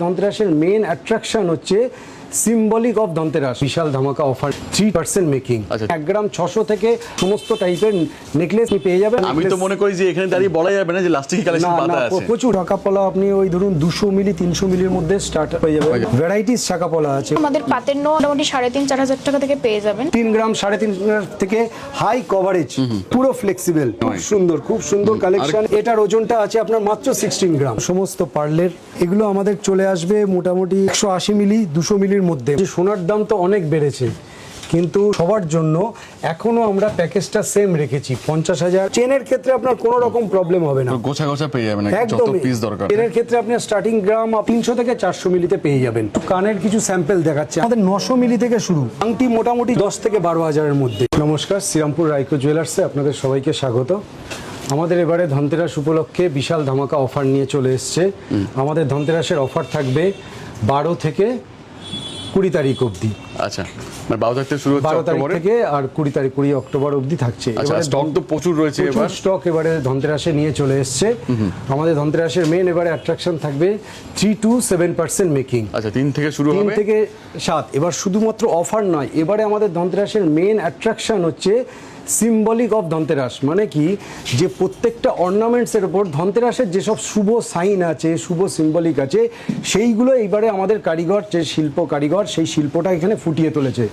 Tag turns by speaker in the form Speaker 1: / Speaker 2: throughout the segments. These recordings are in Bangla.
Speaker 1: ধনতেরাসের মেন অ্যাট্রাকশন হচ্ছে সিম্বলিক অফ ধনতেরাস, বিশাল ধামাকা অফার 3% মেকিং। 1 গ্রাম 600 থেকে সমস্ত টাইপের নেকলেস পেয়ে যাবেন।
Speaker 2: আমি তো মনে করি যে এখানে দাঁড়িয়ে বলা যাবে না যে লাস্টিক কালেকশন পাতা আছে।
Speaker 1: প্রচুর শাঁকাপলা, আপনি ওই ধরুন 200 মিলি 300 মিলির মধ্যে স্টার্ট হয়ে যাবে। ভ্যারাইটিস শাঁকাপলা আছে।
Speaker 3: আমাদের পাতের নো মোটামুটি 3.5-4 হাজার টাকা থেকে পেয়ে যাবেন।
Speaker 1: 3 গ্রাম 3.5 থেকে হাই কভারেজ, পুরো ফ্লেক্সিবল, খুব সুন্দর কালেকশন। এটার ওজনটা আছে আপনার মাত্র 16 গ্রাম। সমস্ত পার্লের এগুলো আমাদের চলে আসবে মোটামুটি 180 মিলি 200 মিলির মধ্যে। সোনার দাম তো অনেক বেড়েছে, কিন্তু সবার জন্য এখনো আমরা প্যাকেজটা সেম রেখেছি 50,000। চেনের ক্ষেত্রে আপনার কোনো রকম প্রবলেম হবে না,
Speaker 2: গোছা গোছা পেয়ে যাবেন, যত পিস দরকার।
Speaker 1: চেনের ক্ষেত্রে আপনি স্টার্টিং গ্রাম 300 থেকে 400 মিলিতে পেয়ে যাবেন। কানের কিছু স্যাম্পল দেখাচ্ছে, আমাদের 900 মিলি থেকে শুরু, আংটি মোটামুটি 10 থেকে 12,000-এর মধ্যে। নমস্কার, শ্রীরামপুর রাইকো জুয়েলার্সে আপনাদের সবাইকে স্বাগত। আমাদের এবারে ধনতেরাস উপলক্ষে বিশাল ধামাকা অফার নিয়ে চলে এসছে। আমাদের ধনতেরাসের অফার থাকবে 12 থেকে 20 তারিখ অবধি।
Speaker 2: আচ্ছা, মানে 12 তারিখ থেকে শুরু হচ্ছে,
Speaker 1: 12 তারিখ থেকে আর 20 অক্টোবর অবধি থাকছে।
Speaker 2: আচ্ছা, স্টক তো প্রচুর রয়েছে, এবার
Speaker 1: স্টক এবারে ধনতেরাসে নিয়ে চলে এসছে। আমাদের ধনতেরাসের মেন এবারে অ্যাট্রাকশন থাকবে 3 to 7% মেকিং।
Speaker 2: আচ্ছা, 3 থেকে শুরু হবে,
Speaker 1: 3 থেকে 7। এবার শুধুমাত্র অফার নয়, এবারে আমাদের ধনতেরাসের মেন অ্যাট্রাকশন হচ্ছে সিম্বলিক অফ ধনতেরাস। মানে কি, যে প্রত্যেকটা অর্নামেন্টসের উপর ধনতেরাসের যেসব শুভ সাইন আছে, শুভ সিম্বলিক আছে, সেইগুলো এইবারে আমাদের কারিগর, যে শিল্প কারিগর, সেই শিল্পটা এখানে ফুটিয়ে তুলেছে।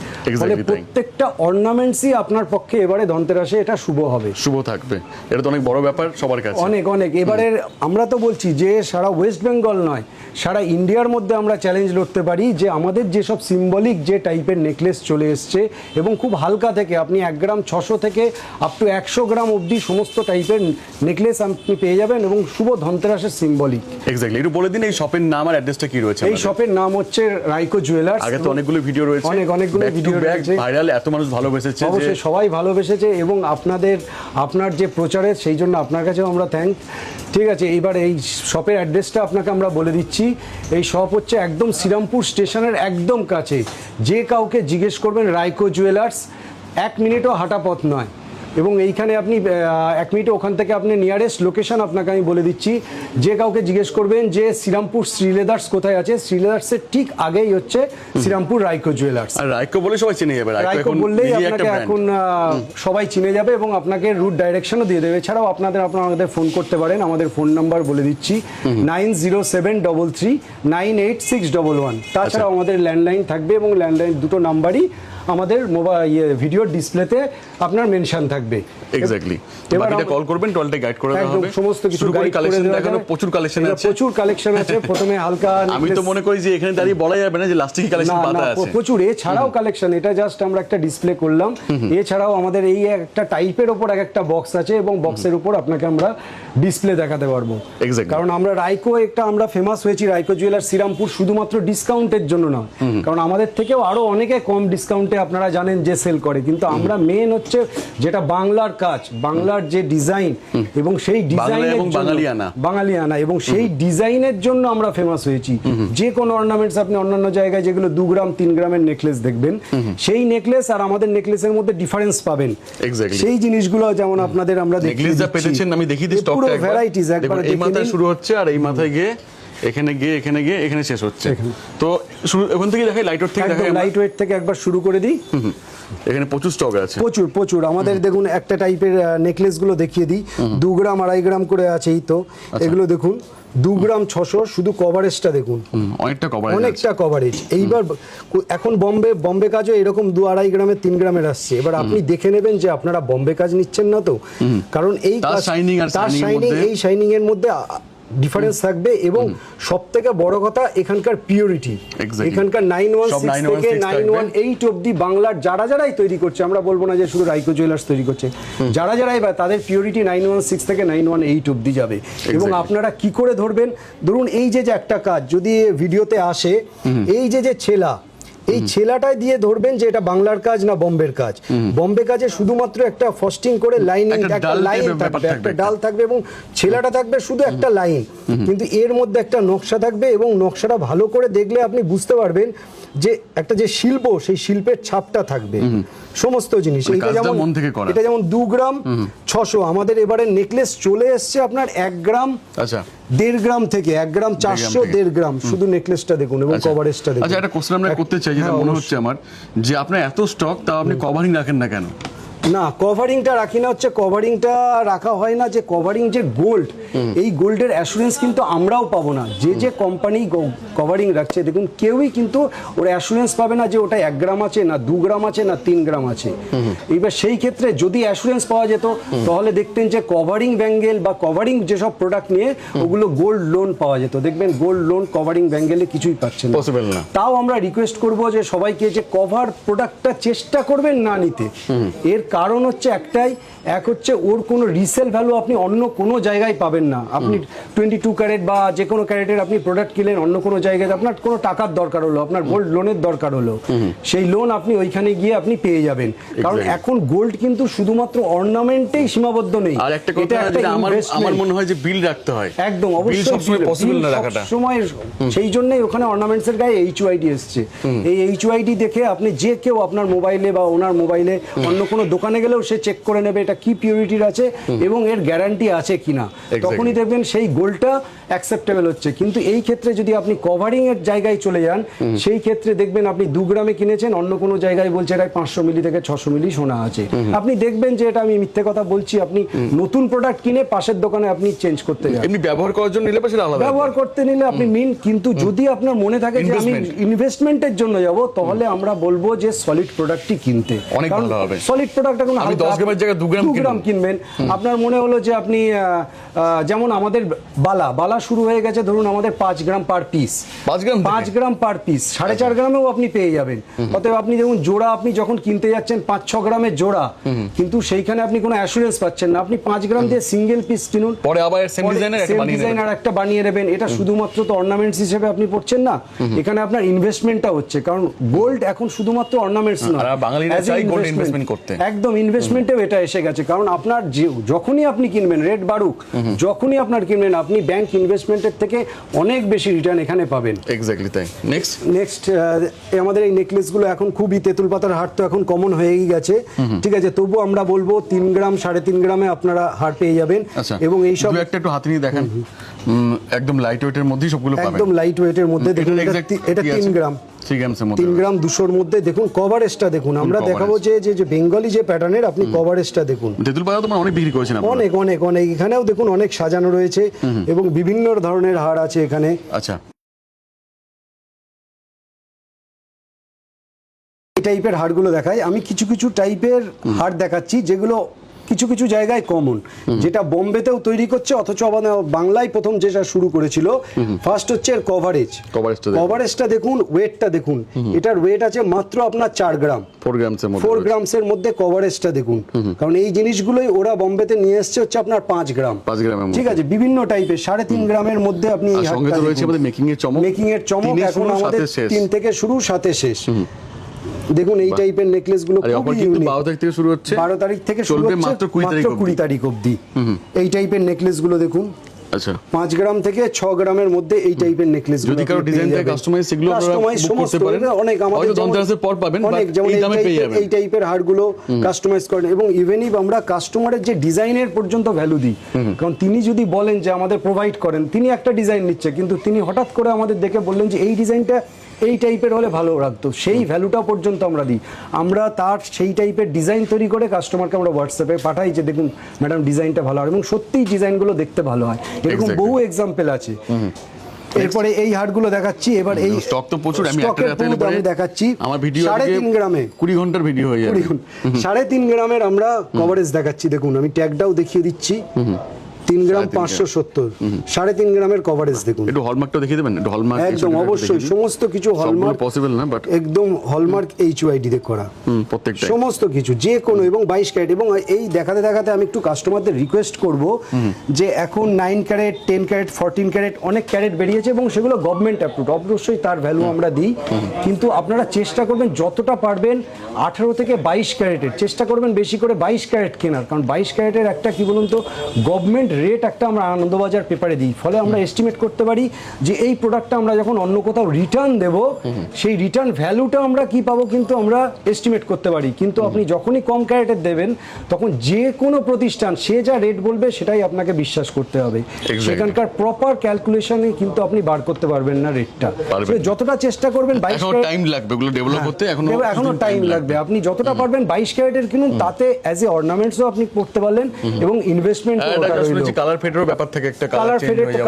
Speaker 1: ফলে প্রত্যেকটা অর্নামেন্টসই আপনার পক্ষে এবারে ধনতেরাসে এটা শুভ হবে,
Speaker 2: শুভ থাকবে। এটা তো অনেক বড় ব্যাপার সবার কাছে,
Speaker 1: অনেক। এবারে আমরা তো বলছি যে সারা ওয়েস্ট বেঙ্গল নয়, সারা ইন্ডিয়ার মধ্যে আমরা চ্যালেঞ্জ লড়তে পারি যে আমাদের যেসব সিম্বলিক যে টাইপের নেকলেস চলে এসছে, এবং খুব হালকা থেকে আপনি 1 গ্রাম 600 থেকে আপ টু 100 গ্রাম অবধি সমস্ত টাইপের নেকলেস আপনি পেয়ে যাবেন, এবং শুভ ধনতেরাসের সিম্বলিক।
Speaker 2: এক্স্যাক্টলি, একটু বলে দিন এই শপের নাম আর অ্যাড্রেসটা কি রয়েছে?
Speaker 1: এই শপের নাম হচ্ছে রাইকো জুয়েলার্স।
Speaker 2: আগে তো অনেকগুলো ভিডিও রয়েছে,
Speaker 1: অনেকগুলো ভিডিও রয়েছে,
Speaker 2: ভাইরাল, এত মানুষ ভালোবেসেছে,
Speaker 1: অবশ্যই সবাই ভালোবেসেছে, এবং আপনার যে প্রচারের, সেই জন্য আপনার কাছেও আমরা থ্যাংক। ঠিক আছে, এইবার এই শপের অ্যাড্রেসটা আপনাকে আমরা বলে দিচ্ছি। এই শপ হচ্ছে একদম শ্রীরামপুর স্টেশনের একদম কাছে। যে কাউকে জিজ্ঞেস করবেন রাইকো জুয়েলার্স, 1 মিনিটও হাঁটা পথ নয়। এবং এইখানে আপনি 1 মিনিটে ওখান থেকে আপনি নিয়ারেস্ট লোকেশন আপনাকে আমি বলে দিচ্ছি। যে কাউকে জিজ্ঞেস করবেন যে শ্রীরামপুর শ্রীলেদার্স কোথায় আছে, শ্রীলেদার্সের ঠিক আগেই হচ্ছে শ্রীরামপুর রাইকো জুয়েলার্স।
Speaker 2: আর রাইকো বলে সবাই চিনে যাবে,
Speaker 1: রাইকো বললেই আপনাকে এখন সবাই চিনে যাবে, এবং আপনাকে রুট ডাইরেকশনও দিয়ে দেবে। এছাড়াও আপনাদের ফোন করতে পারেন, আমাদের ফোন নাম্বার বলে দিচ্ছি 907333986111। তাছাড়াও আমাদের ল্যান্ডলাইন থাকবে, এবং ল্যান্ডলাইন দুটো নাম্বারই আমাদের ভিডিওর ডিসপ্লেতে আপনার মেনশন থাকবে।
Speaker 2: এক্স্যাক্টলি, বাকিটা কল করবেন, টোটালটা গাইড করে দেওয়া হবে।
Speaker 1: সমস্ত কিছু গাইড করে দেওয়া হবে।
Speaker 2: প্রচুর কালেকশন আছে,
Speaker 1: প্রথমে হালকা।
Speaker 2: আমি তো মনে করি যে এখানে দাঁড়িয়ে বলা যাবে না যে লাস্টিক কালেকশন পাতা আছে।
Speaker 1: প্রচুর এছাড়াও কালেকশন, এটা জাস্ট আমরা একটা ডিসপ্লে করলাম। এছাড়াও আমাদের এই একটা টাইপের উপর একটা বক্স আছে, এবং বক্সের উপর আপনাকে আমরা ডিসপ্লে দেখাতে পারবো। কারণ আমরা আমরা ফেমাস হয়েছি রাইকো জুয়েলার্স শ্রীরামপুর শুধুমাত্র ডিসকাউন্টের জন্য না, কারণ আমাদের থেকেও আরো অনেকে কম ডিসকাউন্টে আপনারা জানেন যে সেল করে, কিন্তু আমরা মেন হচ্ছে যেটা বাংলার কাজ, বাংলার যে ডিজাইন, এবং সেই ডিজাইনের বাঙালিয়ানা, এবং সেই ডিজাইনের জন্য আমরা ফেমাস হয়েছি। যে কোনো অর্নামেন্টস আপনি অন্যান্য জায়গায় যেগুলো 2 গ্রাম 3 গ্রামের নেকলেস দেখবেন, সেই নেকলেস আর আমাদের নেকলেসের মধ্যে ডিফারেন্স পাবেন। সেই জিনিসগুলো যেমন আপনাদের আমরা
Speaker 2: নেকলেস যা পেতেছেন, আমি দেখি দিই স্টকটা,
Speaker 1: ভ্যারাইটিস একবার
Speaker 2: এই মাথায় শুরু হচ্ছে, আর এই মাথায় গিয়ে এখানে গিয়ে এখানে শেষ হচ্ছে। তো শুরু ওখান থেকে দেখাই, লাইট ওয়েট থেকে দেখাই,
Speaker 1: লাইট ওয়েট থেকে একবার শুরু করে দিই।
Speaker 2: এখানে প্রচুর স্টক আছে,
Speaker 1: প্রচুর। আমাদের দেখুন একটা টাইপের নেকলেস গুলো দেখিয়ে দিই, 2 গ্রাম 2.5 গ্রাম করে আছে। এই তো এগুলো দেখুন 2 গ্রাম 600, শুধু কভারেজটা দেখুন, অনেকটা কভারেজ। এইবার এখন বম্বে কাজও এরকম 2-2.5 গ্রামের 3 গ্রামের আসছে। এবার আপনি দেখে নেবেন যে আপনারা বম্বে কাজ নিচ্ছেন না তো, কারণ এই শাইনিং এর মধ্যে ডিফারেন্স থাকবে। এবং সব থেকে বড় কথা, এখানকার পিওরিটি, এখানকার 916 থেকে 918 অব্দি বাংলার যারাই তৈরি করছে, আমরা বলবো না যে শুধু রাইকো জুয়েলার্স তৈরি করছে, যারাই তাদের পিওরিটি 916 থেকে 918 অব্দি যাবে। এবং আপনারা কি করে ধরবেন, ধরুন এই যে একটা কাজ যদি ভিডিওতে আসে, এই যে ছেলা, এই ছেলাটাই দিয়ে ধরবেন যে এটা বাংলার কাজ না বম্বের কাজ। বম্বে কাজে শুধুমাত্র একটা ফস্টিং করে লাইনিং, একটা লাইন থাকবে, একটা ডাল থাকবে, এবং ছেলাটা থাকবে শুধু একটা লাইন, কিন্তু এর মধ্যে একটা নকশা থাকবে, এবং নকশাটা ভালো করে দেখলে আপনি বুঝতে পারবেন যে একটা যে শিল্প, সেই শিল্পের ছাপটা থাকবে। সমস্ত জিনিস।
Speaker 2: মানে
Speaker 1: এটা
Speaker 2: কাজটা
Speaker 1: যেমন
Speaker 2: মন থেকে করা।
Speaker 1: এটা যেমন 2 গ্রাম 600, আমাদের এবারে নেকলেস চলে এসছে আপনার 1 গ্রাম
Speaker 2: আচ্ছা
Speaker 1: 1.5 গ্রাম থেকে 1 গ্রাম 400
Speaker 2: থেকে।
Speaker 1: 1.5 গ্রাম, শুধু নেকলেসটা দেখুন এবং কভারেজটা দেখুন।
Speaker 2: আচ্ছা একটা কোশ্চেন আমরা করতে চাই, যেটা
Speaker 1: হ্যাঁ,
Speaker 2: মনে
Speaker 1: অবশ্যই।
Speaker 2: হচ্ছে আমার, যে আপনার এত স্টক তাও আপনি কভারিং রাখেন না কেন?
Speaker 1: না, কভারিংটা রাখি না, হচ্ছে কভারিংটা রাখা হয় না যে কভারিং যে গোল্ড, এই গোল্ডের অ্যাসুরেন্স কিন্তু আমরাও পাবো না। যে কোম্পানি কভারিং রাখছে দেখুন, কেউই কিন্তু ওর অ্যাসুরেন্স পাবে না যে ওটা 1 গ্রাম আছে না 2 গ্রাম আছে না 3 গ্রাম আছে। এবার সেই ক্ষেত্রে যদি অ্যাসুরেন্স পাওয়া যেত তাহলে দেখতেন যে কভারিং ব্যাঙ্গেল বা কভারিং যেসব প্রোডাক্ট নিয়ে ওগুলো গোল্ড লোন পাওয়া যেত। দেখবেন গোল্ড লোন কভারিং ব্যাঙ্গেলে কিছুই পাচ্ছেন না।
Speaker 2: পসিবল না।
Speaker 1: তাও আমরা রিকোয়েস্ট করব যে সবাইকে যে কভার প্রোডাক্টটা চেষ্টা করবেন না নিতে। এর কারণ হচ্ছে একটাই, এক হচ্ছে ওর কোনো রিসেল ভ্যালু আপনি অন্য কোনো জায়গায় পাবেন না। আপনি 22 ক্যারেট বা যে কোনো ক্যারেটের আপনি প্রোডাক্ট কিনলেন অন্য কোনো জায়গায়, আপনার কোনো টাকার দরকার হলো, আপনার গোল্ড লোনের দরকার হলো, সেই লোন আপনি ওইখানে গিয়ে আপনি পেয়ে যাবেন। কারণ এখন গোল্ড কিন্তু শুধুমাত্র অর্নামেন্টেই সীমাবদ্ধ নেই।
Speaker 2: আর একটা কথা, যেটা আমার মনে হয় যে বিল রাখতে হয়।
Speaker 1: একদম
Speaker 2: বিল
Speaker 1: অবশ্যই
Speaker 2: সবসময় পসিবল না রাখাটা।
Speaker 1: সময় সেই জন্যই ওখানে অর্নামেন্টস এর গায়ে এইচইউআইডি এসছে। এই এইচইউআইডি দেখে আপনি যে কেউ আপনার মোবাইলে বা ওনার মোবাইলে অন্য কোনো দোকানে গেলেও সে চেক করে নেবে এটা কি পিউরিটির আছে এবং এর গ্যারান্টি আছে কিনা, তখনই দেখবেন সেই গোল্ডটা অ্যাকসেপ্টেবল হচ্ছে। কিন্তু এই ক্ষেত্রে যদি আপনি কভারিং এর জায়গায় চলে যান, সেই ক্ষেত্রে দেখবেন আপনি 2 গ্রামে কিনেছেন, অন্য কোনো জায়গায় বলছে এটা 500 মিলি থেকে 600 মিলি সোনা আছে। আপনি দেখবেন যে এটা আমি মিথ্যে কথা বলছি, আপনি নতুন প্রোডাক্ট কিনে পাশের দোকানে আপনি চেঞ্জ করতে যান।
Speaker 2: এমনি ব্যবহার করার জন্য নিলে সেটা আলাদা,
Speaker 1: ব্যবহার করতে নিলে আপনি নিন, কিন্তু যদি আপনার মনে থাকে যে আমি ইনভেস্টমেন্টের জন্য যাব, তাহলে আমরা বলবো যে সলিড প্রোডাক্টই কিনতে।
Speaker 2: অনেক ভালো হবে।
Speaker 1: সলিড প্রোডাক্ট এখন
Speaker 2: আপনি 10 গ্রামের জায়গায় 2
Speaker 1: গ্রাম কিনবেন, আপনার মনে হলো যে আপনি যেমন আমাদের বালা শুরু হয়ে গেছে ধরুন আমাদের 5 গ্রাম পার পিস, 5 গ্রাম পার পিস 4.5 গ্রামেও আপনি পেয়ে যাবেন। অতএব আপনি দেখুন জোড়া আপনি যখন কিনতে যাচ্ছেন 5-6 গ্রামের জোড়া, কিন্তু সেইখানে আপনি কোনো অ্যাসুরেন্স পাচ্ছেন না। আপনি 5 গ্রাম দিয়ে সিঙ্গেল পিস কিনুন,
Speaker 2: পরে আবার সেম ডিজাইনার
Speaker 1: একটা বানিয়ে নেবেন। এটা শুধুমাত্র তো অর্নামেন্টস হিসেবে আপনি পড়ছেন না, এখানে আপনার ইনভেস্টমেন্টটা হচ্ছে। কারণ গোল্ড এখন শুধুমাত্র অর্নামেন্টস না,
Speaker 2: আর বাঙালিরা চাই গোল্ড ইনভেস্টমেন্ট করতে।
Speaker 1: একদম ইনভেস্টমেন্টেও এটা এসে গেছে। কারণ আপনার যখনই আপনি কিনবেন, রেট বাড়ুক যখনই আপনার কিনবেন, আপনি ব্যাংক ইনভেস্টমেন্টের থেকে অনেক বেশি রিটার্ন এখানে পাবেন।
Speaker 2: এক্স্যাক্টলি তাই।
Speaker 1: নেক্সট আমাদের এই নেকলেসগুলো এখন খুবই তেঁতুল পাতার হার তো এখন কমন হয়েই গেছে, ঠিক আছে, তবু আমরা বলবো 3 গ্রাম 3.5 গ্রামে আপনারা হার পেয়ে যাবেন। এবং এই সব
Speaker 2: একটু হাতে নিয়ে দেখেন, একদম লাইট ওয়েটের মধ্যেই সবগুলো পাবেন,
Speaker 1: একদম লাইট ওয়েটের মধ্যে। দেখুন এটা 3 গ্রাম 3 গ্রাম 200-র মধ্যে। দেখুন কভারেজটা দেখুন, আমরা দেখাবো যে বেঙ্গলি যে প্যাটার্নের, আপনি কভারেজটা দেখুন।
Speaker 2: তেঁতুল পাতা তো অনেক বিক্রি করেছেন আপনারা।
Speaker 1: অনেক অনেক অনেক, এখানেও দেখুন অনেক সাজানো রয়েছে এবং বিভিন্ন ধরনের হার আছে এখানে।
Speaker 2: আচ্ছা,
Speaker 1: এই টাইপের হারগুলো দেখাই আমি, কিছু কিছু টাইপের হার দেখাচ্ছি যেগুলো কিছু কিছু জায়গায় কমন, যেটা বোম্বেতেও তৈরি করছে, অথচ বাংলায় প্রথম যেটা শুরু করেছিল। ফার্স্ট হচ্ছে এর কভারেজটা দেখুন, ওয়েটটা দেখুন, এটার ওয়েট আছে মাত্র আপনার 4 গ্রাম 4 গ্রামসের মধ্যে কভারেজটা দেখুন। কারণ এই জিনিসগুলোই ওরা বোম্বেতে নিয়ে এসছে হচ্ছে আপনার 5 গ্রাম, ঠিক আছে, বিভিন্ন টাইপের 3.5 গ্রামের মধ্যে আপনি মেকিং এর চমক। এখন আমাদের 3 থেকে শুরু 7-এ শেষ। দেখুন এই টাইপের নেকলেসগুলো
Speaker 2: 12 তারিখ থেকে শুরু হচ্ছে,
Speaker 1: 12 তারিখ থেকে শুরু হচ্ছে, মাত্র 20 তারিখ অবধি। এই টাইপের নেকলেসগুলো দেখুন,
Speaker 2: আচ্ছা
Speaker 1: 5 গ্রাম থেকে 6 গ্রামের মধ্যে এই টাইপের নেকলেসগুলো।
Speaker 2: যদি কারো ডিজাইনটা কাস্টমাইজ সেগুলো আপনারা বুক করতে পারেন, অনেক আমাদের ধনতেরাসের পর পাবেন,
Speaker 1: অনেক যেমন এই টাইপের হারগুলো কাস্টমাইজ করেন। এবং ইভেনই আমরা কাস্টমারের যে ডিজাইনের পর্যন্ত ভ্যালু দিই। কারণ তিনি যদি বলেন যে আমাদের প্রোভাইড করেন, তিনি একটা ডিজাইন নিচ্ছে, কিন্তু তিনি হঠাৎ করে আমাদের দেখে বললেন যে এই ডিজাইনটা এই টাইপের হলে ভালো রাখতো, সেই ভ্যালুটা পর্যন্ত আমরা দিই। আমরা তার সেই টাইপের ডিজাইন তৈরি করে কাস্টমারকে আমরা হোয়াটসঅ্যাপে পাঠাই যে দেখুন ম্যাডাম ডিজাইনটা ভালো হয়, এবং সত্যিই ডিজাইনগুলো দেখতে ভালো হয়। এরকম বহু এক্সাম্পল আছে। এরপরে এই হারগুলো দেখাচ্ছি। এবার এই
Speaker 2: স্টক তো প্রচুর, আমি একটা রাতের উপরে
Speaker 1: আমি দেখাচ্ছি।
Speaker 2: আমার ভিডিও
Speaker 1: 3.5 গ্রামে
Speaker 2: 20 ঘন্টার ভিডিও হয়ে যাবে।
Speaker 1: 3.5 গ্রামের আমরা কভারেজ দেখাচ্ছি। দেখুন আমি ট্যাগটাও দেখিয়ে দিচ্ছি, 3 গ্রাম 570, 3.5 গ্রামের কভারেজ দেখুন।
Speaker 2: একটু হলমার্কটা দেখিয়ে দেবেন? একটু হলমার্ক
Speaker 1: একদম অবশ্যই, সমস্ত কিছু হলমার্ক
Speaker 2: পসিবল না, বাট
Speaker 1: একদম হলমার্ক এইচইউআইডি তে করা
Speaker 2: প্রত্যেকটা
Speaker 1: সমস্ত কিছু, যে কোনো, এবং 22 ক্যারেট। এবং এই দেখাতে দেখাতে আমি একটু কাস্টমারদের রিকোয়েস্ট করব যে এখন 9 ক্যারেট 10 ক্যারেট 14 ক্যারেট অনেক ক্যারেট বেরিয়েছে, এবং সেগুলো গভর্নমেন্ট অ্যাপ্রুভড, অবশ্যই তার ভ্যালু আমরা দিই। কিন্তু আপনারা চেষ্টা করবেন যতটা পারবেন 18 থেকে 22 ক্যারেটের, চেষ্টা করবেন বেশি করে 22 ক্যারেট কেনার, কারণ 22 ক্যারেটের একটা কি বলুন তো গভর্নমেন্ট রেট একটা আমরা আনন্দবাজার পেপারে দিই, ফলে আমরা এস্টিমেট করতে পারি যে এই প্রোডাক্টটা আমরা যখন অন্য কোথাও রিটার্ন দেব সেই রিটার্ন ভ্যালুটা আমরা কি পাবো কিন্তু আমরা এস্টিমেট করতে পারি। কিন্তু আপনি যখনই কম ক্যারেটের দেবেন তখন যে কোনো প্রতিষ্ঠান সে যা রেট বলবে সেটাই আপনাকে বিশ্বাস করতে হবে, সেখানকার প্রপার ক্যালকুলেশনে কিন্তু আপনি বার করতে পারবেন না রেটটা। যতটা চেষ্টা করবেন 22
Speaker 2: এখনো টাইম লাগবে এগুলো ডেভেলপ করতে,
Speaker 1: এখনো টাইম লাগবে। আপনি যতটা পারবেন 22 ক্যারেটের কিনুন, তাতে অ্যাজ এ অর্নামেন্টসও আপনি করতে পারলেন এবং ইনভেস্টমেন্ট
Speaker 2: কালার ফেডের ব্যাপার থেকে একটা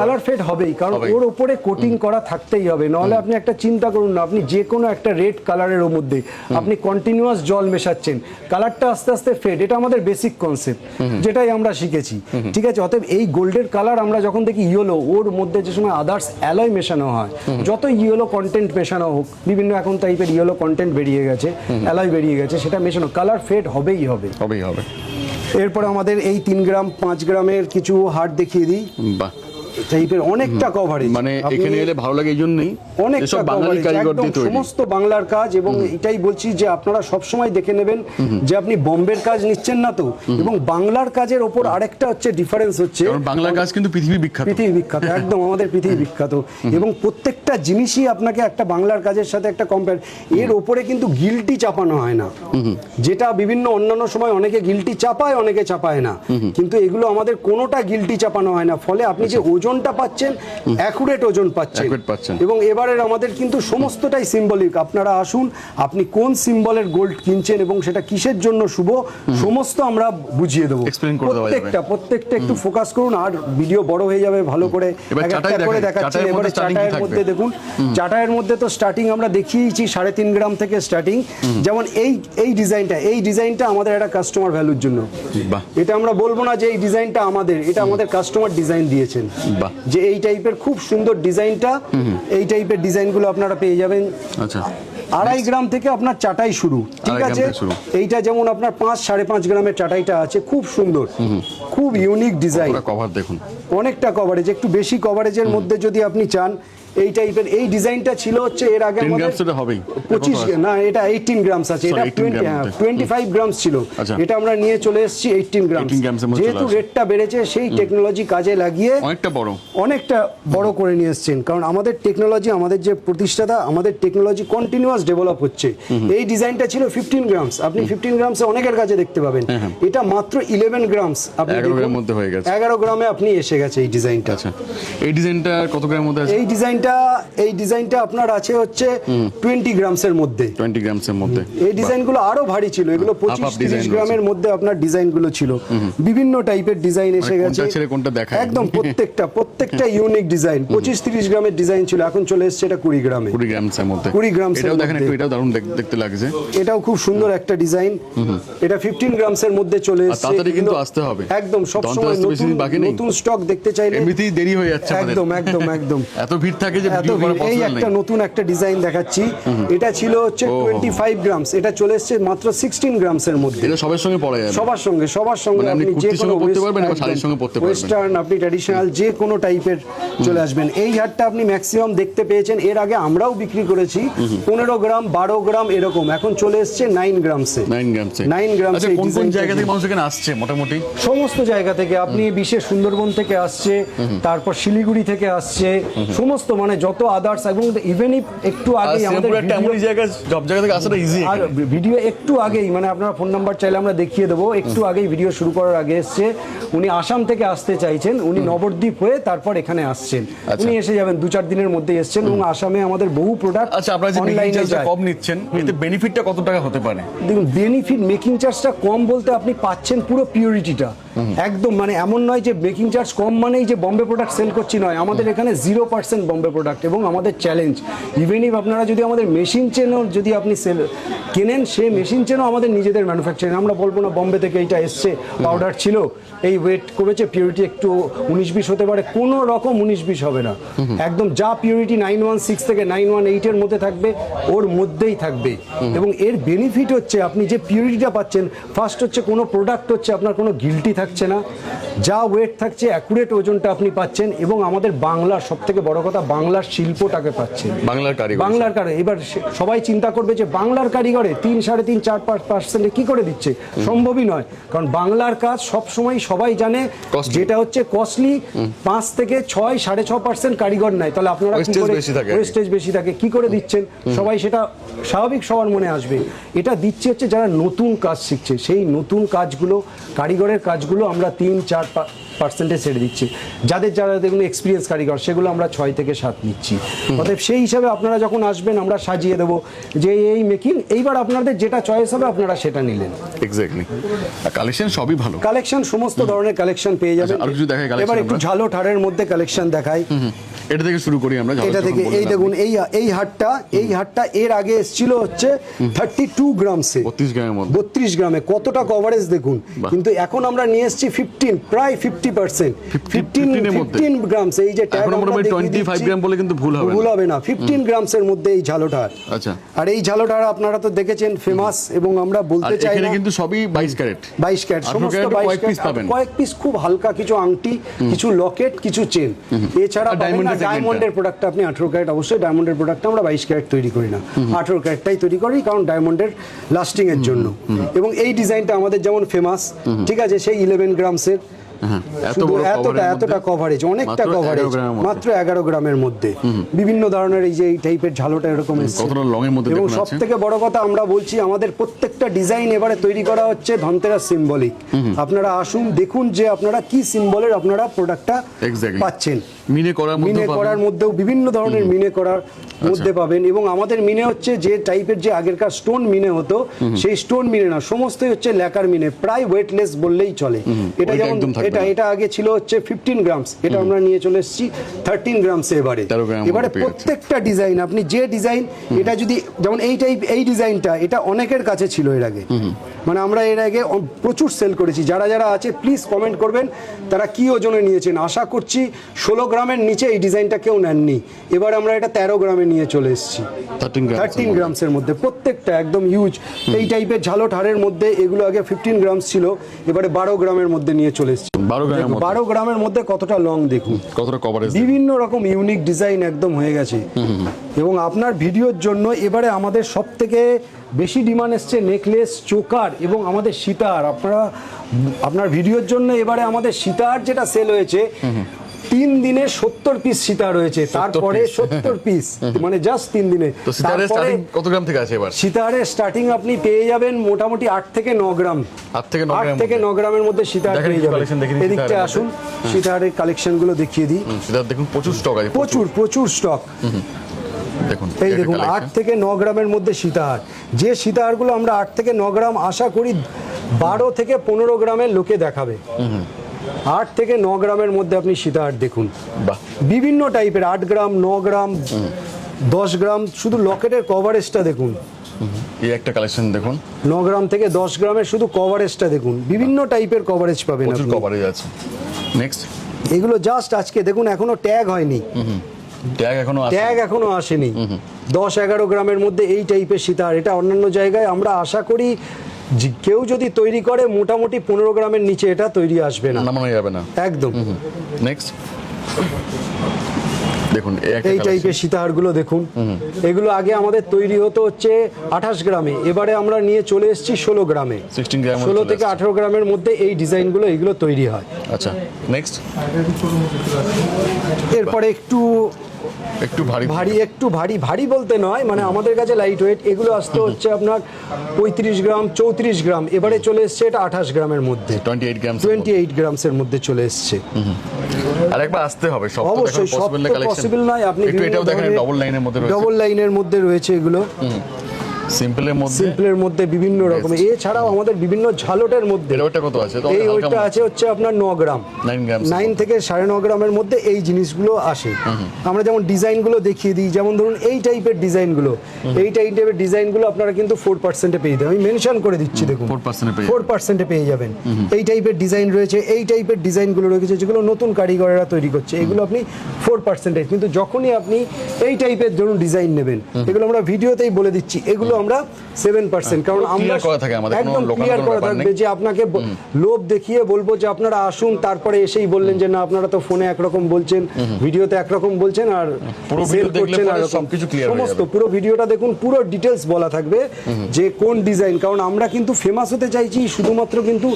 Speaker 1: কালার ফেড হবেই, কারণ ওর উপরে কোটিং করা থাকতেই হবে, নাহলে আপনি একটা চিন্তা করুন না, আপনি যে কোনো একটা রেড কালারের মধ্যে আপনি কন্টিনিউয়াস জল মেশাচ্ছেন, কালারটা আস্তে আস্তে ফেড, এটা আমাদের বেসিক কনসেপ্ট যেটাই আমরা শিখেছি, ঠিক আছে। অতএব এই গোল্ডের কালার আমরা যখন দেখি ইয়েলো, ওর মধ্যে যে সময় আদার্স অ্যালয় মেশানো হয়, যত ইয়েলো কন্টেন্ট মেশানো হোক, বিভিন্ন এখন টাইপের ইয়েলো কন্টেন্ট বেরিয়ে গেছে, অ্যালয় বেরিয়ে গেছে, সেটা মেশানো কালার ফেড হবেই হবে। এরপর আমাদের এই 3 গ্রাম 5 গ্রামের কিছু হার দেখিয়ে দিই।
Speaker 2: বাহ,
Speaker 1: টাইপের অনেকটা কভারেজ,
Speaker 2: মানে এখানে এলে ভালো লাগে এই জন্যই,
Speaker 1: অনেকটা
Speaker 2: বাঙালি কারিগরদের তৈরি,
Speaker 1: সমস্ত বাংলার কাজ। এবং এটাই বলছি যে আপনারা সব সময় দেখে নেবেন যে আপনি বোম্বের কাজ নিচ্ছেন না তো, এবং বাংলার কাজের ওপর আরেকটা হচ্ছে ডিফারেন্স হচ্ছে,
Speaker 2: কারণ বাংলার কাজ কিন্তু পৃথিবী বিখ্যাত,
Speaker 1: একদম আমাদের পৃথিবী বিখ্যাত, এবং প্রত্যেকটা জিনিসই আপনাকে একটা বাংলার কাজের সাথে একটা কম্পেয়ার, এর ওপরে কিন্তু গিল্টি চাপানো হয় না, যেটা বিভিন্ন অন্যান্য সময় অনেকে গিল্টি চাপায় অনেকে চাপায় না, কিন্তু এগুলো আমাদের কোনোটা গিল্টি চাপানো হয় না, ফলে আপনি যে ওজনটা পাচ্ছেন অ্যাকুরেট ওজন পাচ্ছেন। এবং এবারের আমাদের কিন্তু সমস্তটাই সিম্বলিক, আপনারা আসুন, আপনি কোন সিম্বলের গোল্ড কিনছেন এবং সেটা কিসের জন্য শুভ সমস্ত আমরা বুঝিয়ে দেবো, প্রত্যেকটা একটু ফোকাস করুন, আর ভিডিও বড় হয়ে যাবে, ভালো করে করে দেখাচ্ছি। এবারে চাটাইয়ের মধ্যে দেখুন, চাটাইয়ের মধ্যে তো স্টার্টিং আমরা দেখিয়েছি 3.5 গ্রাম থেকে স্টার্টিং, যেমন এই ডিজাইনটা আমাদের একটা কাস্টমার ভ্যালুর জন্য, এটা আমরা বলবো না যে এই ডিজাইনটা আমাদের, এটা আমাদের কাস্টমার ডিজাইন দিয়েছেন, যে এই টাইপের খুব সুন্দর ডিজাইনটা, এই টাইপের ডিজাইনগুলো আপনারা পেয়ে যাবেন। আচ্ছা, 2.5 গ্রাম থেকে আপনার চাটাই শুরু, ঠিক আছে। এইটা যেমন আপনার 5-5.5 গ্রামের চাটাইটা আছে, খুব সুন্দর, খুব ইউনিক ডিজাইন,
Speaker 2: কভার দেখুন,
Speaker 1: অনেকটা কভারেজ, একটু বেশি কভারেজের মধ্যে যদি আপনি চান এই টাইপের। এই ডিজাইনটা ছিল হচ্ছে এর আগে আমাদের 25 না, এটা 18 গ্রামস আছে, এটা 25 গ্রামস ছিল, এটা আমরা নিয়ে চলে এসেছি 18 গ্রামস, যেহেতু রেটটা বেড়েছে সেই টেকনোলজি কাজে লাগিয়ে অনেকটা বড় করে নিয়ে এসেছেন, কারণ আমাদের টেকনোলজি, আমাদের যে প্রতিষ্ঠাতা, আমাদের টেকনোলজি কন্টিনিউয়াস ডেভেলপ হচ্ছে। এই ডিজাইনটা ছিল 15 গ্রামস, আপনি 15 গ্রামসে অনেকের কাছে দেখতে পাবেন, এটা মাত্র 11 গ্রামস, আপনি 11 গ্রামে আপনি এসে গেছে এই ডিজাইনটা।
Speaker 2: এই ডিজাইনটা কত গ্রামের মধ্যে আছে?
Speaker 1: এই ডিজাইনটা আপনার আছে হচ্ছে 20 গ্রামসের মধ্যে, এই ডিজাইনগুলো আরো ভারী ছিল, এগুলো 25-30 গ্রামের মধ্যে আপনার ডিজাইনগুলো ছিল, বিভিন্ন টাইপের ডিজাইন এসে গেছে, একদম প্রত্যেকটা ইউনিক ডিজাইন। 25-30 গ্রামের ডিজাইন ছিল, এখন চলে এসেছে এটা 20 গ্রামে,
Speaker 2: 20 গ্রামসের মধ্যে। এটাও দেখেন একটু, এটাও দারুণ দেখতে লাগছে,
Speaker 1: এটাও খুব সুন্দর একটা ডিজাইন, এটা 15 গ্রামসের মধ্যে চলে এসেছে।
Speaker 2: তাড়াতাড়ি কিন্তু আসতে হবে,
Speaker 1: একদম সব সময় নতুন স্টক দেখতে চাইলে
Speaker 2: এমনিতেই দেরি হয়ে যাচ্ছে,
Speaker 1: একদম
Speaker 2: এত ভিড় থাকে যে
Speaker 1: এই একটা নতুন একটা ডিজাইন দেখাচ্ছি, এটা ছিল হচ্ছে 25 গ্রামস, এটা চলে এসেছে মাত্র 16 গ্রামসের মধ্যে।
Speaker 2: এটা সবার সঙ্গে পড়া যাবে,
Speaker 1: সবার সঙ্গে আপনি যে কোনো
Speaker 2: পড়তে পারবেন এবং শাড়ির সঙ্গে পড়তে পারবেন,
Speaker 1: ওয়েস্টার্ন আপনি ট্র্যাডিশনাল যে কোনো টাইপের চলে আসবেন। এই হারটা আপনি ম্যাক্সিমাম দেখতে পেয়েছেন, এর আগে আমরাও বিক্রি করেছি 15 গ্রাম 12 গ্রাম এরকম, এখন চলে এসেছে 9 গ্রামসে। 9 গ্রামসে
Speaker 2: কোন জায়গা থেকে মানুষ এখানে আসছে? মোটামুটি সমস্ত
Speaker 1: জায়গা থেকে, আপনি বিশেষ সুন্দরবন থেকে আসছে, তারপর শিলিগুড়ি থেকে আসছে, সমস্ত মানে যত আদার্স, এবং ইভেন একটু আগে আমাদের ভিডিও একটু আগেই, মানে আপনারা ফোন নাম্বার চাইলে আমরা দেখিয়ে দেবো, একটু আগেই ভিডিও শুরু করার আগে এসছে, উনি আসাম থেকে আসতে চাইছেন, উনি নবদ্বীপ হয়ে তারপর এখানে আসছেন, উনি এসে যাবেন 2-4 দিনের মধ্যে এসছেন, এবং আসামে আমাদের বহু প্রোডাক্ট অনলাইনে কম নিচ্ছেন, এতে বেনিফিটটা কত টাকা হতে পারে? দেখুন, বেনিফিট মেকিং চার্জটা কম বলতে আপনি পাচ্ছেন পুরো পিউরিটিটা, একদম মানে এমন নয় যে মেকিং চার্জ কম মানেই যে বম্বে প্রোডাক্ট সেল করছি, নয়, আমাদের এখানে 0% বম্বে প্রোডাক্ট, এবং আমাদের চ্যালেঞ্জ ইভেন ইফ আপনারা যদি আমাদের মেশিন চেনও যদি আপনি কেনেন, সেই মেশিন চেনও আমাদের নিজেদের ম্যানুফ্যাকচারিং, আমরা বলবো না বম্বে থেকে এইটা এসছে, পাউডার ছিল, এই ওয়েট করেছে, পিউরিটি একটু 19-20 হতে পারে, কোনো রকম 19-20 হবে না, একদম যা পিউরিটি 916 থেকে 918 এর মধ্যে থাকবে ওর মধ্যেই থাকবে। এবং এর বেনিফিট হচ্ছে আপনি যে পিউরিটিটা পাচ্ছেন, ফার্স্ট হচ্ছে কোনো প্রোডাক্ট হচ্ছে আপনার কোনো গিল্টি থাকে থাকছে না, যা ওয়েট থাকছে অ্যাকুরেট ওজনটা আপনি পাচ্ছেন, এবং আমাদের বাংলার সবথেকে বড় কথা বাংলার শিল্পটাকে পাচ্ছেন,
Speaker 2: বাংলার কারিগর।
Speaker 1: বাংলার কারিগর। এবার সবাই চিন্তা করবে যে বাংলার কারিগরে 3, 3.5, 4-5% কি করে দিচ্ছে, সম্ভবই নয়, কারণ বাংলার কাজ সবসময় সবাই জানে
Speaker 2: Costly।
Speaker 1: যেটা হচ্ছে কস্টলি, 5 থেকে 6, 6.5% কারিগর নাই, তাহলে আপনারা কি
Speaker 2: Wastage
Speaker 1: করে,
Speaker 2: বেশি থাকে আর কি।
Speaker 1: ওয়েস্টেজ বেশি থাকে, কি করে দিচ্ছেন, সবাই সেটা স্বাভাবিক সবার মনে আসবে। এটা দিচ্ছে হচ্ছে যারা নতুন কাজ শিখছে, সেই নতুন কাজগুলো, কারিগরের কাজগুলো আমরা 3-4% ছেড়ে দিচ্ছি, যারা দেখুন এক্সপিরিয়েন্স কারিগর সেগুলো আমরা 6 থেকে 7 নিচ্ছি। অতএব সেই হিসাবে আপনারা যখন আসবেন আমরা সাজিয়ে দেবো যে এই মেকিং, এইবার আপনাদের যেটা চয়েস হবে আপনারা সেটা নিলেন।
Speaker 2: এক্স্যাক্টলি, কালেকশন সবই ভালো,
Speaker 1: কালেকশন সমস্ত ধরনের কালেকশন পেয়ে যাবেন।
Speaker 2: আচ্ছা, আর কিছু দেখাই collection
Speaker 1: এবার একটু
Speaker 2: আমরা?
Speaker 1: ঝালো ঠাড়ের মধ্যে কালেকশন দেখাই।
Speaker 2: এটা থেকে শুরু করি আমরা।
Speaker 1: এটা থেকে এই দেখুন এই হাটটা এর আগে এসেছিল হচ্ছে 32 গ্রামসে,
Speaker 2: 32 গ্রামের মধ্যে,
Speaker 1: 32 গ্রামে, কতটা কভারেজ দেখুন। কিন্তু এখন আমরা নিয়ে এসেছি 15, প্রায় 50%, 15 গ্রামস। এই যে
Speaker 2: এখন আমরা 25 গ্রাম বলে কিন্তু ভুল হবে
Speaker 1: না, 15 গ্রামসের মধ্যে এই ঝালোটার।
Speaker 2: আচ্ছা,
Speaker 1: আর এই ঝালোটার আপনারা তো দেখেছেন ফেমাস, এবং আমরা বলতে চাই
Speaker 2: এখানে
Speaker 1: না,
Speaker 2: কিন্তু সবই 22 ক্যারেট,
Speaker 1: 22 ক্যারেট,
Speaker 2: 18
Speaker 1: সমস্ত
Speaker 2: ক্যারেটের
Speaker 1: 22
Speaker 2: কয়েক piece
Speaker 1: ক্যারেট,
Speaker 2: পাবেন।
Speaker 1: কয়েক পিস খুব হালকা কিছু আংটি, কিছু লকেট, কিছু চেন, এছাড়া
Speaker 2: আর diamond এর
Speaker 1: ডায়মন্ডের প্রোডাক্ট আপনি 18 ক্যারেট, অবশ্যই ডায়মন্ডের প্রোডাক্ট আমরা 22 ক্যারেট তৈরি করি না, 18 ক্যারেটটাই তৈরি করি, কারণ ডায়মন্ডের লাস্টিং এর জন্য। এবং এই ডিজাইনটা আমাদের যেমন ফেমাস, ঠিক আছে, সেই 11 গ্রামসের, এতটা কভারেজ, অনেকটা কভারেজ, মাত্র 11 গ্রামের মধ্যে, বিভিন্ন ধরনের এই যে এই টাইপের ঝালোটা এরকম এসেছে,
Speaker 2: কতটা লং এর মধ্যে
Speaker 1: এবং
Speaker 2: দেখুন আছে।
Speaker 1: সবথেকে বড় কথা আমরা বলছি আমাদের প্রত্যেকটা ডিজাইন এবারে তৈরি করা হচ্ছে ধনতেরাস সিম্বলিক। আপনারা আসুন, দেখুন যে আপনারা কি সিম্বলের আপনারা প্রোডাক্টটা
Speaker 2: Exactly।
Speaker 1: পাচ্ছেন।
Speaker 2: মিনে
Speaker 1: করার মধ্যেও বিভিন্ন ধরনের মিনে করার মধ্যে পাবেন, এবং আমাদের মিনে হচ্ছে যে টাইপের যে আগেরকার স্টোন মিনে হতো, সেই স্টোন মিনে না, সমস্তই হচ্ছে ল্যাকার মিনে, প্রায় ওয়েটলেস বললেই চলে। এটা যেমন এটা আগে ছিল হচ্ছে 15 গ্রামস, এটা আমরা নিয়ে চলে এসেছি 13 গ্রামসে। এবারে প্রত্যেকটা ডিজাইন, আপনি যে ডিজাইন, এটা যদি যেমন এই ডিজাইনটা, এটা অনেকের কাছে ছিল এর আগে, মানে আমরা এর আগে প্রচুর সেল করেছি। যারা আছে প্লিজ কমেন্ট করবেন তারা কি ওজনে নিয়েছেন। আশা করছি 16 গ্রামের নিচে এই ডিজাইনটা কেউ নেননি। এবার আমরা এটা 13 গ্রামে নিয়ে চলে এসেছি, 13 গ্রামসের মধ্যে, প্রত্যেকটা একদম হিউজ। এই টাইপের ঝালো ঠাড়ের মধ্যে এগুলো আগে 15 গ্রামস ছিল, এবারে 12 গ্রামের মধ্যে নিয়ে চলে এসেছি। 12 গ্রামের মধ্যে কতটা লং দেখুন,
Speaker 2: কতটা কভারেজ,
Speaker 1: বিভিন্ন রকম ইউনিক ডিজাইন একদম হয়ে গেছে। এবং আপনার ভিডিওর জন্য এবারে আমাদের সব থেকে বেশি ডিমান্ড এসছে নেকলেস, চোকার এবং আমাদের সীতার। আপনার ভিডিওর জন্য এবারে আমাদের সীতার যেটা সেল হয়েছে, 3 দিনে 70 পিস সীতা রয়েছে, তারপরে 70 পিস, মানে জাস্ট 3 দিনে।
Speaker 2: তো সীতারের স্টার্টিং কত গ্রাম থেকে আছে এবার?
Speaker 1: সীতারের স্টার্টিং আপনি পেয়ে যাবেন মোটামুটি 8 থেকে 9 গ্রাম,
Speaker 2: 8 থেকে 9
Speaker 1: গ্রামের মধ্যে সীতার পেয়ে যাবেন। এদিকটা আসুন, সীতারের কালেকশনগুলো দেখিয়ে দিই।
Speaker 2: সীতার দেখুন প্রচুর স্টক আছে,
Speaker 1: প্রচুর স্টক।
Speaker 2: দেখুন
Speaker 1: এই দেখুন 8 থেকে 9 গ্রামের মধ্যে সীতাহার, যে সীতাহারগুলো আমরা 8 থেকে 9 গ্রাম আশা করি 12 থেকে 15 গ্রামের লোকে দেখাবে। 8 থেকে 9 গ্রামের মধ্যে আপনি সীতাহার দেখুন, বিভিন্ন টাইপের, 8 গ্রাম, 9 গ্রাম, 10 গ্রাম, শুধু লকেটের কভারেজটা দেখুন।
Speaker 2: এই একটা কালেকশন দেখুন,
Speaker 1: 9 গ্রাম থেকে 10 গ্রামের শুধু কভারেজটা দেখুন, বিভিন্ন টাইপের কভারেজ পাবেন,
Speaker 2: প্রচুর কভারেজ আছে। নেক্সট,
Speaker 1: এগুলো জাস্ট আজকে দেখুন, এখনো ট্যাগ হয়নি, ট্যাগ এখনো আসেনি। 10-11 গ্রামের মধ্যে এই টাইপের সীতাহার, এটা অন্যান্য জায়গায় আমরা আশা করি কেউ যদি তৈরি করে মোটামুটি 15 গ্রামের নিচে এটা তৈরি আসবে না,
Speaker 2: নামানো যাবে না
Speaker 1: একদম।
Speaker 2: নেক্সট দেখুন
Speaker 1: এই টাইপের সীতাহারগুলো দেখুন, এগুলো আগে আমাদের তৈরি হতো হচ্ছে 28 গ্রামে, এবারে আমরা নিয়ে চলে এসেছি 16 গ্রামে, 16 থেকে 18 গ্রামের মধ্যে এই ডিজাইনগুলো এগুলো তৈরি হয়।
Speaker 2: আচ্ছা, নেক্সট,
Speaker 1: এরপরে একটু ভারী বলতে নয়, মানে আমাদের কাছে লাইট ওয়েট, এগুলো আসতে হচ্ছে আপনার 35 গ্রাম, 34 গ্রাম, এবারে চলে এসছে এটা 28 গ্রামের মধ্যে, 28 গ্রামসের মধ্যে চলে এসছে।
Speaker 2: আরেকবার আসতে হবে, সব তো
Speaker 1: অবশ্যই সব পসিবল নয়, আপনি
Speaker 2: এটাও দেখেন ডবল লাইনের মধ্যে
Speaker 1: রয়েছে এগুলো, সিম্পলের মধ্যে বিভিন্ন রকম। এছাড়াও আমাদের বিভিন্ন ঝালটের মধ্যে
Speaker 2: কত আছে,
Speaker 1: এই ওইটা আছে হচ্ছে আপনার 9 গ্রাম, 9 থেকে 9.5 গ্রামের মধ্যে এই জিনিসগুলো আসে। আমরা যেমন ডিজাইনগুলো দেখিয়ে দিই, যেমন ধরুন এই টাইপের ডিজাইনগুলো আপনারা কিন্তু 4% পেয়ে যাবেন, আমি মেনশন করে দিচ্ছি, দেখুন 4% পেয়ে যাবেন। এই টাইপের ডিজাইন রয়েছে, এই টাইপের ডিজাইনগুলো রয়েছে যেগুলো নতুন কারিগরেরা তৈরি করছে, এগুলো আপনি 4%। কিন্তু যখনই আপনি এই টাইপের ধরুন ডিজাইন নেবেন, এগুলো আমরা ভিডিওতেই বলে দিচ্ছি, এগুলো আমরা 7%, কারণ আমরা
Speaker 2: clear করা থাকে আমাদের, কোনো
Speaker 1: একদম
Speaker 2: লোকাল
Speaker 1: ক্লিয়ার
Speaker 2: কোনো
Speaker 1: করা
Speaker 2: ব্যাপার
Speaker 1: থাকবে
Speaker 2: নেই।
Speaker 1: যে আপনাকে লোভ দেখিয়ে বলবো যে আপনারা আসুন, তারপরে এসেই বললেন যে না আপনারা তো ফোনে একরকম বলছেন, ভিডিওতে একরকম বলছেন, আর
Speaker 2: পুরো
Speaker 1: সেল
Speaker 2: video দেখলে
Speaker 1: করছেন
Speaker 2: পরে
Speaker 1: আর এরকম।
Speaker 2: সবকিছু clear হয়ে
Speaker 1: সমস্ত
Speaker 2: যাবে।
Speaker 1: পুরো ভিডিওটা দেখুন, পুরো ডিটেলস বলা থাকবে যে কোন ডিজাইন, কারণ আমরা কিন্তু ফেমাস হতে চাইছি শুধুমাত্র কিন্তু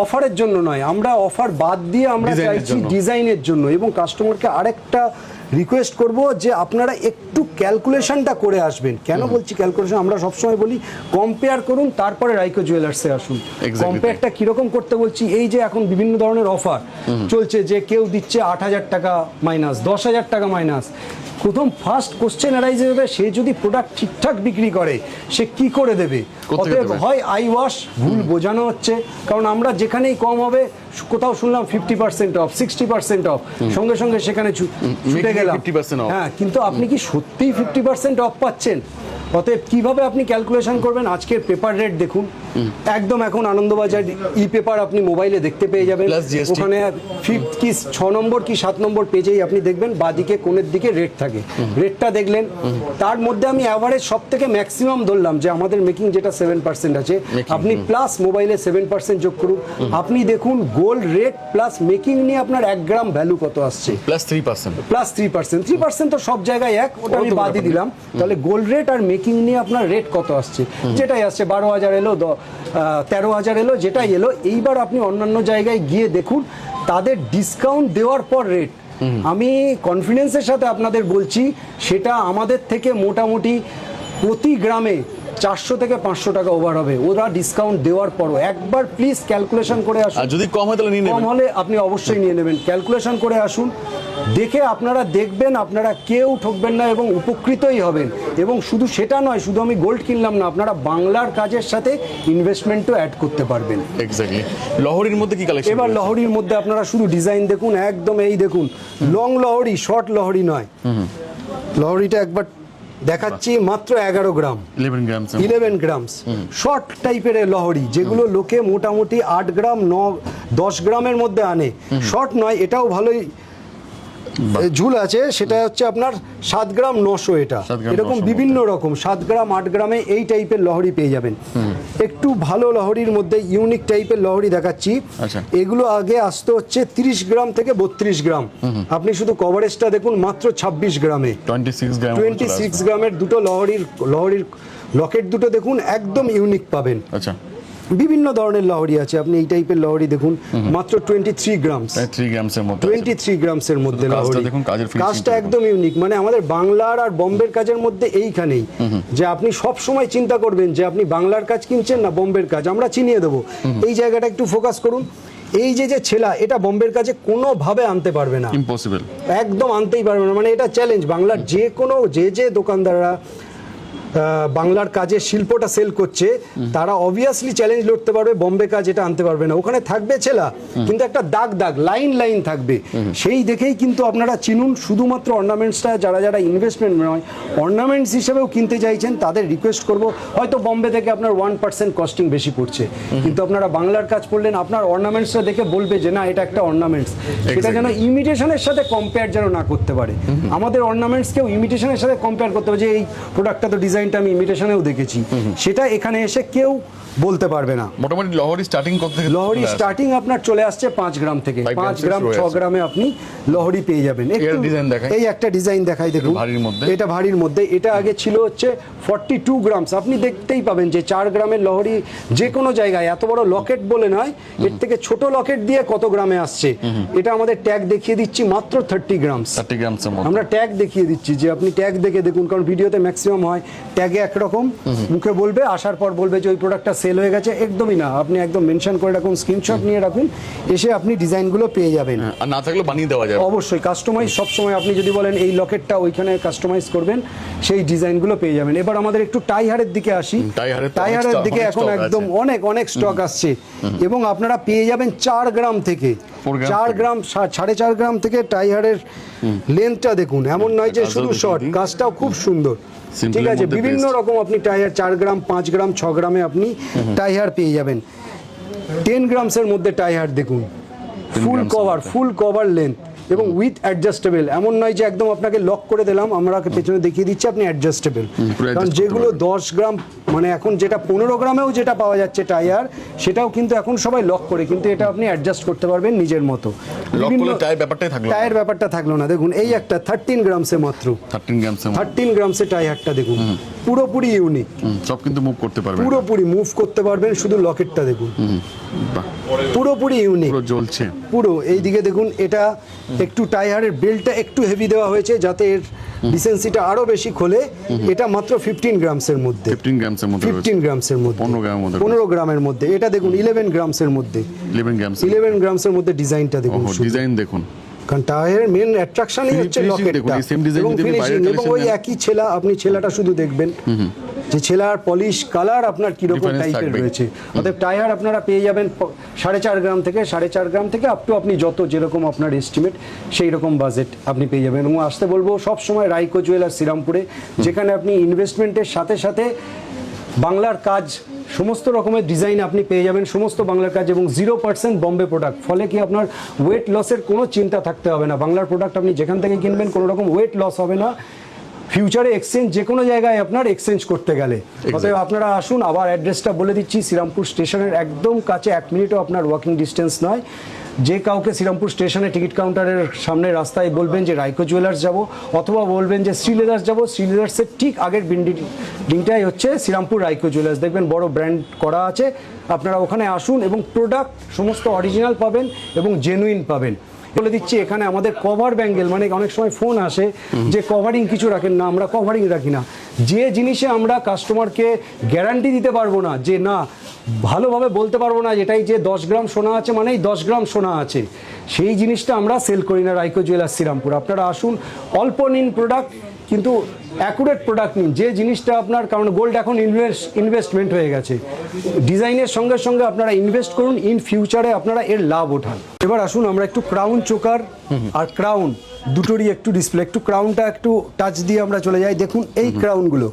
Speaker 1: অফারের জন্য নয়, আমরা অফার বাদ দিয়ে আমরা
Speaker 2: ডিজাইনের
Speaker 1: চাইছি
Speaker 2: জন্য।
Speaker 1: ডিজাইনের জন্য। এবং কাস্টমারকে আরেকটা রিকোয়েস্ট করব যে আপনারা একটু ক্যালকুলেশনটা করে আসবেন। কেন বলছি ক্যালকুলেশন, আমরা সবসময় বলি কম্পেয়ার করুন, তারপরে রাইকো জুয়েলার্সে আসুন।
Speaker 2: Exactly.
Speaker 1: কম্পেয়ারটা কিরকম করতে বলছি, এই যে এখন বিভিন্ন ধরনের অফার চলছে, যে কেউ দিচ্ছে 8,000 টাকা মাইনাস, 10,000 টাকা মাইনাস। প্রথম ফার্স্ট কোশ্চেন অ্যারাইজ হবে, সে যদি প্রোডাক্ট ঠিকঠাক বিক্রি করে সে কি করে দেবে?
Speaker 2: কোত্থেকে
Speaker 1: অতএব
Speaker 2: দেবে?
Speaker 1: হয় আই ওয়াশ, ভুল বোঝানো হচ্ছে, কারণ আমরা যেখানেই কম হবে, কোথাও শুনলাম 50% অফ, 60% অফ, সঙ্গে সঙ্গে সেখানে ছুটে
Speaker 2: Making
Speaker 1: গেলাম।
Speaker 2: 50% off।
Speaker 1: হ্যাঁ, কিন্তু আপনি কি সত্যিই 50% অফ পাচ্ছেন? অতএব কিভাবে আপনি ক্যালকুলেশন করবেন? আজকের পেপার রেট দেখুন, একদম এখন আনন্দবাজার ই পেপার আপনি মোবাইলে দেখতে পেয়ে যাবেন।
Speaker 2: Plus GST।
Speaker 1: ওখানে 6 নম্বর কি 7 নম্বর পেজেই আপনি দেখবেন বাঁদিকে কোণের দিকে রেট থাকে, রেটটা দেখলেন। তার মধ্যে আমি অ্যাভারেজ সব থেকে ম্যাক্সিমাম ধরলাম যে আমাদের মেকিং যেটা 7% আছে, আপনি প্লাস মোবাইলে 7% যোগ করুন, আপনি দেখুন গোল্ড রেট প্লাস মেকিং নিয়ে আপনার 1 গ্রাম ভ্যালু কত আসছে,
Speaker 2: প্লাস 3%।
Speaker 1: প্লাস 3%। তো সব জায়গায় এক, ওটা আমি
Speaker 2: ওটা তো
Speaker 1: বাদই
Speaker 2: ব্যাপার
Speaker 1: দিলাম। তাহলে গোল্ড রেট আর মেকিং নিয়ে আপনার রেট কত আসছে, যেটাই আসছে 12,000 এলো, 13,000 এলো, যেটাই এলো। এইবার আপনি অন্যান্য জায়গায় গিয়ে দেখুন তাদের ডিসকাউন্ট দেওয়ার পর রেট। আমি কনফিডেন্সের সাথে আপনাদের বলছি, সেটা আমাদের থেকে মোটামুটি প্রতি গ্রামে 400 থেকে 500 টাকা ওভার হবে, ওরা ডিসকাউন্ট দেওয়ার পরও। একবার প্লিজ ক্যালকুলেশন করে আসুন,
Speaker 2: আর যদি কম হয় তাহলে নিয়ে
Speaker 1: কম
Speaker 2: নেবেন।
Speaker 1: হলে আপনি অবশ্যই নিয়ে নেবেন। ক্যালকুলেশন করে আসুন, দেখে আপনারা দেখবেন, আপনারা কেউ ঠকবেন না এবং উপকৃতই হবেন। এবং শুধু সেটা নয়, শুধু আমি গোল্ড কিনলাম না, আপনারা বাংলার কাজের সাথে ইনভেস্টমেন্টও অ্যাড করতে পারবেন।
Speaker 2: এক্স্যাক্টলি। লহরির মধ্যে কি কালেকশন?
Speaker 1: এবার লহরির মধ্যে আপনারা শুধু ডিজাইন দেখুন, একদম এই দেখুন, লং লহরি, শর্ট লহরি নয়। লহরিটা একবার দেখাচ্ছি, মাত্র 11 গ্রাম, 11 গ্রামস শর্ট টাইপের লহরি, যেগুলো লোকে মোটামুটি 8 গ্রাম 10 গ্রামের মধ্যে আনে। শর্ট নয়, এটাও ভালোই ঝুল আছে, সেটা হচ্ছে আপনার 7 গ্রাম 900, এটা
Speaker 2: 7 গ্রাম
Speaker 1: এরকম
Speaker 2: 900
Speaker 1: বিভিন্ন রকম 7 গ্রাম 8 গ্রামে এই টাইপের লহরি পেয়ে যাবেন। একটু ভালো লহরির মধ্যে ইউনিক টাইপের লহরি দেখাচ্ছি।
Speaker 2: আচ্ছা।
Speaker 1: এগুলো আগে আসতে হচ্ছে 30 গ্রাম থেকে 32 গ্রাম, আপনি শুধু কভারেজটা দেখুন, মাত্র 26 গ্রামে
Speaker 2: 26 গ্রাম।
Speaker 1: 26 গ্রামের দুটো লহরির লকেট দুটো দেখুন, একদম ইউনিক পাবেন।
Speaker 2: আচ্ছা।
Speaker 1: বিভিন্ন ধরনের লহরি আছে, আপনি এই টাইপের লহরি দেখুন, মাত্র 23 গ্রামস,
Speaker 2: 3 গ্রামসের মধ্যে।
Speaker 1: 23 গ্রামসের মধ্যে
Speaker 2: কাজটা
Speaker 1: লহরি।
Speaker 2: দেখুন, কাজের finishing
Speaker 1: কাজটা
Speaker 2: দেখুন।
Speaker 1: একদম ইউনিক, মানে আমাদের বাংলার আর বোম্বের কাজের মধ্যে এইখানেই, যে আপনি সব সময় চিন্তা করবেন যে আপনি বাংলার কাজ কিনছেন না বোম্বের কাজ, আমরা চিনিয়ে দেবো। এই জায়গাটা একটু ফোকাস করুন। এই যে ছেলা, এটা বোম্বের কাছে কোনোভাবে আনতে পারবে না,
Speaker 2: ইম্পসিবল,
Speaker 1: একদম আনতেই পারবে না। মানে এটা চ্যালেঞ্জ, বাংলার যে কোনো যে দোকানদাররা বাংলার কাজের শিল্পটা সেল করছে, তারা অবভিয়াসলি চ্যালেঞ্জ লড়তে পারবে, বোম্বে কাজ এটা আনতে পারবে না। ওখানে থাকবে ছেলা, কিন্তু একটা দাগ লাইন থাকবে, সেই দেখেই কিন্তু আপনারা চিনুন। শুধুমাত্র অর্নামেন্টসটা যারা ইনভেস্টমেন্ট নয়, অর্নামেন্টস হিসেবেও কিনতে চাইছেন, তাদের রিকোয়েস্ট করব, হয়তো বোম্বে থেকে আপনার 1% কস্টিং বেশি পড়ছে, কিন্তু আপনারা বাংলার কাজ করলেন, আপনার অর্নামেন্টসটা দেখে বলবে যে না এটা একটা অর্নামেন্টস। সেটা যেন ইমিটেশনের সাথে কম্পেয়ার যেন না করতে পারে। আমাদের অর্নামেন্টসকেও ইমিটেশনের সাথে কম্পেয়ার করতে হবে, যে এই প্রোডাক্টটা তো ডিজাইনটা আমি ইমিটেশনেও দেখেছি, সেটা এখানে এসে কেউ বলতে পারবে না।
Speaker 2: মোটামুটি লহরি স্টার্টিং কত থেকে?
Speaker 1: লহরি স্টার্টিং আপনার চলে আসছে 5 গ্রাম থেকে, 5 গ্রাম 6 গ্রামে আপনি লহরি পেয়ে যাবেন। এই একটা ডিজাইন দেখাই দেখুন, এটা ভারীর মধ্যে। এটা আগে ছিল হচ্ছে 42 গ্রামস, আপনি দেখতেই পাবেন যে 4 গ্রামের লহরি যে কোনো জায়গায়, এত বড় লকেট বলে নয়, এর থেকে ছোট লকেট দিয়ে কত গ্রামে আসছে। এটা আমাদের ট্যাগ দেখিয়ে দিচ্ছি, মাত্র 30 গ্রামস।
Speaker 2: 30 গ্রামসের মধ্যে
Speaker 1: আমরা ট্যাগ দেখিয়ে দিচ্ছি, যে আপনি ট্যাগ দেখে দেখুন, কারণ ভিডিওতে ম্যাক্সিমাম হয় ট্যাগে একরকম, মুখে বলবে, আসার পর বলবে যে ওই প্রোডাক্টটা সেল হয়ে গেছে। একদমই না, আপনি একদম মেনশন করে রাখুন, স্ক্রিনশট নিয়ে রাখুন, এসে আপনি ডিজাইনগুলো পেয়ে যাবেন।
Speaker 2: আর না থাকলে বানিয়ে দেওয়া যাবে
Speaker 1: অবশ্যই কাস্টমাইজ সবসময়, আপনি যদি বলেন এই লকেটটা ওইখানে কাস্টমাইজ করবেন, সেই ডিজাইনগুলো পেয়ে যাবেন। এবার আমাদের একটু টাই হারের দিকে আসি। টাই হারের দিকে এখন একদম অনেক স্টক আসছে, এবং আপনারা পেয়ে যাবেন 4 গ্রাম থেকে, 4 গ্রাম 4.5 গ্রাম থেকে। টাই হারের লেন্থটা দেখুন, এমন নয় যে শুধু শর্ট, কাজটাও খুব সুন্দর, ঠিক আছে। বিভিন্ন রকম আপনি টাইয়ার 4 গ্রাম 5 গ্রাম 6 গ্রামে আপনি টাইয়ার পেয়ে যাবেন। 10 গ্রামসের মধ্যে টাইয়ার দেখুন, ফুল কভার লেন্থ, এবং উইথ অ্যাডজাস্টেবল। এমন নয় যে একদম আপনাকে লক করে দিলাম, আমরা পেছনে দেখিয়ে দিচ্ছি, আপনি অ্যাডজাস্টেবল। কারণ যেগুলো 10 গ্রাম মানে এখন যেটা 15 গ্রামেও যেটা পাওয়া যাচ্ছে টায়ার, সেটাও কিন্তু এখন সবাই লক করে, কিন্তু এটা আপনি অ্যাডজাস্ট করতে পারবেন নিজের মতো।
Speaker 2: লক করলে টায়ার ব্যাপারটাই থাকলো,
Speaker 1: টায়ার ব্যাপারটা থাকলো না। দেখুন এই একটা 13 গ্রামসে মাত্র, 13 গ্রামসে টায়ারটা দেখুন, পুরোপুরি ইউনিক,
Speaker 2: সব কিন্তু মুভ করতে পারবেন,
Speaker 1: পুরোপুরি মুভ করতে পারবেন। শুধু লকেটটা দেখুন, পুরোপুরি ইউনিক,
Speaker 2: পুরো জ্বলছে
Speaker 1: পুরো। এইদিকে দেখুন, এটা একটু টায়ারের বেল্টটা একটু হেভি দেওয়া হয়েছে যাতে এর ডিসেন্সিটা আরো বেশি খোলে। এটা মাত্র 15 গ্রামসের মধ্যে,
Speaker 2: 15 গ্রামসের মধ্যে,
Speaker 1: 15 গ্রামসের মধ্যে, 15 গ্রামের মধ্যে। এটা দেখুন 11 গ্রামসের মধ্যে, 11 গ্রামসের মধ্যে ডিজাইনটা দেখুন,
Speaker 2: ডিজাইন দেখুন।
Speaker 1: কারণ টায়ারের মেন অ্যাট্রাকশনই হচ্ছে লকেটটা এবং ফিনিশিং। এবং ওই একই ছেলা, আপনি ছেলাটা শুধু দেখবেন যে ছেলার পলিশ কালার আপনার কিরকম টাইপের রয়েছে। অতএব টায়ার আপনারা পেয়ে যাবেন 4.5 গ্রাম থেকে 4.5 গ্রাম থেকে আপ টু আপনি যত যেরকম আপনার এস্টিমেট সেই রকম বাজেট আপনি পেয়ে যাবেন। এবং আসতে বলবো সব সময় রাইকো জুয়েলার্স শ্রীরামপুরে, যেখানে আপনি ইনভেস্টমেন্টের সাথে সাথে বাংলার কাজ, সমস্ত রকমের ডিজাইন আপনি পেয়ে যাবেন, সমস্ত বাংলার কাজ এবং 0% বম্বে প্রোডাক্ট। ফলে কি আপনার ওয়েট লসের কোনো চিন্তা থাকতে হবে না। বাংলার প্রোডাক্ট আপনি যেখান থেকে কিনবেন কোনো রকম ওয়েট লস হবে না। ফিউচারে এক্সচেঞ্জ যে কোনো জায়গায় আপনার এক্সচেঞ্জ করতে গেলে। অতএব আপনারা আসুন, আবার অ্যাড্রেসটা বলে দিচ্ছি, শ্রীরামপুর স্টেশনের একদম কাছে, 1 মিনিটও আপনার ওয়াকিং ডিস্টেন্স নয়। যে কাউকে শ্রীরামপুর স্টেশনে টিকিট কাউন্টারের সামনে রাস্তায় বলবেন যে রাইকো জুয়েলার্স যাব, অথবা বলবেন যে শ্রীলেদার্স যাব, শ্রীলেদার্সের ঠিক আগের বিল্ডিংটাই হচ্ছে শ্রীরামপুর রাইকো জুয়েলার্স। দেখবেন বড় ব্র্যান্ড করা আছে, আপনারা ওখানে আসুন এবং প্রোডাক্ট সমস্ত অরিজিনাল পাবেন এবং জেনুইন পাবেন। বলে দিচ্ছি, এখানে আমাদের কভার ব্যাঙ্গেল, মানে অনেক সময় ফোন আসে যে কভারিং কিছু রাখেন না, আমরা কভারিং রাখি না। যে জিনিসে আমরা কাস্টমারকে গ্যারান্টি দিতে পারবো না, যে না ভালোভাবে বলতে পারবো না যেটাই যে 10 গ্রাম সোনা আছে মানেই 10 গ্রাম সোনা আছে, সেই জিনিসটা আমরা সেল করি না রাইকো জুয়েলার্স শ্রীরামপুর। আপনারা আসুন, অল্প নিন প্রোডাক্ট কিন্তু অ্যাকুরেট প্রোডাক্ট নিন, যে জিনিসটা আপনার, কারণ গোল্ড এখন ইনভেস্টমেন্ট হয়ে গেছে। ডিজাইনের সঙ্গে সঙ্গে আপনারা ইনভেস্ট করুন, ইন ফিউচারে আপনারা এর লাভ ওঠান। এবার আসুন আমরা একটু ক্রাউন চোকার আর ক্রাউন দুটোরই একটু ডিসপ্লে, একটু ক্রাউনটা একটু টাচ দিয়ে আমরা চলে যাই। দেখুন এই ক্রাউনগুলো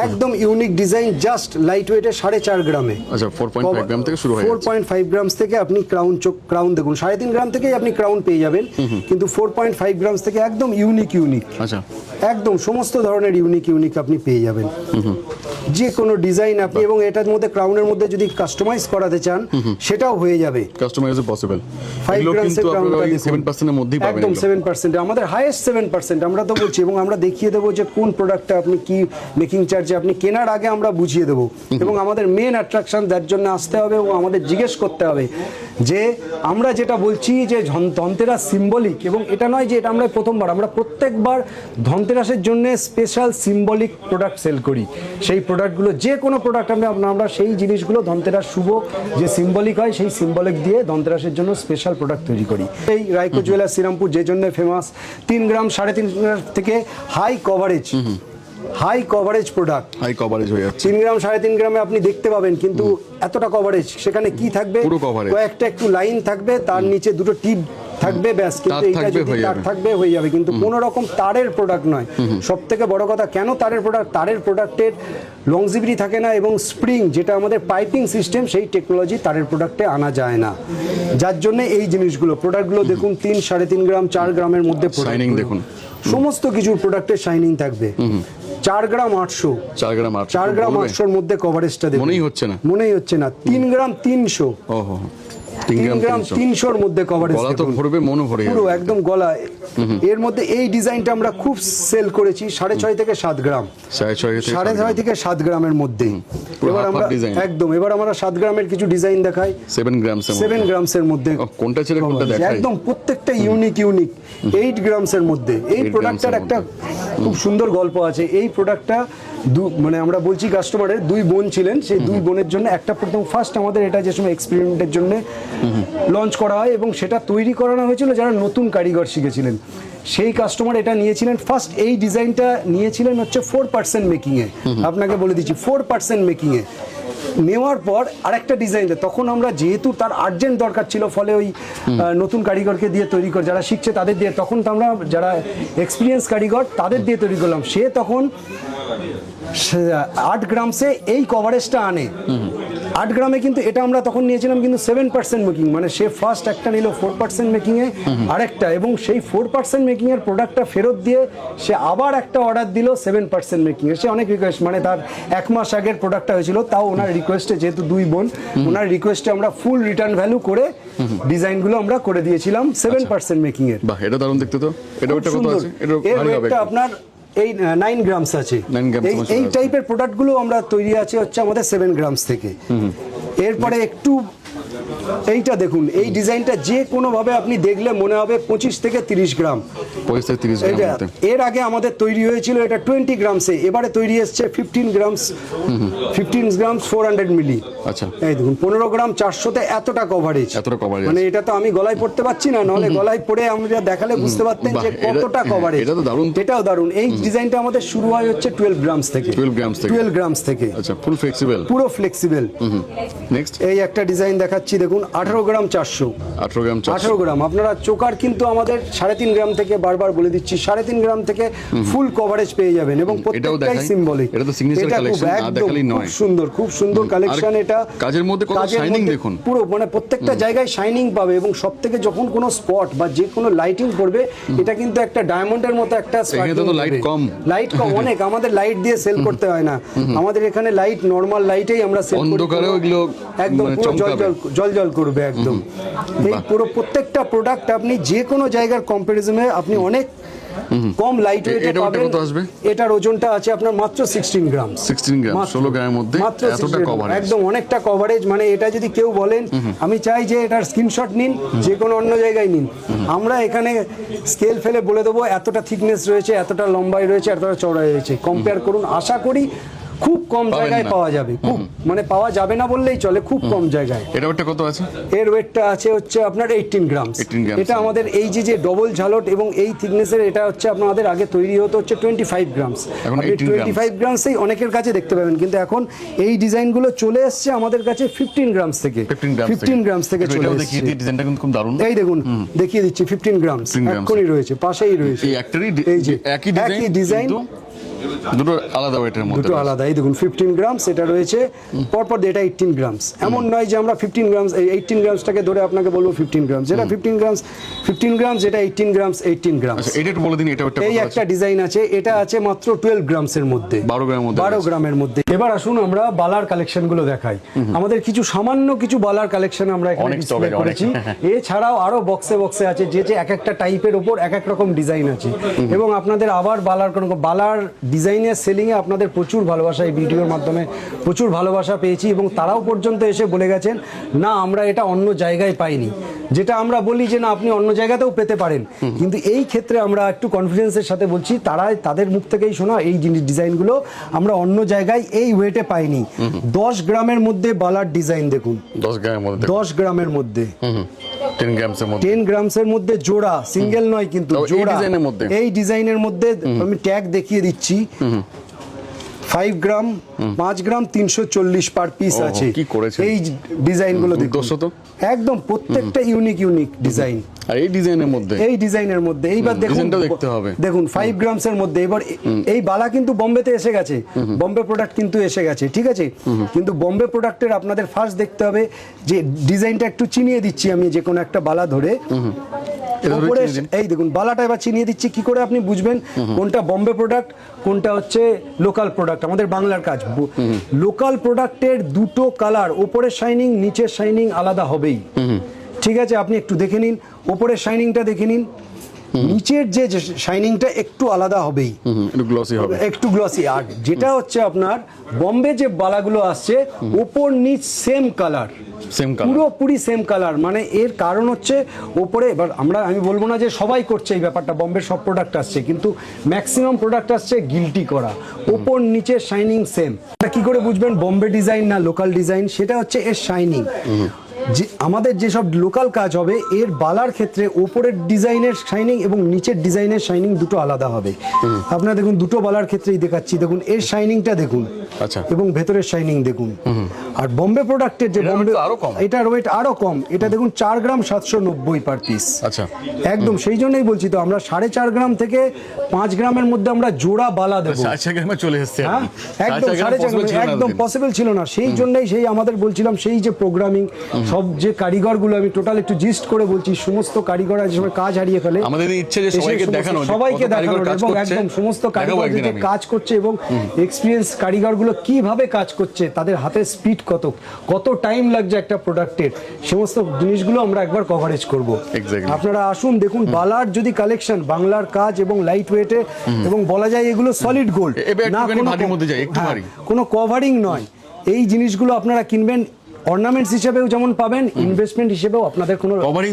Speaker 1: একদম ইউনিক ডিজাইন, জাস্ট লাইট ওয়েটে 4.5 গ্রামে।
Speaker 2: আচ্ছা, 4.5 গ্রাম থেকে শুরু হয়,
Speaker 1: 4.5 গ্রামস থেকে আপনি ক্রাউন দেখুন, 3.5 গ্রাম থেকেই আপনি ক্রাউন পেয়ে যাবেন, কিন্তু 4.5 গ্রামস থেকে একদম ইউনিক।
Speaker 2: আচ্ছা,
Speaker 1: একদম সমস্ত ধরনের ইউনিক আপনি পেয়ে যাবেন, যে কোনো ডিজাইন আপনি। এবং এটার মধ্যে ক্রাউনের মধ্যে যদি কাস্টমাইজ করাতে চান সেটাও হয়ে যাবে,
Speaker 2: কাস্টমাইজ পসিবল।
Speaker 1: 5 গ্রামসের ক্রাউনটা
Speaker 2: 7% এর মধ্যেই পাবেন,
Speaker 1: একদম 7%, আমাদের হাইয়েস্ট 7% আমরা তো বলছি। এবং আমরা দেখিয়ে দেবো যে কোন প্রোডাক্টটা আপনি কি মেকিং চার্জে আপনি কেনার আগে আমরা বুঝিয়ে দেবো। এবং আমাদের মেন অ্যাট্রাকশন যার জন্য আসতে হবে এবং আমাদের জিজ্ঞেস করতে হবে যে আমরা যেটা বলছি যে ধনতেরাস সিম্বলিক, এবং এটা নয় যে এটা আমরা প্রথমবার, আমরা প্রত্যেকবার ধনতেরাসের জন্য স্পেশাল সিম্বলিক প্রোডাক্ট সেল করি। সেই প্রোডাক্টগুলো, যে কোনো প্রোডাক্ট আমরা সেই জিনিসগুলো ধনতেরাস শুভ যে সিম্বলিক হয়, সেই সিম্বলিক দিয়ে ধনতেরাসের জন্য স্পেশাল প্রোডাক্ট তৈরি করি। এই রাইকো জুয়েলার্স শ্রীরামপুর যে জন্য ফেমাস, 3 গ্রাম 3.5 গ্রাম থেকে high coverage product,
Speaker 2: high coverage হয়ে যাচ্ছে।
Speaker 1: 3 গ্রাম 3.5 গ্রামে আপনি দেখতে পাবেন, কিন্তু এতটা কভারেজ সেখানে কি থাকবে, কয়েকটা একটু লাইন থাকবে, তার নিচে দুটো টিপ থাকবে, ব্যাস। কিন্তু এটা যদি তার থাকবে হয়ে যাবে, কিন্তু কোনো রকম তারের প্রোডাক্ট নয়। সব থেকে বড় কথা, কেন তারের প্রোডাক্ট, তারের প্রোডাক্টের লংজিভিটি থাকে না, এবং স্প্রিং যেটা আমাদের পাইপিং সিস্টেম, সেই টেকনোলজি তারের প্রোডাক্টে আনা যায় না, যার জন্য এই জিনিসগুলো প্রোডাক্টগুলো দেখুন 3, 3.5 গ্রাম 4 গ্রামের মধ্যে
Speaker 2: শাইনিং দেখুন,
Speaker 1: সমস্ত কিছুর প্রোডাক্টের শাইনিং থাকবে। 4 গ্রাম 800, 4 গ্রাম 800 এর মধ্যে কভারেজটা দেখুন, মনেই হচ্ছে না। 3 গ্রাম 300,
Speaker 2: ওহো,
Speaker 1: 3 গ্রাম 300 এর মধ্যে কভারেজ,
Speaker 2: গলা তো ভরবে, মনও ভরে যাবে
Speaker 1: পুরো একদম গলা। এর মধ্যে এই ডিজাইনটা আমরা খুব সেল করেছি 6.5 থেকে 7 গ্রাম, 6.5 থেকে 7 গ্রামের মধ্যে। এবার আমরা এবার আমরা 7 গ্রামের কিছু ডিজাইন দেখাই, 7 গ্রামসের মধ্যে।
Speaker 2: কোনটা ছেড়ে কোনটা দেখাই,
Speaker 1: একদম প্রত্যেকটা ইউনিক 8 গ্রামসের মধ্যে। এই প্রোডাক্টটার একটা খুব সুন্দর গল্প আছে। এই প্রোডাক্টটা মানে আমরা বলছি কাস্টমারের 2 বোন ছিলেন, সেই 2 বোনের জন্য একটা প্রথম ফার্স্ট আমাদের এটা যে সময় এক্সপেরিমেন্টের জন্য লঞ্চ করা হয়, এবং সেটা তৈরি করানো হয়েছিল যারা নতুন কারিগর শিখেছিলেন। সেই কাস্টমার এটা নিয়েছিলেন ফার্স্ট, এই ডিজাইনটা নিয়েছিলেন হচ্ছে 4% মেকিংয়ে। আপনাকে বলে দিচ্ছি 4% মেকিংয়ে নেওয়ার পর আরেকটা ডিজাইন দেয়, তখন আমরা যেহেতু তার আর্জেন্ট দরকার ছিল, ফলে ওই নতুন কারিগরকে দিয়ে তৈরি করে, যারা শিখছে তাদের দিয়ে, তখন তো আমরা যারা এক্সপিরিয়েন্স কারিগর তাদের দিয়ে তৈরি করলাম। সে তখন 8 গ্রামসে এই কভারেজটা আনে। 8 গ্রামে কিন্তু এটা আমরা তখন নিয়েছিলাম কিন্তু 7% মেকিং, মানে সে ফার্স্ট একটা নিল 4% মেকিংয়ে আরেকটা, এবং সেই 4% মেকিংয়ের প্রোডাক্টটা ফেরত দিয়ে সে আবার একটা অর্ডার দিল 7% মেকিংয়ে। সে অনেক রিকোয়েস্ট, মানে তার 1 মাস আগের প্রোডাক্টটা হয়েছিল, তাও ওনার রিকোয়েস্টে, যেহেতু 2 বোন, ওনার রিকোয়েস্টে আমরা ফুল রিটার্ন ভ্যালু করে ডিজাইনগুলো আমরা করে দিয়েছিলাম 7% মেকিংয়ের।
Speaker 2: বাহ, এটা দারুণ দেখতে তো। এটা ওটা কত আছে? এটা
Speaker 1: এর
Speaker 2: ভারী হবে
Speaker 1: ওয়েটটা
Speaker 2: একটু।
Speaker 1: আপনার এই 9 গ্রামস আছে।
Speaker 2: 9 গ্রামস
Speaker 1: এই টাইপের প্রোডাক্টগুলো আমরা তৈরি আছে হচ্ছে আমাদের 7 গ্রামস থেকে। এরপরে একটু এইটা দেখুন, এই ডিজাইনটা যে কোনোভাবে আপনি দেখলে মনে হবে 25 থেকে 30 গ্রাম।
Speaker 2: 25 থেকে 30 গ্রাম
Speaker 1: এটা
Speaker 2: মধ্যে।
Speaker 1: এর আগে আমাদের তৈরি হয়েছিল এটা 20 গ্রামসে, এবারে তৈরি এসছে 15 গ্রামস 400 মিলি।
Speaker 2: আচ্ছা,
Speaker 1: এই দেখুন 15 গ্রাম 400-তে এতটা কভারেজ।
Speaker 2: এতটা coverage
Speaker 1: মানে এটা তো আমি গলায় পড়তে পারছি না, নাহলে গলায় পড়ে আমরা দেখালে বুঝতে পারতেন যে
Speaker 2: বাহ,
Speaker 1: কতটা কভারেজ।
Speaker 2: এটা তো দারুণ তো।
Speaker 1: এটাও দারুণ। এই ডিজাইনটা আমাদের শুরু হয় হচ্ছে 12 গ্রামস থেকে।
Speaker 2: 12 গ্রামস থেকে।
Speaker 1: 12 গ্রামস থেকে।
Speaker 2: আচ্ছা, ফুল ফ্লেক্সিবল।
Speaker 1: পুরো ফ্লেক্সিবল।
Speaker 2: নেক্সট
Speaker 1: এই একটা ডিজাইন দেখাচ্ছি দেখুন, 18 গ্রাম 400।
Speaker 2: 18 গ্রাম
Speaker 1: 18 গ্রাম। আপনারা চোকার কিন্তু আমাদের 3.5 গ্রাম থেকে, বারবার বলে দিচ্ছি, 3.5 গ্রাম থেকে ফুল কভারেজ পেয়ে যাবেন, এবং প্রত্যেকটাই সিম্বলিক।
Speaker 2: এটা তো সিগনেচার কালেকশন, না দেখালেই নয়।
Speaker 1: খুব সুন্দর কালেকশন এটা।
Speaker 2: কাজের মধ্যে কত শাইনিং দেখুন।
Speaker 1: পুরো মানে প্রত্যেকটা জায়গায় শাইনিং পাবে, এবং সবথেকে যখন কোনো স্পট বা যে কোনো লাইটিং পড়বে, এটা কিন্তু একটা ডায়মন্ডের মতো একটা
Speaker 2: এখানে তো লাইট কম।
Speaker 1: লাইট কম অনেক, আমাদের লাইট দিয়ে সেল করতে হয় না, আমাদের এখানে লাইট নরমাল লাইটেই আমরা সেল করি।
Speaker 2: অন্ধকারেও এগুলো
Speaker 1: একদম
Speaker 2: মানে
Speaker 1: পুরো
Speaker 2: চমকাবে।
Speaker 1: জল করবে একদম। এই পুরো প্রত্যেকটা প্রোডাক্ট আপনি যে কোনো জায়গার কম্পারিজনে আপনি অনেক কম লাইট ওয়েটে
Speaker 2: এটা
Speaker 1: পাবেন।
Speaker 2: কত আসবে?
Speaker 1: এটার ওজনটা আছে আপনার মাত্র 16 গ্রাম।
Speaker 2: 16 গ্রাম, 16 গ্রামের মধ্যে এতটা কভারেজ।
Speaker 1: একদম অনেকটা কভারেজ। মানে এটা যদি কেউ বলেন, আমি চাই যে এটার স্ক্রিনশট নিন, যে কোনো অন্য জায়গায় নিন, আমরা এখানে স্কেল ফেলে বলে দেবো এতটা থিকনেস রয়েছে, এতটা লম্বাই রয়েছে, এতটা চওড়াই রয়েছে। কম্পেয়ার করুন, আশা করি খুব কম জায়গায় পাওয়া যাবে। খুব মানে পাওয়া যাবে না বললেই চলে, খুব কম জায়গায়।
Speaker 2: এটা ওটা কত আছে?
Speaker 1: এর ওয়েটটা আছে হচ্ছে আপনার 18 গ্রামস।
Speaker 2: 18 গ্রামস।
Speaker 1: এটা আমাদের এই যে ডবল ঝালট এবং এই থিকনেসের, এটা হচ্ছে আপনাদের আগে তৈরি হতো হচ্ছে 25 গ্রামস।
Speaker 2: এখন
Speaker 1: আপনি
Speaker 2: 18 গ্রামস।
Speaker 1: 25 গ্রামসেই অনেকের কাছে দেখতে পাবেন, কিন্তু এখন এই ডিজাইনগুলো চলে এসছে আমাদের কাছে 15 গ্রামস থেকে।
Speaker 2: 15 গ্রামস
Speaker 1: থেকে চলে
Speaker 2: এটাও
Speaker 1: এসছে।
Speaker 2: দেখিয়ে দিই, ডিজাইনটা কিন্তু খুব দারুণ।
Speaker 1: এই দেখুন দেখিয়ে দিচ্ছি, 15 গ্রামস
Speaker 2: 15 গ্রামস।
Speaker 1: এখনই রয়েছে, পাশেই রয়েছে।
Speaker 2: এই একটারই
Speaker 1: এই যে
Speaker 2: একই
Speaker 1: একই ডিজাইন,
Speaker 2: কিন্তু দুটো আলাদা ওয়েটের মধ্যে।
Speaker 1: দুটো আলাদা। এই দেখুন 15 গ্রামস এটা রয়েছে, পরপর এটা 18 গ্রামস। এমন নয় যে আমরা 15 গ্রামস, এই 18 গ্রামসটাকে ধরে আপনাকে বলবো 15 গ্রামস। এটা 15 গ্রামস, এটা 18 গ্রামস, 18 গ্রামস।
Speaker 2: আচ্ছা, এটা একটু বলে দিন, এটা ওটা
Speaker 1: এই একটা ডিজাইন আছে, এটা আছে মাত্র 12 গ্রামসের মধ্যে।
Speaker 2: 12 গ্রামের মধ্যে।
Speaker 1: 12 গ্রামের মধ্যে। এবার আসুন আমরা বালার কালেকশনগুলো দেখাই। আমাদের কিছু সামান্য কিছু বালার কালেকশন আমরা এখানে
Speaker 2: অনেক
Speaker 1: ডিসপ্লে
Speaker 2: stock,
Speaker 1: করেছি। এছাড়াও আরো বক্সে আছে, যে এক একটা টাইপের উপর এক এক রকম ডিজাইন আছে, এবং আপনাদের আবার বালার ডিজাইনের সেলিং এ আপনাদের প্রচুর ভালোবাসা, এই ভিডিওর মাধ্যমে প্রচুর ভালোবাসা পেয়েছি, এবং তারাও পর্যন্ত এসে বলে গেছেন না আমরা এটা অন্য জায়গায় পাইনি। যেটা আমরা বলি যে না আপনি অন্য জায়গাতেও পেতে পারেন, কিন্তু এই ক্ষেত্রে আমরা একটু কনফিডেন্সের সাথে বলছি, তাদের মুখ থেকেই শোনা এই ডিজাইনগুলো আমরা অন্য জায়গায় এই ওয়েটে পাইনি। 10 গ্রামের মধ্যে বালার ডিজাইন দেখুন,
Speaker 2: 10 গ্রামের মধ্যে।
Speaker 1: 10 গ্রামের মধ্যে
Speaker 2: 10 গ্রামসের মধ্যে।
Speaker 1: 10 গ্রামসের মধ্যে জোড়া, সিঙ্গেল নয় কিন্তু
Speaker 2: তাও এই
Speaker 1: জোড়া।
Speaker 2: ডিজাইনের মধ্যে?
Speaker 1: এই ডিজাইনের মধ্যে আমি ট্যাগ দেখিয়ে দিচ্ছি। 5 গ্রাম 5 গ্রাম 340 পার পিস
Speaker 2: ওহো,
Speaker 1: আছে।
Speaker 2: কি করেছেন?
Speaker 1: এই ডিজাইনগুলো দেখুন,
Speaker 2: দুর্ধর্ষ তো।
Speaker 1: একদম প্রত্যেকটা ইউনিক ডিজাইন।
Speaker 2: আর এই ডিজাইনের মধ্যে,
Speaker 1: এই ডিজাইনের মধ্যে এইবার দেখুন,
Speaker 2: ডিজাইনটাও দেখতে হবে।
Speaker 1: দেখুন 5 গ্রামসের মধ্যে। এবার এই বালা কিন্তু বোম্বেতে এসে গেছে, বোম্বে প্রোডাক্ট কিন্তু এসে গেছে, ঠিক আছে, কিন্তু বোম্বে প্রোডাক্টের আপনাদের ফার্স্ট দেখতে হবে যে ডিজাইনটা একটু চিনিয়ে দিচ্ছি আমি, যে কোনো একটা বালা ধরে উপরে। এই দেখুন বালাটা এবার চিনিয়ে দিচ্ছি, কি করে আপনি বুঝবেন কোনটা বোম্বে প্রোডাক্ট, কোনটা হচ্ছে লোকাল প্রোডাক্ট, আমাদের বাংলার কাজ। লোকাল প্রোডাক্টের দুটো কালার, উপরের শাইনিং নিচের শাইনিং আলাদা হবেই, ঠিক আছে। আপনি একটু দেখে নিন, উপরের শাইনিংটা দেখে নিন, নিচের যে শাইনিংটা একটু আলাদা হবেই,
Speaker 2: একটু গ্লসি হবে,
Speaker 1: একটু গ্লসি। আর যেটা হচ্ছে আপনার বোম্বে যে বালাগুলো আসছে, উপর নিচ সেম কালার,
Speaker 2: সেম কালার,
Speaker 1: পুরোপুরি সেম কালার। মানে এর কারণ হচ্ছে ওপরে, এবার আমি বলবো না যে সবাই করছে এই ব্যাপারটা, বোম্বের সব প্রোডাক্ট আসছে, কিন্তু ম্যাক্সিমাম প্রোডাক্ট আসছে গিল্টি করা, ওপর নিচে শাইনিং সেম। এটা কি করে বুঝবেন বোম্বে ডিজাইন না লোকাল ডিজাইন? সেটা হচ্ছে এর শাইনিং। যে আমাদের যেসব লোকাল কাজ হবে এর বালার ক্ষেত্রে ওপরের ডিজাইনের শাইনিং এবং নিচের ডিজাইনের শাইনিং দুটো আলাদা হবে। আপনারা দেখুন দুটো বালার ক্ষেত্রেই দেখাচ্ছি, দেখুন এর শাইনিংটা দেখুন
Speaker 2: আচ্ছা।
Speaker 1: এবং ভেতরের শাইনিং দেখুন। আর বোম্বে প্রোডাক্টের যে বোম্বে
Speaker 2: আরো কম,
Speaker 1: এটার ওয়েট আরো কম, এটা দেখুন 4 গ্রাম 790 পার পিস।
Speaker 2: আচ্ছা,
Speaker 1: একদম সেই জন্যই বলছি তো আমরা 4.5 গ্রাম থেকে 5 গ্রামের মধ্যে আমরা জোড়া বালা দেবো।
Speaker 2: 4 গ্রামে চলে এসেছে।
Speaker 1: হ্যাঁ একদম 4.5 গ্রাম একদম পসিবল ছিল না, সেই জন্যই সেই আমাদের বলছিলাম সেই যে প্রোগ্রামিং সব যে কারিগরগুলো আমি টোটাল একটু জিস্ট করে বলছি, সমস্ত কারিগররা যে সময় কাজ হারিয়ে ফেলে
Speaker 2: আমাদের ইচ্ছে যে সবাইকে দেখানো,
Speaker 1: সবাইকে দেখানো এবং একদম সমস্ত কারিগর যে কাজ করছে এবং এক্সপিরিয়েন্স কারিগরগুলো কিভাবে কাজ করছে, তাদের হাতের স্পিড কত, কত টাইম লাগছে একটা প্রোডাক্টের, সমস্ত জিনিসগুলো আমরা একবার কভারেজ করব।
Speaker 2: Exactly.
Speaker 1: আপনারা আসুন দেখুন বালার যদি কালেকশন, বাংলার কাজ এবং লাইট ওয়েটে এবং বলা যায় এগুলো সলিড গোল্ড না, কোনো কভারিং নয়। এই জিনিসগুলো আপনারা কিনবেন অর্নামেন্টস হিসেবেও যেমন পাবেন, ইনভেস্টমেন্ট হিসেবেও আপনাদের কোনো
Speaker 2: কভারিং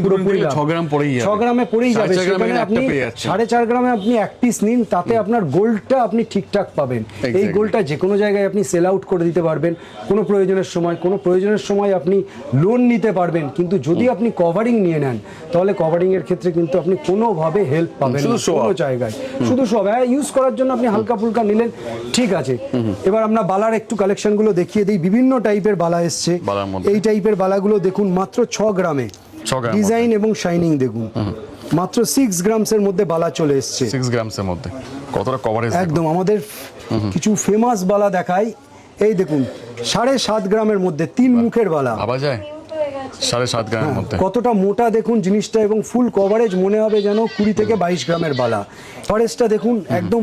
Speaker 2: 6 গ্রাম পড়েই যাবে,
Speaker 1: 6 গ্রামে পড়েই যাবে। সেখানে আপনি 4.5 গ্রামে আপনি এক পিস নিন, তাতে আপনার গোল্ডটা আপনি ঠিকঠাক পাবেন। এই গোল্ডটা যে কোনো জায়গায় আপনি সেল আউট করে দিতে পারবেন কোনো প্রয়োজনের সময় আপনি লোন নিতে পারবেন। কিন্তু যদি আপনি কভারিং নিয়ে নেন তাহলে কভারিং এর ক্ষেত্রে কিন্তু আপনি কোনোভাবে হেল্প পাবেন না কোনো জায়গায়, শুধু সব ইউজ করার জন্য আপনি হালকা ফুলকা নিলেন, ঠিক আছে। এবার আমরা বালার একটু কালেকশনগুলো দেখিয়ে দিই। বিভিন্ন টাইপের বালা এসছে, এই টাইপের বালাগুলো দেখুন মাত্র 6 গ্রামে, ডিজাইন এবং শাইনিং দেখুন, মাত্র 6 গ্রামসের মধ্যে বালা চলে এসছে।
Speaker 2: 6 গ্রামসের মধ্যে কতটা কভারেজ
Speaker 1: একদম। আমাদের কিছু ফেমাস বালা দেখাই, এই দেখুন 7.5 গ্রামের মধ্যে 3 মুখের বালা,
Speaker 2: ভাবা যায় 7.5 গ্রামের মধ্যে
Speaker 1: কতটা মোটা দেখুন জিনিসটা, এবং ফুল কভারেজ মনে হবে যেন 20 থেকে 22 গ্রামের বালা। কভারেজটা দেখুন একদম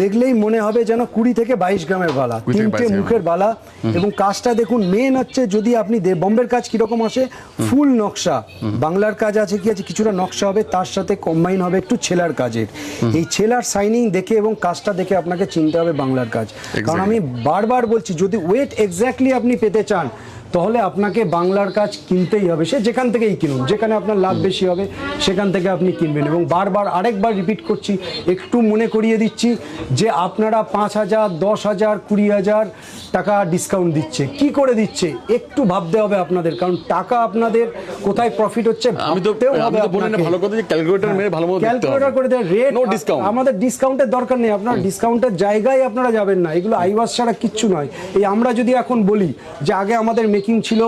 Speaker 1: দেখলেই মনে হবে যেন 20 থেকে 22 গ্রামের বালা, 3টে মুখের বালা। এবং কাজটা দেখুন, মেন হচ্ছে যদি আপনি বম্বের কাজ কিরকম আসে, ফুল নকশা, বাংলার কাজ আছে কি আছে কিছুটা নকশা হবে, তার সাথে কম্বাইন হবে একটু ছেলার কাজের। এই ছেলার সাইনিং দেখে এবং কাজটা দেখে আপনাকে চিনতে হবে বাংলার কাজ। কারণ আমি বারবার বলছি, যদি ওয়েট এক্স্যাক্টলি আপনি পেতে চান তাহলে আপনাকে বাংলার কাজ কিনতেই হবে, সে যেখান থেকেই কিনুন, যেখানে আপনার লাভ বেশি হবে সেখান থেকে আপনি কিনবেন। এবং বারবার আরেকবার রিপিট করছি, একটু মনে করিয়ে দিচ্ছি যে আপনারা 5,000, 10,000, 20,000 টাকা ডিসকাউন্ট দিচ্ছে, কি করে দিচ্ছে একটু ভাবতে হবে আপনাদের, কারণ টাকা আপনাদের কোথায় প্রফিট হচ্ছে ভাবতেও হবে।
Speaker 2: ভালো কথা যে ক্যালকুলেটর মেরে ভালো মতো
Speaker 1: ক্যালকুলেটর করে দেয় রেট, আমাদের ডিসকাউন্টের দরকার নেই, আপনার ডিসকাউন্টের জায়গায় আপনারা যাবেন না, এগুলো আইওয়াস ছাড়া কিচ্ছু নয়। এই আমরা যদি এখন বলি যে আগে আমাদের মেকিং ছিল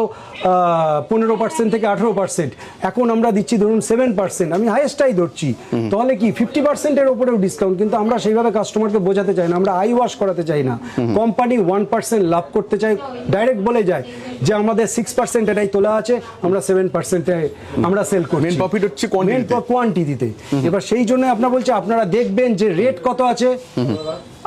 Speaker 1: 15% থেকে 18%, এখন আমরা দিচ্ছি ধরুন 7%, আমি হাইয়েস্টটাই ধরছি, তাহলে কি 50% এর উপরেও ডিসকাউন্ট। কিন্তু আমরা সেইভাবে কাস্টমারকে বোঝাতে চাই না, আমরা আই ওয়াশ করাতে চাই না। কোম্পানি 1% লাভ করতে চাই, ডাইরেক্ট বলে যায় যে আমাদের 6% এটাই তোলা আছে, আমরা 7% আমরা সেল করছি।
Speaker 2: মেন প্রফিট হচ্ছে
Speaker 1: কোয়ান্টিটিতে। এবার সেই জন্য আপনারা বলছে আপনারা দেখবেন যে রেট কত আছে,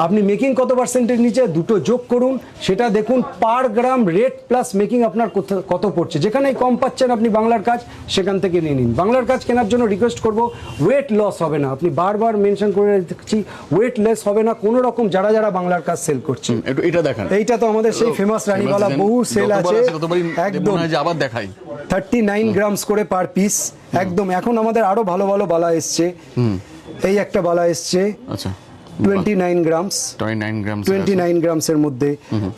Speaker 1: আপনি মেকিং কত পার্সেন্টের নিচে দুটো যোগ করুন, সেটা দেখুন পার গ্রাম রেট প্লাস মেকিং আপনার কত পড়ছে। যেখানেই কম পাচ্ছেন আপনি বাংলার কাজ, সেখান থেকে নিয়ে নিন। বাংলার কাজ কেনার জন্য রিকোয়েস্ট করব, ওয়েট লস হবে না, আপনি বারবার মেনশন করে দেখছি, ওয়েট লেস হবে না কোনো রকম, যারা যারা বাংলার কাজ সেল করছে।
Speaker 2: এটা দেখেন,
Speaker 1: এইটা তো আমাদের সেই ফেমাস রানীবালা, বহু সেল আছে, একদম
Speaker 2: আবার দেখাই
Speaker 1: 39 গ্রামস করে পার পিস একদম। এখন আমাদের আরো ভালো ভালো বালা এসছে, এই একটা বালা এসছে, আচ্ছা 29 গ্রামসের মধ্যে।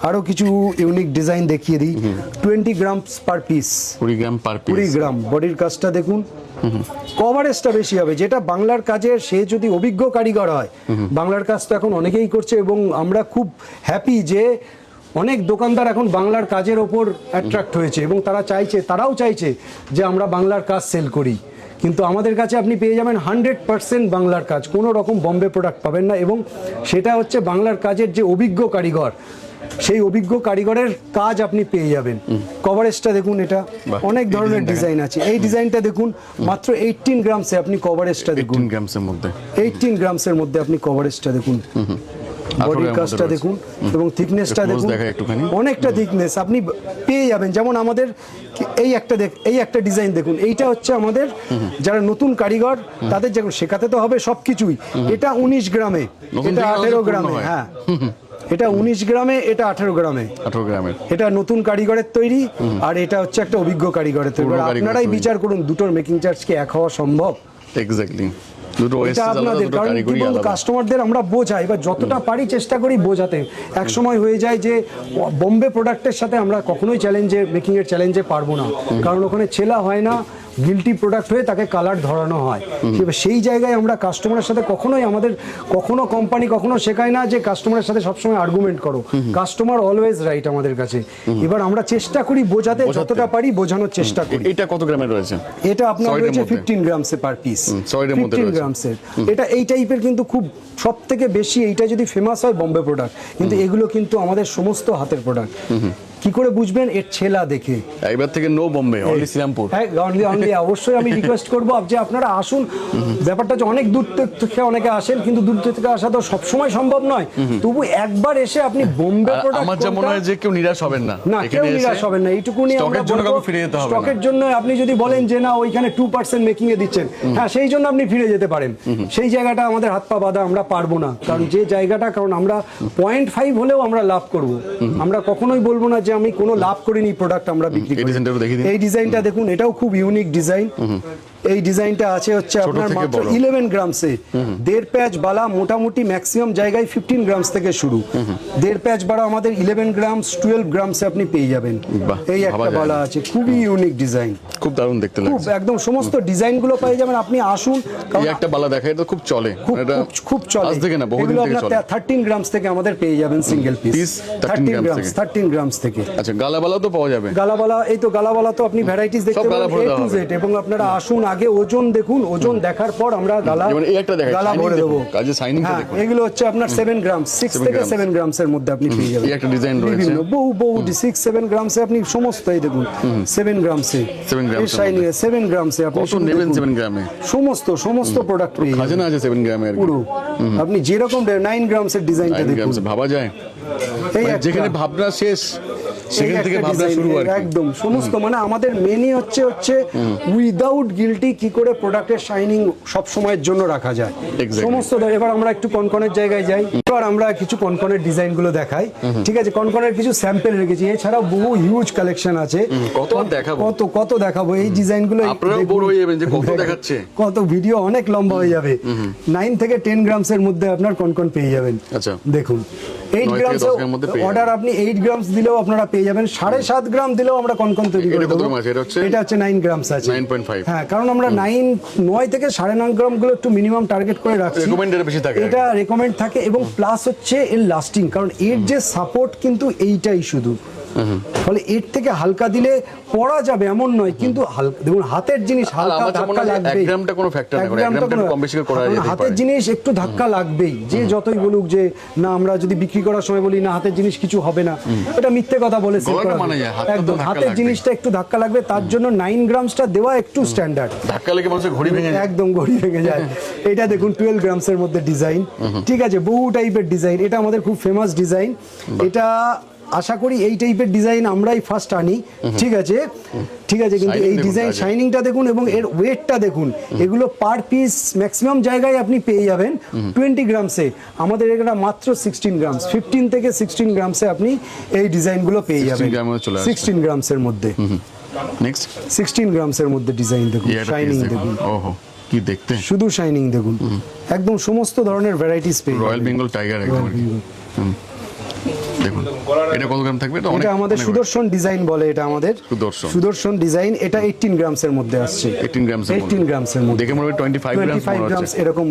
Speaker 1: আরো কিছু ইউনিক ডিজাইন দেখিয়ে দিই, 20 গ্রামস পার পিস, 20 গ্রাম বডির কাজটা দেখুন, কভারেজটা বেশি হবে। যেটা বাংলার কাজের, সে যদি অভিজ্ঞ কারিগর হয়, বাংলার কাজ তো এখন অনেকেই করছে এবং আমরা খুব হ্যাপি যে অনেক দোকানদার এখন বাংলার কাজের ওপর অ্যাট্রাক্ট হয়েছে এবং তারাও চাইছে যে আমরা বাংলার কাজ সেল করি। কিন্তু আমাদের কাছে আপনি পেয়ে যাবেন 100% বাংলার কাজ, কোনো রকম বম্বে প্রোডাক্ট পাবেন না। এবং সেটা হচ্ছে বাংলার কাজের যে অভিজ্ঞ কারিগর, সেই অভিজ্ঞ কারিগরের কাজ আপনি পেয়ে যাবেন। কভারেজটা দেখুন, এটা অনেক ধরনের ডিজাইন আছে। এই ডিজাইনটা দেখুন মাত্র 18 গ্রামসে আপনি কভারেজটা দেখুন, 18 গ্রামসের মধ্যে আপনি কভারেজটা দেখুন, বডির কাজটা দেখুন এবং থিকনেসটা দেখুন, অনেকটা থিকনেস আপনি পেয়ে যাবেন। যেমন আমাদের এই একটা ডিজাইন দেখুন, এইটা হচ্ছে আমাদের যারা নতুন কারিগর তাদের যেমন শেখাতে তো হবে সবকিছুই। এটা 19 গ্রামে, এটা 18 গ্রামে, হ্যাঁ এটা 19 গ্রামে, এটা 18 গ্রামে। এটা নতুন কারিগরের তৈরি আর এটা হচ্ছে একটা অভিজ্ঞ কারিগরের তৈরি। আপনারাই বিচার করুন দুটোর মেকিং চার্জ কি এক হওয়া সম্ভব?
Speaker 2: এক্স্যাক্টলি। দুটো
Speaker 1: এটা
Speaker 2: OSS আলাদা,
Speaker 1: আপনাদের,
Speaker 2: দুটো
Speaker 1: কারণ কি
Speaker 2: কারিগরি
Speaker 1: বলুন,
Speaker 2: আলাদা।
Speaker 1: কাস্টমারদের আমরা বোঝাই বা যতটা পারি চেষ্টা করি বোঝাতে। এক সময় হয়ে যায় যে বোম্বে প্রোডাক্টের সাথে আমরা কখনোই চ্যালেঞ্জে মেকিং এর চ্যালেঞ্জে পারবো না, কারণ ওখানে ছেলা হয় না, গিল্টি প্রোডাক্ট হয়ে তাকে কালার ধরানো হয়। সেই জায়গায় আমরা কাস্টমারের সাথে কখনোই আমাদের কখনো কোম্পানি কখনো শেখায় না যে কাস্টমারের সাথে সবসময় আর্গুমেন্ট করো, কাস্টমার অলওয়েজ রাইট আমাদের কাছে। এবার আমরা চেষ্টা করি বোঝাতে, যতটা পারি বোঝানোর চেষ্টা করি।
Speaker 2: এটা কত গ্রামের রয়েছে?
Speaker 1: এটা আপনার
Speaker 2: সয়ের
Speaker 1: রয়েছে
Speaker 2: মধ্যে?
Speaker 1: 15 গ্রামসে পার পিস,
Speaker 2: সয়ের মধ্যে
Speaker 1: 15
Speaker 2: রয়েছে।
Speaker 1: গ্রামসের। এটা এই টাইপের কিন্তু খুব সব থেকে বেশি, এইটা যদি ফেমাস হয় বোম্বে প্রোডাক্ট, কিন্তু এগুলো কিন্তু আমাদের সমস্ত হাতের প্রোডাক্ট। কি করে বুঝবেন? এর ছেলা দেখে।
Speaker 2: এবার থেকে নো বোম্বে, অনলি শ্রীরামপুর।
Speaker 1: হ্যাঁ, অনলি অবশ্যই আমি রিকোয়েস্ট করবো যে আপনারা আসুন। ব্যাপারটা হচ্ছে অনেক দূর থেকে অনেকে আসেন, কিন্তু দূর থেকে আসা তো সবসময় সম্ভব নয়, তবু একবার এসে আপনি বোম্বে প্রোডাক্ট,
Speaker 2: আমার যা মনে হয় যে কেউ নিরাশ হবেন না,
Speaker 1: না কেউ নিরাশ হবেন না। এইটুকুনি
Speaker 2: স্টকের জন্য কাউকে ফিরে যেতে হবে না।
Speaker 1: স্টকের জন্য আপনি যদি বলেন যে না ওইখানে 2% মেকিং এ দিচ্ছেন, হ্যাঁ সেই জন্য আপনি ফিরে যেতে পারেন। সেই জায়গাটা আমাদের হাত পা বাঁধা, আমরা পারবো না। কারণ যে জায়গাটা, কারণ আমরা 0.5 হলেও আমরা লাভ করব। আমরা কখনোই বলবো না যে আমি কোনো লাভ করিনি প্রোডাক্ট আমরা বিক্রি করি। এই ডিজাইনটা দেখুন, এটাও খুব ইউনিক ডিজাইন। এই ডিজাইনটা আছে হচ্ছে আপনার মাত্র 11 গ্রামসে। 1.5 প্যাচ বালা, মোটামুটি ম্যাক্সিমাম জায়গায় 15 গ্রামস থেকে শুরু। 1.5 প্যাচ বালা আমাদের 11 গ্রামস 12 গ্রামসে আপনি পেয়ে যাবেন। এই একটা বালা আছে, খুবই ইউনিক ডিজাইন,
Speaker 2: খুব দারুণ দেখতে
Speaker 1: খুব
Speaker 2: লাগছে।
Speaker 1: একদম সমস্ত ডিজাইনগুলো পেয়ে যাবেন। আপনি আসুন,
Speaker 2: এই একটা বালা দেখা, এটা খুব চলে, এটা
Speaker 1: খুব চলে।
Speaker 2: আজ থেকে না, বহুদিন
Speaker 1: এগুলো
Speaker 2: থেকে
Speaker 1: আপনার
Speaker 2: চলে।
Speaker 1: 13 গ্রামস থেকে আমাদের পেয়ে যাবেন সিঙ্গেল পিস।
Speaker 2: 13 গ্রামস থেকে।
Speaker 1: 13 গ্রামস থেকে।
Speaker 2: আচ্ছা, গালাবালা তো পাওয়া যাবে?
Speaker 1: গালাবালা, এই তো গালাবালা তো আপনি ভ্যারাইটিস দেখতে
Speaker 2: সব গালা
Speaker 1: পাবেন
Speaker 2: ভরে
Speaker 1: A
Speaker 2: দেওয়া
Speaker 1: to
Speaker 2: হবে।
Speaker 1: Z, এবং আপনারা আসুন, আগে ওজন দেখুন, ওজন দেখার পর আমরা গালা,
Speaker 2: যেমন এই একটা দেখাই,
Speaker 1: গালা
Speaker 2: shining
Speaker 1: ভরে দেবো।
Speaker 2: দেখুন, কাজে shining টা
Speaker 1: হ্যাঁ,
Speaker 2: দেখুন।
Speaker 1: এগুলো হচ্ছে আপনার 7 গ্রাম, 6 থেকে
Speaker 2: গ্রামস।
Speaker 1: 7 গ্রামসের মধ্যে আপনি পেয়ে যাবেন।
Speaker 2: এই একটা ডিজাইন রয়েছে।
Speaker 1: বিভিন্ন বহু 6-7 গ্রামসে আপনি সমস্ত, এই দেখুন 7 গ্রামসে,
Speaker 2: 7 গ্রামসের
Speaker 1: শাইনিং 7 গ্রামসে আপনি
Speaker 2: কত
Speaker 1: শুধু
Speaker 2: নেবেন
Speaker 1: দেখুন।
Speaker 2: 7 গ্রামে?
Speaker 1: সমস্ত প্রোডাক্ট পেয়ে যাবেন
Speaker 2: খাজানা আছে 7 গ্রামের
Speaker 1: পুরো। আপনি যেরকম 9 গ্রামসের ডিজাইনটা
Speaker 2: 9
Speaker 1: দেখুন,
Speaker 2: গ্রামসে ভাবা যায়?
Speaker 1: এই
Speaker 2: মানে
Speaker 1: একটা-
Speaker 2: যেখানে ভাবনা শেষ, সেখান
Speaker 1: এই
Speaker 2: থেকে
Speaker 1: একটা
Speaker 2: ভাবনা
Speaker 1: design,
Speaker 2: শুরু আর কি।
Speaker 1: একদম সমস্ত, মানে আমাদের মেনই হচ্ছে উইদাউট গিল্টি কি করে প্রোডাক্টের শাইনিং সব সময়ের জন্য রাখা যায়।
Speaker 2: Exactly.
Speaker 1: সমস্ত এবার আমরা একটু কনকনের জায়গায় যাই, এবার আমরা কিছু কনকনের ডিজাইন গুলো দেখাই। ঠিক আছে, কনকনের কিছু স্যাম্পল রেখেছি, এছাড়াও বহু হিউজ কালেকশন আছে।
Speaker 2: কত আর দেখাবো?
Speaker 1: কত দেখাবো এই ডিজাইন গুলো।
Speaker 2: আপনারাও বোর হয়ে যাবেন যে কত দেখাচ্ছে।
Speaker 1: কত ভিডিও অনেক লম্বা হয়ে যাবে। 9 থেকে 10 গ্রামসের মধ্যে আপনার কনকন পেয়ে যাবেন।
Speaker 2: আচ্ছা,
Speaker 1: দেখুন 8
Speaker 2: 9 থেকে
Speaker 1: গ্রামস
Speaker 2: 10 গ্রামের মধ্যে পেয়ে
Speaker 1: অর্ডার, আপনি 8 গ্রামস দিলেও আপনারা পেয়ে যাবেন। 7.5 গ্রাম দিলেও আমরা কনকন তৈরি করে
Speaker 2: এটা কত
Speaker 1: দেবো।
Speaker 2: গ্রাম আছে? এটা হচ্ছে?
Speaker 1: এটা হচ্ছে 9 গ্রামস আছে।
Speaker 2: 9.5
Speaker 1: হ্যাঁ, কারণ আমরা 9 থেকে 9.5 গ্রাম গুলো একটু মিনিমাম টার্গেট করে রাখছি।
Speaker 2: রেকমেন্ডেড বেশি থাকে।
Speaker 1: এটা রেকমেন্ড থাকে, এবং প্লাস হচ্ছে এর লাস্টিং, কারণ এর যে সাপোর্ট কিন্তু এইটাই শুধু। ফলে এর থেকে হালকা দিলে পড়া যাবে এমন নয়, কিন্তু দেখুন হাতের জিনিস হালকা
Speaker 2: আমার তো মনে
Speaker 1: ধাক্কা
Speaker 2: হয়
Speaker 1: লাগবে।
Speaker 2: 1 গ্রামটা কোনো ফ্যাক্টর না, 1 গ্রামটা কম বেশি করে করা যেতে
Speaker 1: হাতের
Speaker 2: পারে।
Speaker 1: জিনিস একটু ধাক্কা লাগবেই, যে যতই বলুক যে না, আমরা যদি বিক্রি করার সময় বলি না হাতের জিনিস কিছু হবে না, এটা মিথ্যে কথা বলে sell
Speaker 2: গলাটা
Speaker 1: করা
Speaker 2: মানা
Speaker 1: যায়।
Speaker 2: যায়, হাতটা তো
Speaker 1: একদম
Speaker 2: ধাক্কা
Speaker 1: হাতের
Speaker 2: লাগবেই।
Speaker 1: জিনিসটা একটু ধাক্কা লাগবে, তার জন্য 9 গ্রামসটা দেওয়া একটু স্ট্যান্ডার্ড।
Speaker 2: ধাক্কা লেগে মানুষের ঘড়ি ভেঙে যায়।
Speaker 1: একদম ঘড়ি ভেঙে যায়। এটা দেখুন 12 গ্রামসের মধ্যে ডিজাইন। ঠিক আছে, বহু টাইপের ডিজাইন, এটা আমাদের খুব ফেমাস ডিজাইন। এটা আশা করি এই টাইপের ডিজাইন আমরাই ফার্স্ট আনি। ঠিক আছে, কিন্তু
Speaker 2: Shining
Speaker 1: এই
Speaker 2: দেখুন
Speaker 1: ডিজাইন
Speaker 2: কাজে।
Speaker 1: শাইনিংটা দেখুন, এবং এর ওয়েটটা দেখুন। এগুলো পার পিস ম্যাক্সিমাম জায়গায় আপনি পেয়ে যাবেন 20 গ্রামসে। আমাদের এটা মাত্র 16 গ্রামস, 15 থেকে 16 গ্রামসে আপনি এই ডিজাইনগুলো পেয়ে
Speaker 2: 16
Speaker 1: যাবেন।
Speaker 2: গ্রামে চলে আসবে।
Speaker 1: 16 গ্রামসের মধ্যে,
Speaker 2: নেক্সট
Speaker 1: 16 গ্রামসের মধ্যে ডিজাইন দেখুন,
Speaker 2: এই একটা
Speaker 1: শাইনিং
Speaker 2: piece
Speaker 1: দেখুন,
Speaker 2: দেখুন। ওহো, কি দেখতে!
Speaker 1: শুধু শাইনিং দেখুন, একদম সমস্ত ধরনের ভ্যারাইটিস পেয়ে
Speaker 2: রয়্যাল
Speaker 1: যাবেন।
Speaker 2: বেঙ্গল টাইগার একদম আর কি। হুম। দেখুন এটা কত গ্রাম থাকবে? এটা অনেক,
Speaker 1: এটা আমাদের
Speaker 2: অনেক
Speaker 1: সুদর্শন ডিজাইন বলে, এটা আমাদের সুদর্শন ডিজাইন। এটা 18 গ্রামসের মধ্যে আসছে।
Speaker 2: 18 গ্রামসের
Speaker 1: 18 গ্রামসের মধ্যে
Speaker 2: দেখে মনে হয় 25 গ্রামস
Speaker 1: 25 গ্রামস এরকম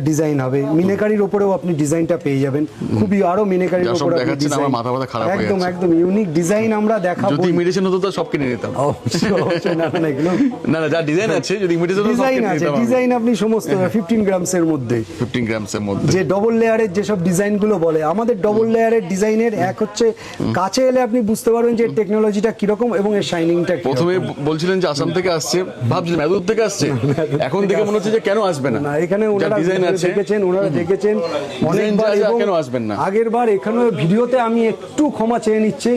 Speaker 1: ডিজাইন হবে। মিনেকারির উপরেও আপনি ডিজাইনটা পেয়ে যাবেন, খুবই আরো মিনেকারির
Speaker 2: যা সব
Speaker 1: উপরে আপনি
Speaker 2: দেখাচ্ছেন, আমার
Speaker 1: design-
Speaker 2: মাথা ব্যথা খারাপ হয়ে
Speaker 1: একদম
Speaker 2: যাচ্ছে।
Speaker 1: একদম ইউনিক ডিজাইন আমরা দেখাবো।
Speaker 2: যদি ইমিটেশন হতো তো সব কিনে নিতাম।
Speaker 1: অবশ্যই, না না, এগুলো
Speaker 2: না না, যা ডিজাইন আছে, যদি ইমিটেশন হতো সব
Speaker 1: ডিজাইন
Speaker 2: কিনে
Speaker 1: আছে,
Speaker 2: নিতাম আমি।
Speaker 1: ডিজাইন আপনি সমস্ত 15 গ্রামসের মধ্যে।
Speaker 2: 15 গ্রামসের মধ্যে
Speaker 1: যে ডবল লেয়ারের যেসব ডিজাইন গুলো বলে, আমাদের ডবল লেয়ারের ডিজাইনের এক হচ্ছে কাছে এলে আপনি বুঝতে পারবেন যে টেকনোলজিটা কিরকম এবং এর শাইনিংটা কিরকম।
Speaker 2: প্রথমে বলছিলেন যে আসাম থেকে আসছে, ভাবছিলাম এত দূর থেকে আসছে, এখন দেখে মনে হচ্ছে যে কেন আসবে না।
Speaker 1: না, এখানে ওনারা
Speaker 2: ডিজাইন আছে,
Speaker 1: ওনারা দেখেছেন অনেকবার,
Speaker 2: যা,
Speaker 1: এবং
Speaker 2: কেন আসবেন না?
Speaker 1: আগের বার এখানে ভিডিওতে আমি একটু ক্ষমা চেয়ে নিচ্ছি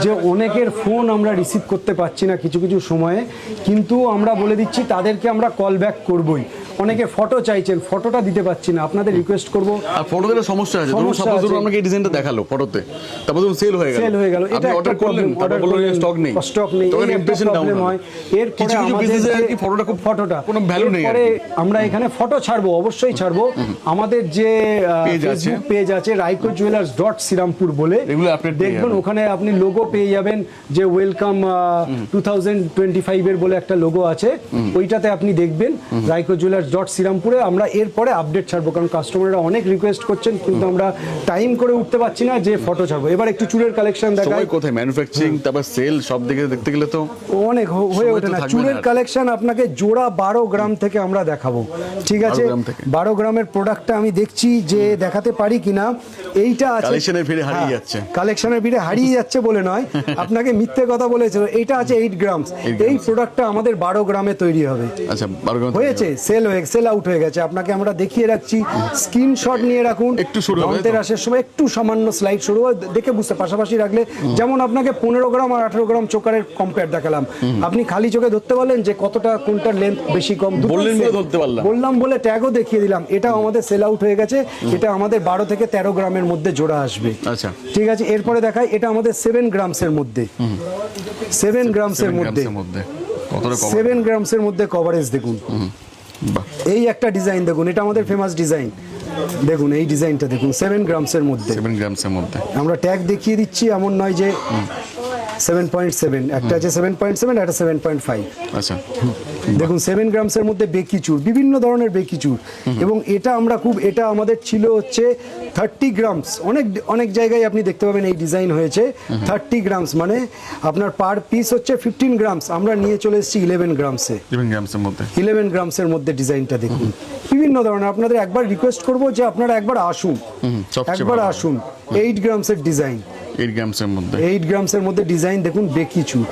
Speaker 1: যে অনেকের ফোন আমরা রিসিভ করতে পারছি না কিছু কিছু সময়ে, কিন্তু আমরা বলে দিচ্ছি তাদেরকে আমরা কল ব্যাক করবই। অনেকে ফটো চাইছেন, ফটোটা দিতে পারছি না, আপনাদের রিকোয়েস্ট করব।
Speaker 2: আর ফটোতে একটা সমস্যা আছে। ধরুন
Speaker 1: সমস্যা
Speaker 2: সাপোজ
Speaker 1: আছে।
Speaker 2: আমাকে এই ডিজাইনটা দেখালো ফটোতে, তারপর ধরুন সেল হয়ে গেল,
Speaker 1: সেল হয়ে গেল, এটা একটা
Speaker 2: অর্ডার করলেন,
Speaker 1: অর্ডার
Speaker 2: করলেন, স্টক নেই,
Speaker 1: স্টক নেই,
Speaker 2: তখন
Speaker 1: এই একটা
Speaker 2: ইমপ্রেশন ডাউন
Speaker 1: প্রবলেম
Speaker 2: হয়।
Speaker 1: হয়। এরপরে
Speaker 2: কিছু কিছু
Speaker 1: আমাদের
Speaker 2: বিজনেসে আর
Speaker 1: যে
Speaker 2: কি ফটোটা
Speaker 1: ফটোটা
Speaker 2: কোনো ভ্যালু নেই আর
Speaker 1: এরপরে
Speaker 2: কি।
Speaker 1: আমরা এখানে ফটো ছাড়বো, অবশ্যই ছাড়বো। আমাদের যে
Speaker 2: Page আছে।
Speaker 1: ফেসবুক পেজ আছে রাইকো জুয়েলার্স শ্রীরামপুর বলে,
Speaker 2: এগুলো update পেয়ে
Speaker 1: দেখবেন
Speaker 2: যাবেন।
Speaker 1: ওখানে আপনি লোগো পেয়ে যাবেন, যে ওয়েলকাম 2025 এর বলে একটা লোগো আছে, ওইটাতে আপনি দেখবেন রাইকো জুয়েলার্স শ্রীরামপুরে। আমরা এরপরে আপডেট ছাড়বো, কারণ কাস্টমাররা অনেক রিকোয়েস্ট করছেন, কিন্তু আমরা টাইম করে উঠতে পারছি না যে ফটো ছাড়বো। এবার একটু চুলের কালেকশন দেখাই।
Speaker 2: সময় কোথায়, ম্যানুফ্যাকচারিং তারপর সেল সব দিকে দেখতে গেলে তো
Speaker 1: অনেক হয়ে
Speaker 2: সময়
Speaker 1: ওঠে
Speaker 2: তো
Speaker 1: না।
Speaker 2: থাকবে
Speaker 1: চুলের
Speaker 2: না।
Speaker 1: কালেকশন আপনাকে জোড়া 12 গ্রাম থেকে আমরা দেখাবো, ঠিক আছে?
Speaker 2: 12 গ্রাম থেকে।
Speaker 1: 12 গ্রামের প্রোডাক্টটা আমি দেখছি যে দেখাতে পারি কিনা। এইটা আছে
Speaker 2: কালেকশনের ভিড়ে হারিয়ে যাচ্ছে।
Speaker 1: কালেকশনের ভিড়ে হারিয়ে যাচ্ছে বলে নয়, আপনাকে মিথ্যে কথা বলেছিল। এইটা আছে 8 গ্রামস। এই প্রোডাক্টটা আমাদের 12 গ্রামে তৈরি হবে।
Speaker 2: আচ্ছা 12 গ্রাম
Speaker 1: হয়েছে, সেল আউট হয়ে গেছে। আপনাকে আমরা দেখিয়ে রাখছি, স্ক্রিনশট নিয়ে রাখুন।
Speaker 2: একটু শুরু হবে তো?
Speaker 1: ধনতেরাসের সময় একটু সামান্য স্লাইড শুরু হয়, দেখে বুঝতে, পাশাপাশি রাখলে। যেমন আপনাকে 15 গ্রাম আর 18 গ্রাম চোকারের কম্পেয়ার দেখালাম, আপনি খালি চোখে ধরতে পারলেন যে কতটা কোনটার লেন্থ বেশি কম। দুটোই
Speaker 2: বললেন বলে
Speaker 1: same।
Speaker 2: ধরতে পারলাম।
Speaker 1: বললাম বলে ট্যাগও দেখিয়ে দিলাম। এটা আমাদের সেল আউট হয়ে গেছে। এটা আমাদের 12 থেকে 13 গ্রামের মধ্যে জোড়া আসবে।
Speaker 2: আচ্ছা
Speaker 1: ঠিক আছে, এরপরে দেখাই, এটা আমাদের 7 গ্রামসের মধ্যে। 7 গ্রামসের মধ্যে,
Speaker 2: কতটা কভার
Speaker 1: 7 গ্রামসের মধ্যে কভারেজ দেখুন।
Speaker 2: বাহ
Speaker 1: এই একটা ডিজাইন দেখুন, এটা আমাদের ফেমাস ডিজাইন। দেখুন এই ডিজাইনটা দেখুন, 7 গ্রামসের মধ্যে।
Speaker 2: 7 গ্রামসের মধ্যে
Speaker 1: আমরা ট্যাগ দেখিয়ে দিচ্ছি, এমন নয় যে 7.7, একটা আছে 7.7, একটা 7.5।
Speaker 2: আচ্ছা
Speaker 1: দেখুন 7 গ্রামসের মধ্যে বেকি চুর, বিভিন্ন ধরনের বেকি চুর। এবং এটা আমরা এটা আমাদের ছিল হচ্ছে 30 গ্রামস। অনেক জায়গায় আপনি দেখতে পাবেন এই ডিজাইন হয়েছে 30 গ্রামস, মানে আপনার পার পিস হচ্ছে 15 গ্রামস। আমরা নিয়ে চলে এসেছি 11 গ্রামসে।
Speaker 2: 7 গ্রামসের মধ্যে
Speaker 1: 11 গ্রামসের মধ্যে ডিজাইনটা দেখুন, বিভিন্ন ধরনের। আপনাদের একবার রিকোয়েস্ট করব যে আপনারা একবার আসুন,
Speaker 2: সবচেয়ে
Speaker 1: একবার
Speaker 2: ভালো।
Speaker 1: আসুন। 8 গ্রামসের ডিজাইন,
Speaker 2: 8 গ্রামসের মধ্যে
Speaker 1: 8 গ্রামসের মধ্যে ডিজাইন দেখুন, বেকি চুর।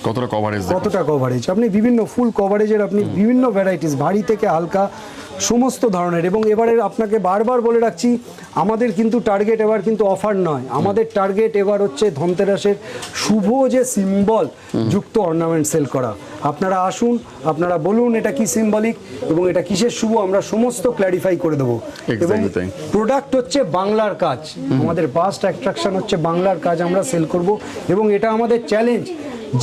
Speaker 2: কতটা কভারেজ
Speaker 1: কতটা কভারেজ, আপনি বিভিন্ন ফুল কভারেজের, আপনি বিভিন্ন ভ্যারাইটিস, ভারী থেকে হালকা সমস্ত ধরনের। এবং এবারে আপনাকে বারবার বলে রাখছি, আমাদের কিন্তু টার্গেট এবার কিন্তু অফার নয়, আমাদের টার্গেট এবার হচ্ছে ধনতেরাসের শুভ যে সিম্বল যুক্ত অর্নামেন্ট সেল করা। আপনারা আসুন, আপনারা বলুন এটা কি সিম্বলিক এবং এটা কিসের শুভ, আমরা সমস্ত ক্ল্যারিফাই করে দেবো। এবং
Speaker 2: Exactly তাই।
Speaker 1: প্রোডাক্ট হচ্ছে বাংলার কাজ, আমাদের বাস্ট অ্যাট্রাকশন হচ্ছে বাংলার কাজ, আমরা সেল করব। এবং এটা আমাদের চ্যালেঞ্জ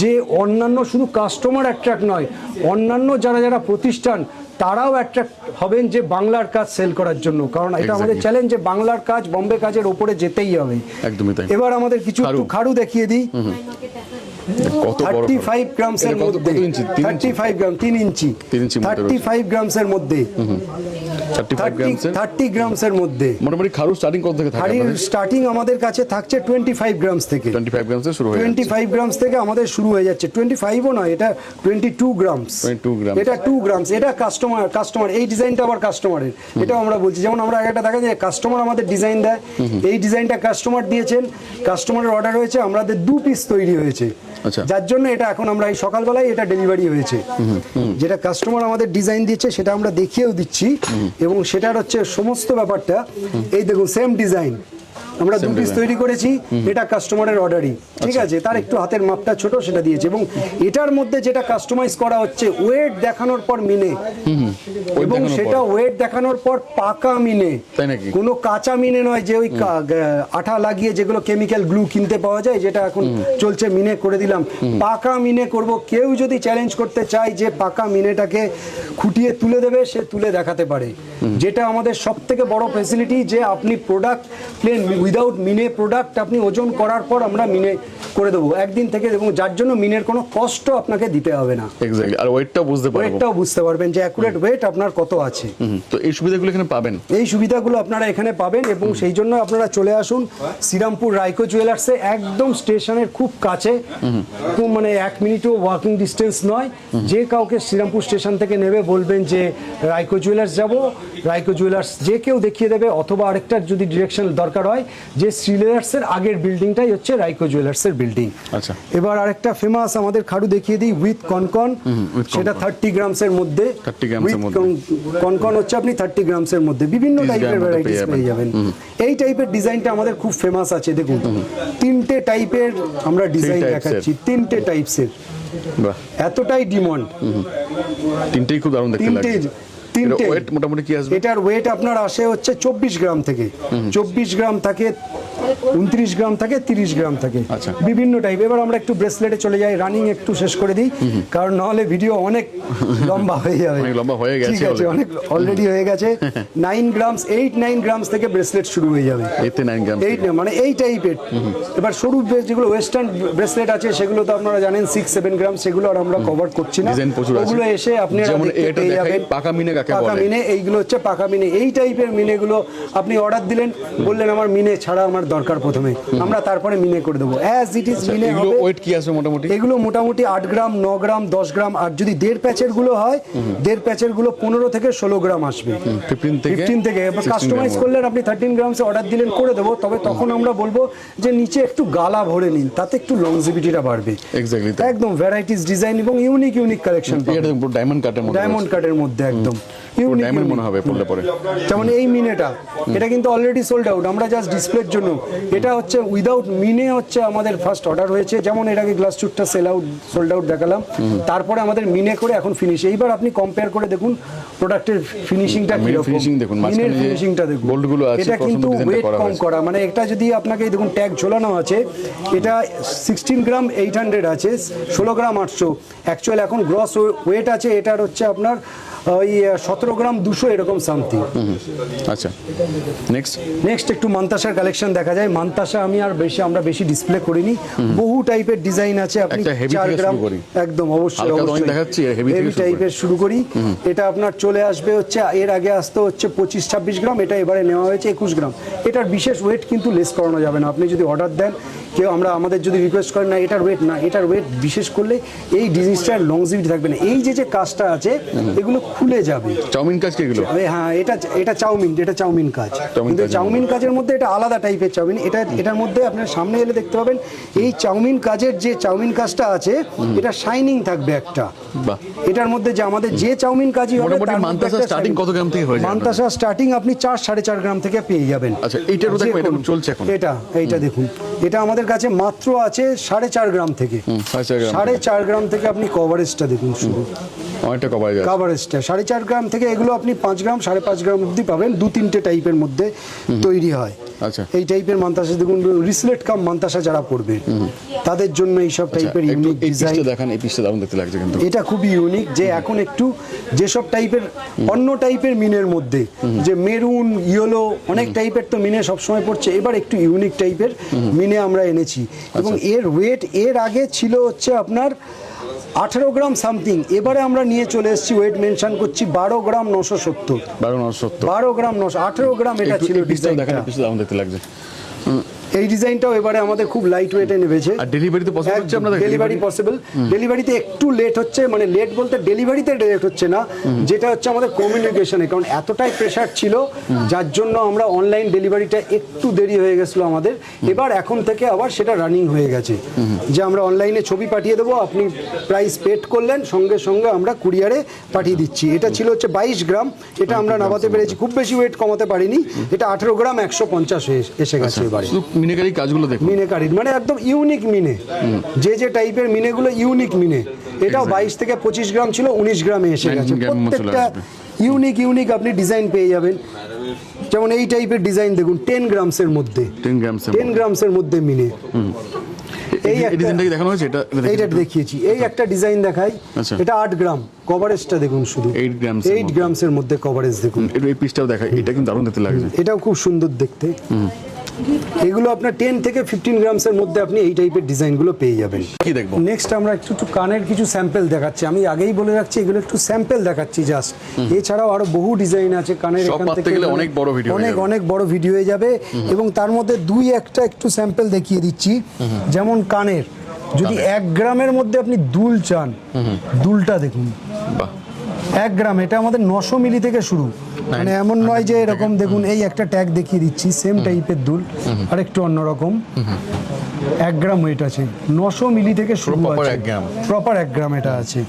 Speaker 1: যে অন্যান্য শুধু কাস্টমার অ্যাট্রাক্ট নয়, অন্যান্য যারা প্রতিষ্ঠান তারাও অ্যাট্রাক্ট হবেন যে বাংলার কাজ সেল করার জন্য। কারণ এটা আমাদের
Speaker 2: Exactly।
Speaker 1: চ্যালেঞ্জ যে বাংলার কাজ বোম্বে কাজের ওপরে যেতেই হবে।
Speaker 2: একদমই তাই।
Speaker 1: এবার আমাদের কিছু একটু খাড়ু দেখিয়ে দিই।
Speaker 2: কত বড়
Speaker 1: 35 গ্রামসের
Speaker 2: এটা কত
Speaker 1: মধ্যে,
Speaker 2: ইঞ্চি?
Speaker 1: 35 গ্রাম, 3 ইঞ্চি,
Speaker 2: 3 ইঞ্চির মধ্যে রয়েছে।
Speaker 1: 35 গ্রামসের মধ্যে,
Speaker 2: 35 গ্রামসের
Speaker 1: 30 গ্রামসের মধ্যে।
Speaker 2: মোটামুটি খারু স্টার্টিং কত থেকে থাকে
Speaker 1: হাড়ির
Speaker 2: আপনাদের?
Speaker 1: স্টার্টিং আমাদের কাছে থাকছে 25 গ্রামস থেকে।
Speaker 2: 25 গ্রামসে শুরু হয়ে যাচ্ছে
Speaker 1: 25 গ্রামস থেকে আমাদের শুরু হয়ে যাচ্ছে। 25ও নয়, এটা 22 গ্রামস।
Speaker 2: 22 গ্রাম।
Speaker 1: এটা 2 গ্রামস। এটা কাস্টমার এই ডিজাইনটা আবার কাস্টমারের, এটাও আমরা বলছি। যেমন আমরা একটা দেখা যায় কাস্টমার আমাদের ডিজাইন দেয়, এই ডিজাইনটা কাস্টমার দিয়েছেন, কাস্টমারের অর্ডার হয়েছে, আমাদের 2 পিস তৈরি হয়েছে।
Speaker 2: আচ্ছা।
Speaker 1: যার জন্য এটা এখন আমরা এই সকালবেলায় এটা ডেলিভারি হয়েছে। যেটা কাস্টমার আমাদের ডিজাইন দিয়েছে সেটা আমরা দেখিয়েও দিচ্ছি। এবং সেটার হচ্ছে সমস্ত ব্যাপারটা, এই দেখুন সেম ডিজাইন আমরা 2 পিস তৈরি করেছি, এটা কাস্টমারের অর্ডারই, ঠিক আছে? তার একটু হাতের মাপটা ছোট, সেটা দিয়েছে। এবং এটার মধ্যে যেটা কাস্টমাইজ করা হচ্ছে ওয়েট দেখানোর পর মিনে, এবং সেটা ওয়েট দেখানোর পর পাকা মিনে,
Speaker 2: তাই নাকি?
Speaker 1: কোনো কাঁচা মিনে নয় যে ওই আঠা লাগিয়ে যেগুলো কেমিক্যাল গ্লু কিনতে পাওয়া যায়, যেটা এখন চলছে মিনে করে দিলাম। পাকা মিনে করব। কেউ যদি চ্যালেঞ্জ করতে চায় যে পাকা মিনেটাকে খুঁটিয়ে তুলে দেবে, সে তুলে দেখাতে পারে। যেটা আমাদের সব থেকে বড় ফ্যাসিলিটি, যে আপনি প্রোডাক্ট প্লেন উইদাউট মিনে প্রোডাক্ট আপনি ওজন করার পর আমরা মিনে করে দেবো একদিন থেকে। এবং যার জন্য মিনের কোনো কষ্ট আপনাকে দিতে হবে না।
Speaker 2: এক্স্যাক্টলি, আর ওয়েটটাও বুঝতে পারবো।
Speaker 1: ওয়েটটাও বুঝতে পারবেন যে অ্যাকুরেট ওয়েট আপনার কত আছে।
Speaker 2: তো এই সুবিধাগুলো এখানে পাবেন।
Speaker 1: এই সুবিধাগুলো আপনারা এখানে পাবেন। এবং সেই জন্য আপনারা চলে আসুন শ্রীরামপুর রাইকো জুয়েলার্সে, একদম স্টেশনের খুব কাছে, খুব মানে 1 মিনিটও ওয়াকিং ডিস্টেন্স নয়। যে কাউকে শ্রীরামপুর স্টেশন থেকে নেবে বলবেন যে রাইকো জুয়েলার্স যাব, রাইকো জুয়েলার্স যে কেউ দেখিয়ে দেবে। অথবা আরেকটা যদি ডিরেকশন দরকার হয়, যে শ্রীলেয়ার্সের আগের বিল্ডিংটাই হচ্ছে রাইকো জুয়েলার্সের বিল্ডিং।
Speaker 2: আচ্ছা,
Speaker 1: এবার আরেকটা ফেমাস আমাদের খাড়ু দেখিয়ে দিই, উইথ কনকন। সেটা 30 গ্রামসের মধ্যে।
Speaker 2: 30 গ্রামসের মধ্যে।
Speaker 1: কনকন হচ্ছে আপনি 30 গ্রামসের মধ্যে বিভিন্ন
Speaker 2: 30
Speaker 1: টাইপের
Speaker 2: গ্রামের মধ্যে
Speaker 1: ভ্যারাইটিস পেয়ে যাবেন। এই টাইপের ডিজাইনটা আমাদের খুব ফেমাস আছে। দেখুন 3টে টাইপের আমরা ডিজাইন
Speaker 2: types
Speaker 1: দেখাচ্ছি, 3টে টাইপসের।
Speaker 2: বাহ,
Speaker 1: এতটাই ডিমান্ড।
Speaker 2: তিনটেই খুব দারুণ দেখতে লাগছে।
Speaker 1: তিনটে
Speaker 2: ওয়েট মোটামুটি কি আসবে?
Speaker 1: এটার ওয়েট আপনার আসে হচ্ছে 24 গ্রাম থেকে। 24 গ্রাম থাকে 29 গ্রাম থাকে, 30 গ্রাম থাকে,
Speaker 2: আচ্ছা।
Speaker 1: বিভিন্ন টাইপ। এবার আমরা একটু ব্রেসলেটে চলে যাই, রানিং একটু শেষ করে দিই, কারণ নাহলে ভিডিও অনেক লম্বা হয়ে যাবে।
Speaker 2: অনেক লম্বা হয়ে গেছে
Speaker 1: ঠিক আছে,
Speaker 2: already।
Speaker 1: অনেক অলরেডি হয়ে গেছে। 9 গ্রামস, 8-9 গ্রামস থেকে ব্রেসলেট শুরু হয়ে যাবে।
Speaker 2: 8-9 গ্রাম।
Speaker 1: মানে এই টাইপের। এবার সরু যেগুলো ওয়েস্টার্ন ব্রেসলেট আছে সেগুলো তো আপনারা জানেন 6-7 গ্রাম, সেগুলো আর আমরা কভার করছি না।
Speaker 2: ডিজাইন প্রচুর আছে।
Speaker 1: ওগুলো এসে আপনারা
Speaker 2: যেমন
Speaker 1: দেখতে
Speaker 2: এটা
Speaker 1: পেয়ে
Speaker 2: দেখাই,
Speaker 1: যাবেন।
Speaker 2: পাকা মিনে কাকে
Speaker 1: পাকা
Speaker 2: বলে?
Speaker 1: মিনে, এইগুলো হচ্ছে পাকা মিনে। এই টাইপের মিনেগুলো আপনি অর্ডার দিলেন, বললেন আমার মিনে ছাড়া আমার দরকার প্রথমে, আমরা তারপরে মিনে করে দেবো অ্যাজ ইট ইজ মিনে
Speaker 2: এগুলো
Speaker 1: হবে।
Speaker 2: ওয়েট কি আছে মোটামুটি?
Speaker 1: এগুলো মোটামুটি 8 গ্রাম, 9 গ্রাম, 10 গ্রাম। আর যদি 1.5 প্যাচের গুলো হয়, 1.5 প্যাচের গুলো 15 থেকে 16 গ্রাম আসবে। 15 থেকে কাস্টমাইজ করলেন আপনি 13 গ্রামসে অর্ডার দিলেন, করে দেবো। তবে তখন আমরা বলবো যে নিচে একটু গালা ভরে নিন, তাতে একটু লংজিভিটিটা বাড়বে।
Speaker 2: এক্স্যাক্টলি
Speaker 1: একদম ভ্যারাইটিস ডিজাইন এবং ইউনিক কালেকশন।
Speaker 2: এটা পুরো ডায়মন্ড কাটের মধ্যে।
Speaker 1: ডায়মন্ড কাটের মধ্যে একদম ইউনিক
Speaker 2: ডায়মন্ড মনে হবে পড়লে পরে।
Speaker 1: যেমন এই মিনেটা, এটা কিন্তু অলরেডি সোল্ড আউট, আমরা জাস্ট ডিসপ্লের জন্য। এটা হচ্ছে উইদাউট মিনে হচ্ছে আমাদের ফার্স্ট অর্ডার হয়েছে। যেমন এর আগে গ্লাস চুটটা সেল আউট, সোল্ড আউট দেখালাম, তারপরে আমাদের মিনে করে এখন ফিনিশ। এইবার আপনি কম্পেয়ার করে দেখুন প্রোডাক্টের ফিনিশিংটা কি রকম।
Speaker 2: ফিনিশিং দেখুন,
Speaker 1: মিনের ফিনিশিংটা দেখুন,
Speaker 2: গোল্ডগুলো আছে,
Speaker 1: এটা কিন্তু
Speaker 2: ডিজাইনটা
Speaker 1: ওয়েট
Speaker 2: করা
Speaker 1: কম
Speaker 2: হয়েছে।
Speaker 1: করা। মানে এটা যদি আপনাকে দেখুন ট্যাগ ঝোলানো আছে, এটা 16 গ্রাম 800 আছে, 16 গ্রাম 800। অ্যাকচুয়াল এখন গ্রস ওয়েট আছে এটার হচ্ছে আপনার ওই 17 গ্রাম 200 এরকম সামথিং।
Speaker 2: আচ্ছা,
Speaker 1: নেক্সট একটু মান্তাসার কালেকশন দেখা যায়। মান্তাসা আমরা বেশি ডিসপ্লে করিনি, বহু টাইপের ডিজাইন আছে। আপনি
Speaker 2: একটা heavy
Speaker 1: 4
Speaker 2: থেকে
Speaker 1: গ্রাম
Speaker 2: শুরু করি।
Speaker 1: একদম অবশ্যই
Speaker 2: হালকা রঙিন দেখাচ্ছি, heavy থেকে শুরু করি।
Speaker 1: টাইপের শুরু করি। এটা আপনার চলে আসবে হচ্ছে, এর আগে আসতো হচ্ছে 25-26 গ্রাম, এটা এবারে নেওয়া হয়েছে 21 গ্রাম। এটার বিশেষ ওয়েট কিন্তু লেস করানো যাবে না। আপনি যদি অর্ডার দেন, কেউ আমাদের যদি রিকোয়েস্ট করেন না এটার ওয়েট না, এটার ওয়েট বিশেষ করলে এই জিনিসটার লংজিভিটি থাকবে না। এই যে কাজটা আছে এগুলো খুলে যাবে।
Speaker 2: চাউমিন কাজ কি এগুলো?
Speaker 1: হ্যাঁ, এটা চাউমিন কাজ। কিন্তু চাউমিন কাজের মধ্যে এটা আলাদা টাইপের চাউমিন। এটার মধ্যে আপনার সামনে এলে দেখতে পাবেন এই চাউমিন কাজের যে চাউমিন কাজটা আছে, এটা শাইনিং থাকবে একটা।
Speaker 2: বাহ।
Speaker 1: এটার মধ্যে যে আমাদের যে চাউমিন কাজই হবে,
Speaker 2: মোটামুটি মান্তাসা স্টার্টিং কত গ্রাম থেকে হয়ে যায়?
Speaker 1: মান্তাসা স্টার্টিং আপনি 4-4.5 গ্রাম থেকে পেয়ে যাবেন।
Speaker 2: আচ্ছা, এইটারও দেখো, এটা চলছে এখন।
Speaker 1: এইটা দেখুন, এটা আমাদের কাছে মাত্র আছে 4.5 গ্রাম থেকে। 4.5 গ্রাম থেকে আপনি কভারেজটা দেখুন শুরু।
Speaker 2: অনেকটা কভারেজ আছে।
Speaker 1: কভারেজটা 4.5 গ্রাম থেকে, এগুলো আপনি 5 গ্রাম 5.5 গ্রাম অবধি পাবেন। 2-3টে টাইপের মধ্যে তৈরি হয়।
Speaker 2: আচ্ছা,
Speaker 1: এই টাইপের মান্তাসা দেখুন, রিসলেট কাম মান্তাসা যারা পড়বে তাদের জন্য এই সব টাইপের ইউনিক ডিজাইন।
Speaker 2: দেখেন, এই পিসটা দারুণ দেখতে লাগছে কিন্তু।
Speaker 1: এটা খুবই ইউনিক যে এখন একটু যেসব টাইপের অন্য টাইপের মিনের মধ্যে, যে মেরুন, ইয়েলো, অনেক টাইপের তো মিনে সবসময় পড়ছে, এবার একটু ইউনিক টাইপের মিনে আমরা এনেছি। এবং এর ওয়েট এর আগে ছিল হচ্ছে আপনার 18 গ্রাম সামথিং, এবারে আমরা নিয়ে চলে এসেছি, ওয়েট মেনশন করছি 12 গ্রাম 970। 12 গ্রাম 900, 18 গ্রাম এটা ছিল ডিজাইনটা।
Speaker 2: দেখেন, পিসটা দারুণ দেখতে লাগছে।
Speaker 1: এই ডিজাইনটাও এবারে আমাদের খুব লাইট ওয়েটে নেমেছে।
Speaker 2: আর ডেলিভারি তো পসিবল হচ্ছে আপনাদের?
Speaker 1: Delivery possible. ডেলিভারিতে একটু লেট হচ্ছে, মানে লেট বলতে ডেলিভারিতে লেট হচ্ছে না, যেটা হচ্ছে আমাদের কমিউনিকেশনে, কারণ এতটাই প্রেশার ছিল যার জন্য আমরা অনলাইন ডেলিভারিটা একটু দেরি হয়ে গেছিলো আমাদের। এবার এখন থেকে আবার সেটা রানিং হয়ে গেছে, যে আমরা অনলাইনে ছবি পাঠিয়ে দেবো, আপনি প্রাইস পেড করলেন, সঙ্গে সঙ্গে আমরা কুরিয়ারে পাঠিয়ে দিচ্ছি। এটা ছিল হচ্ছে 22 গ্রাম, এটা আমরা নামাতে পেরেছি, খুব বেশি ওয়েট কমাতে পারিনি। এটা 18 গ্রাম 150 এসে গেছে এবারে।
Speaker 2: মিনেকারি কাজগুলো দেখুন,
Speaker 1: মিনেকারির মানে একদম ইউনিক মিনে, যে টাইপের মিনেগুলো ইউনিক মিনে। এটাও 22 থেকে 25 গ্রাম ছিল, 19 গ্রামে এসে গেছে। প্রত্যেকটা ইউনিক আপনি ডিজাইন পেয়ে যাবেন। যেমন এই টাইপের ডিজাইন দেখুন, 10 গ্রামসের মধ্যে, 10 গ্রামসের মধ্যে মিনে। এই
Speaker 2: ডিজাইনটাকে দেখানো হয়েছে,
Speaker 1: এইটা দেখিয়েছি। এই একটা ডিজাইন দেখাই, এটা 8 গ্রাম, কভারেজটা দেখুন শুধু 8 গ্রামসের মধ্যে কভারেজ দেখুন।
Speaker 2: এই পিসটাও দেখাই, এটা কিন্তু দারুণ দেখতে লাগছে।
Speaker 1: এটাও খুব সুন্দর দেখতে। এগুলো আপনার 10 থেকে 15 গ্রামসের মধ্যে আপনি এই টাইপের ডিজাইনগুলো পেয়ে যাবেন।
Speaker 2: কি দেখবো
Speaker 1: নেক্সট? আমরা একটু কানের কিছু স্যাম্পল দেখাচ্ছি। আমি আগেই বলে রাখছি, এগুলো একটু স্যাম্পল দেখাচ্ছি জাস্ট। এছাড়াও আরো বহু ডিজাইন আছে কানের, এখান থেকে
Speaker 2: অনেক বড় ভিডিও,
Speaker 1: অনেক বড় ভিডিও হয়ে যাবে। এবং তার মধ্যে একটা একটু স্যাম্পল দেখিয়ে দিচ্ছি। যেমন কানের, যদি 1 গ্রামের মধ্যে আপনি দুল চান, দুলটা দেখুন, 1 গ্রাম, এটা আমাদের 900 মিলি থেকে শুরু। মানে এমন নয় যে এরকম, দেখুন এই একটা ট্যাগ দেখিয়ে দিচ্ছি, সেম টাইপের দুল, আর একটু অন্যরকম। 1 গ্রাম ওয়েট আছে, 900 মিলি থেকে শুরু আছে, প্রপার 1 গ্রাম এটা আছে।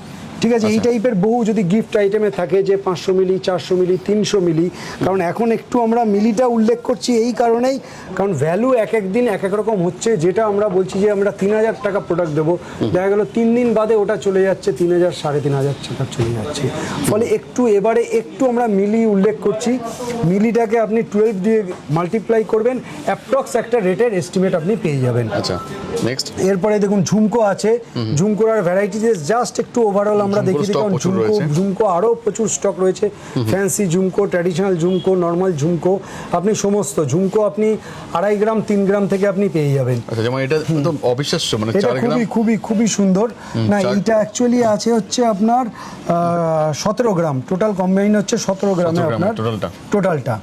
Speaker 1: ঠিক আছে, এই টাইপের বহু যদি গিফট আইটেমে থাকে যে 500 মিলি, 400 মিলি, 300 মিলি, কারণ এখন একটু আমরা মিলিটা উল্লেখ করছি এই কারণেই, কারণ ভ্যালু এক এক দিন এক এক রকম হচ্ছে। যেটা আমরা বলছি যে আমরা 3000 টাকা প্রোডাক্ট দেবো, দেখা গেল 3 দিন বাদে ওটা চলে যাচ্ছে 3000, 3500 টাকা চলে যাচ্ছে। ফলে একটু এবারে একটু আমরা মিলি উল্লেখ করছি। মিলিটাকে আপনি 12 দিয়ে মাল্টিপ্লাই করবেন, অ্যাপ্রক্স একটা রেটের এস্টিমেট আপনি পেয়ে যাবেন।
Speaker 2: আচ্ছা, নেক্সট।
Speaker 1: এরপরে দেখুন ঝুমকো আছে, ঝুমকোর আর ভ্যারাইটিস জাস্ট একটু ওভারঅল আমরা দেখিয়ে দিই, কারণ ঝুমকো আরও প্রচুর স্টক রয়েছে। ফ্যান্সি ঝুমকো, ট্র্যাডিশনাল ঝুমকো, নর্মাল ঝুমকো, আপনি সমস্ত ঝুমকো আপনি 2.5 গ্রাম 3 গ্রাম থেকে আপনি পেয়ে যাবেন।
Speaker 2: আচ্ছা, যেমন এটা তো অবিশ্বাস্য, মানে
Speaker 1: এটা
Speaker 2: 4 গ্রাম।
Speaker 1: খুবই সুন্দর। না, এইটা অ্যাকচুয়ালি আছে হচ্ছে আপনার 17 গ্রাম, টোটাল কম্বাইন হচ্ছে 17 গ্রামে আপনার টোটালটা।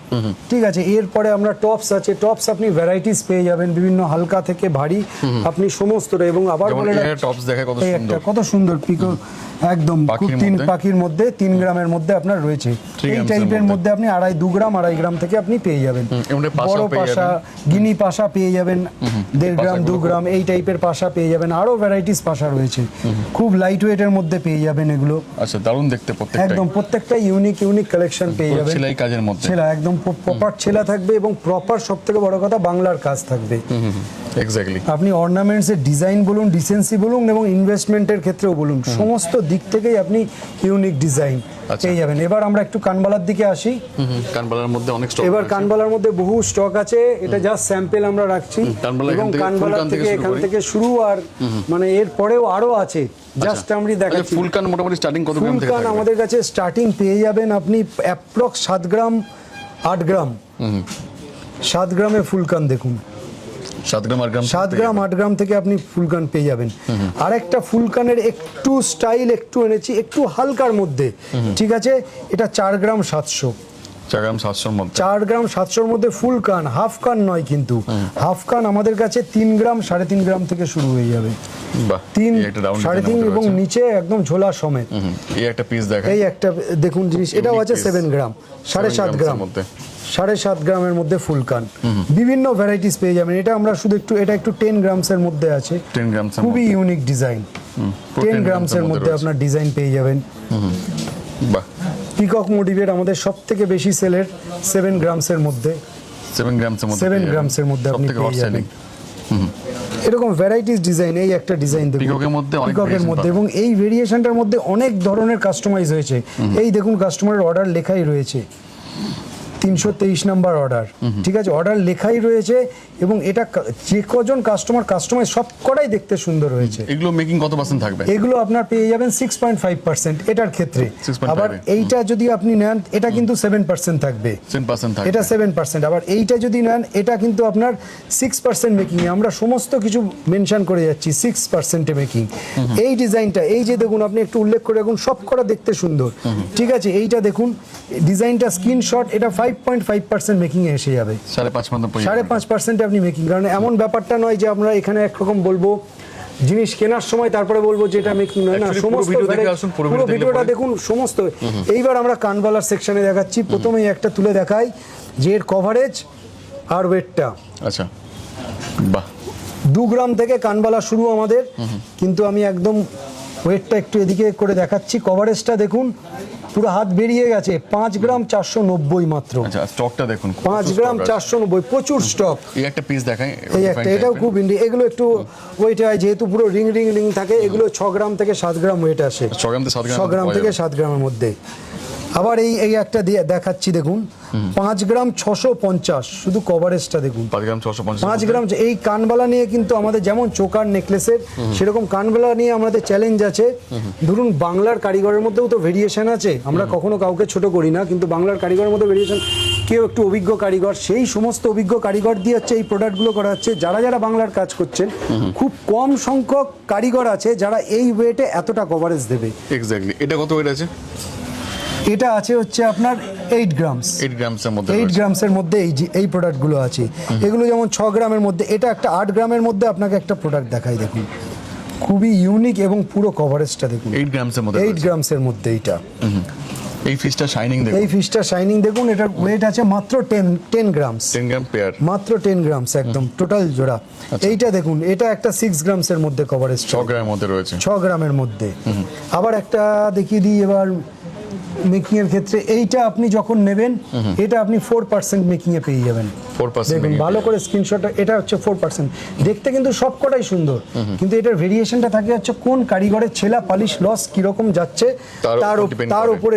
Speaker 1: ঠিক আছে, এরপরে আমরা টপস আছে, টপস আপনি ভ্যারাইটিস পেয়ে যাবেন বিভিন্ন হালকা থেকে ভারী, আপনি সমস্তটা। এবং আবার বলে
Speaker 2: টপস দেখে কত সুন্দর,
Speaker 1: কত সুন্দর পিকো, একদম তিন পাখির মধ্যে 3 গ্রামের মধ্যে আপনার রয়েছে। এই টাইপের মধ্যে আপনি 2.5 গ্রাম 2.5 গ্রাম থেকে আপনি পেয়ে যাবেন। বড় পাশা, গিনি পাশা পেয়ে যাবেন 1.5 গ্রাম 2 গ্রাম, এই টাইপের পাশা পেয়ে যাবেন। আরো ভ্যারাইটিস পাশা রয়েছে, খুব লাইট ওয়েটের মধ্যে পেয়ে যাবেন এগুলো।
Speaker 2: আচ্ছা, দারুণ দেখতে প্রত্যেকটা,
Speaker 1: একদম প্রত্যেকটা ইউনিক কালেকশন পেয়ে যাবেন।
Speaker 2: সেলাই কাজের মধ্যে
Speaker 1: ছেলা, একদম প্রপার ছেলা থাকবে এবং প্রপার, সবথেকে বড় কথা, বাংলার কাজ থাকবে।
Speaker 2: এক্স্যাক্টলি।
Speaker 1: আপনি অর্নামেন্টস এর ডিজাইন বলুন, ডিসেন্সি বলুন এবং ইনভেস্টমেন্টের ক্ষেত্রেও বলুন, সমস্ত দিক থেকেই আপনি ইউনিক ডিজাইন পেয়ে যাবেন। এবার আমরা একটু কানবালার দিকে আসি।
Speaker 2: কানবালার মধ্যে অনেক স্টক,
Speaker 1: এবার কানবালার মধ্যে বহু স্টক আছে, এটা জাস্ট স্যাম্পল আমরা রাখছি। এবং কানবালার থেকে এখান থেকে শুরু, আর মানে এর পরেও আরো আছে, জাস্ট আমরা দেখাচ্ছি।
Speaker 2: ফুলকান মোটামুটি স্টার্টিং কত গ্রাম থেকে?
Speaker 1: ফুলকান আমাদের কাছে স্টার্টিং পেয়ে যাবেন আপনি অ্যাপ্রক্স 7 গ্রাম 8 গ্রাম। 7 গ্রামে ফুলকান দেখুন,
Speaker 2: 7 গ্রাম
Speaker 1: 8 গ্রাম থেকে আপনি ফুলকান পেয়ে যাবেন। আরেকটা ফুলকানের একটু স্টাইল একটু এনেছি, একটু হালকার মধ্যে। ঠিক আছে, এটা 4 গ্রাম 700।
Speaker 2: 4 গ্রাম 700 মধ্যে,
Speaker 1: 4 গ্রাম 700 মধ্যে ফুল কান, হাফ কান নয় কিন্তু। হাফ কান আমাদের কাছে 3 গ্রাম 3.5 গ্রাম থেকে শুরু হয়ে যাবে।
Speaker 2: বাহ,
Speaker 1: 3 3.5 এবং নিচে একদম ঝোলা সমেত।
Speaker 2: এই একটা পিস দেখাই,
Speaker 1: এই একটা দেখুন জিনিস, এটাও আছে 7 গ্রাম 7.5 গ্রাম মধ্যে, 7.5 গ্রামের মধ্যে ফুলকান। বিভিন্ন ভ্যারাইটিস পেয়ে যাবেন। এটা আমরা শুধু এটা একটু 10 গ্রামসের মধ্যে আছে,
Speaker 2: 10 গ্রাম,
Speaker 1: খুবই ইউনিক ডিজাইন। 10 গ্রামসের মধ্যে আপনার ডিজাইন পেয়ে যাবেন।
Speaker 2: বাহ,
Speaker 1: পিকক মোটিভের আমাদের সব থেকে বেশি সেলের 7 গ্রামসের মধ্যে,
Speaker 2: 7 গ্রামসের মধ্যে
Speaker 1: আপনি পেয়ে যাবেন। এরকম ভ্যারাইটিস ডিজাইন, এই একটা ডিজাইন দেখুন
Speaker 2: পিককের মধ্যে,
Speaker 1: এবং এই ভেরিয়েশনটার মধ্যে অনেক ধরনের কাস্টমাইজ হয়েছে। এই দেখুন কাস্টমারের অর্ডার লেখাই রয়েছে, 323 নাম্বার অর্ডার। ঠিক আছে, অর্ডার লেখাই রয়েছে এবং এটা যে কজন কাস্টমাইজ সব কটাই দেখতে সুন্দর হয়েছে।
Speaker 2: এগুলো মেকিং কত পার্সেন্ট থাকবে?
Speaker 1: এগুলো আপনার পেয়ে যাবেন 6.5% এটার ক্ষেত্রে।
Speaker 2: 6.5
Speaker 1: আবার এইটা যদি আপনি নেন এটা কিন্তু 7% থাকবে,
Speaker 2: 7% থাকবে,
Speaker 1: এটা 7%। আবার এইটা যদি নেন এটা কিন্তু আপনার 6% মেকিং এ, আমরা সমস্ত কিছু মেনশন করে যাচ্ছি 6% মেকিং। এই ডিজাইনটা, এই যে দেখুন, আপনি একটু উল্লেখ করে দেখুন, সব কটা দেখতে সুন্দর। ঠিক আছে, এইটা দেখুন ডিজাইনটা স্ক্রিনশট, এটা 5.5% মেকিং এ এসে যাবে। 5.5% আপনি মেকিং, কারণ এমন ব্যাপারটা নয় যে আমরা এখানে একরকম বলবো জিনিস কেনার সময় তারপরে বলবো যে এটা মেকিং নয়, না, সমস্ত পুরো ভিডিওটা দেখুন সমস্ত। এইবার আমরা কানবালার সেকশনে দেখাচ্ছি। প্রথমেই একটা তুলে দেখাই যে এর কভারেজ আর ওয়েটটা।
Speaker 2: আচ্ছা, বাহ,
Speaker 1: 2 গ্রাম থেকে কানবালা শুরু আমাদের, কিন্তু আমি একদম ওয়েটটা একটু এদিকে করে দেখাচ্ছি। কভারেজটা দেখুন পুরো হাত বেরিয়ে গেছে, 5 গ্রাম 490 মাত্র।
Speaker 2: আচ্ছা, স্টকটা দেখুন,
Speaker 1: 5 গ্রাম 490, প্রচুর স্টক।
Speaker 2: এই একটা পিস দেখাই,
Speaker 1: এই একটা, এটাও খুব এগুলো একটু ওয়েট হয়, যেহেতু পুরো রিং থাকে। এগুলো 6 গ্রাম থেকে 7 গ্রাম ওয়েট আসে,
Speaker 2: 6 গ্রাম
Speaker 1: থেকে 7 গ্রামের মধ্যে। আবার এই একটা দিয়ে দেখাচ্ছি দেখুন, 5 গ্রাম 650, শুধু কভারেজটা দেখুন,
Speaker 2: 5 গ্রাম 650।
Speaker 1: 5 গ্রাম। এই কানবালা নিয়ে কিন্তু আমাদের যেমন চোকার নেকলেসের, সেরকম কানবালা নিয়ে আমাদের চ্যালেঞ্জ আছে। ধরুন বাংলার কারিগরের মধ্যেও তো ভেরিয়েশন আছে, আমরা কখনো কাউকে ছোট করি না, কিন্তু বাংলার কারিগরের মধ্যে ভেরিয়েশন, কেউ একটু অভিজ্ঞ কারিগর, সেই সমস্ত অভিজ্ঞ কারিগর দিয়ে হচ্ছে এই প্রোডাক্টগুলো করা হচ্ছে। যারা বাংলার কাজ করছেন, খুব কম সংখ্যক কারিগর আছে যারা এই ওয়েটে এতটা কভারেজ দেবে।
Speaker 2: এক্স্যাক্টলি। এটা কত ওয়েট আছে?
Speaker 1: এটা আছে হচ্ছে আপনার 8 গ্রামস,
Speaker 2: 8 গ্রামসের মধ্যে,
Speaker 1: 8 গ্রামসের মধ্যে এই প্রোডাক্টগুলো আছে। এগুলো যেমন 6 গ্রামের মধ্যে, এটা একটা 8 গ্রামের মধ্যে আপনাকে একটা প্রোডাক্ট দেখাই দেখুন, খুবই ইউনিক এবং পুরো কভারেজটা দেখুন,
Speaker 2: 8 গ্রামসের মধ্যে,
Speaker 1: 8 গ্রামসের মধ্যে এইটা।
Speaker 2: এই ফিসটা শাইনিং দেখুন,
Speaker 1: এই ফিশটা শাইনিং দেখুন, এটার ওয়েট আছে মাত্র 10 গ্রামস,
Speaker 2: 10 গ্রাম পেয়ার,
Speaker 1: মাত্র 10 গ্রামস একদম টোটাল জোড়া। এইটা দেখুন, এটা একটা 6 গ্রামসের মধ্যে কভারেজ,
Speaker 2: 6 গ্রামের মধ্যে রয়েছে,
Speaker 1: 6 গ্রামের মধ্যে। আবার একটা দেখিয়ে দিই এবার মেকিং এর ক্ষেত্রে, এইটা আপনি যখন নেবেন এটা আপনি 4% মেকিং এ পেয়ে যাবেন।
Speaker 2: 4%
Speaker 1: দেখুন ভালো করে স্ক্রিনশট, এটা হচ্ছে 4%। দেখতে কিন্তু সবকটাই সুন্দর, কিন্তু এটার ভেরিয়েশনটা থাকে হচ্ছে কোন কারিগরের ছেলা পালিশ লস কিরকম যাচ্ছে তার উপরে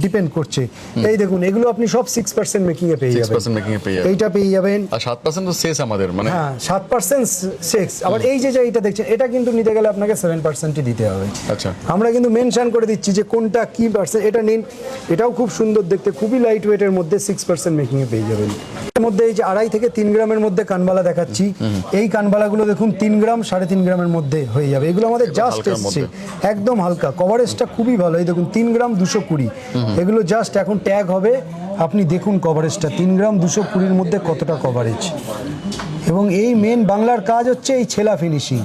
Speaker 1: ডিপেন্ড করছে। এই দেখুন এগুলো আপনি সব 6% মেকিং এ পেয়ে যাবেন,
Speaker 2: 6% মেকিং এ পেয়ে যাবেন,
Speaker 1: এইটা পেয়ে যাবেন।
Speaker 2: আর 7% তো শেষ আমাদের, মানে
Speaker 1: হ্যাঁ 7% সেক্স। আবার এই যে এইটা দেখছেন, এটা কিন্তু নিতে গেলে আপনাকে 7% দিতে হবে।
Speaker 2: আচ্ছা,
Speaker 1: আমরা কিন্তু মেনশন করে দিচ্ছি যে কোনটা কি পার্সেন্ট। এটা নিন, এটাও খুব সুন্দর দেখতে, খুবই লাইট ওয়েটের মধ্যে 6% মেকিং এ পেয়ে যাবেন। এর মধ্যে এই যে 2.5 থেকে 3 গ্রামের মধ্যে কানবালা দেখাচ্ছি, এই কানবালাগুলো দেখুন 3 গ্রাম 3.5 গ্রামের মধ্যে হয়ে যাবে। এগুলো আমাদের জাস্ট এসছে, একদম হালকা, কভারেজটা খুবই ভালো। এই দেখুন 3 গ্রাম 220, এগুলো জাস্ট এখন ট্যাগ হবে। আপনি দেখুন কভারেজটা 3 গ্রাম 220-র মধ্যে কতটা কভারেজ। এবং এই মেন বাংলার কাজ হচ্ছে এই ছেলা ফিনিশিং।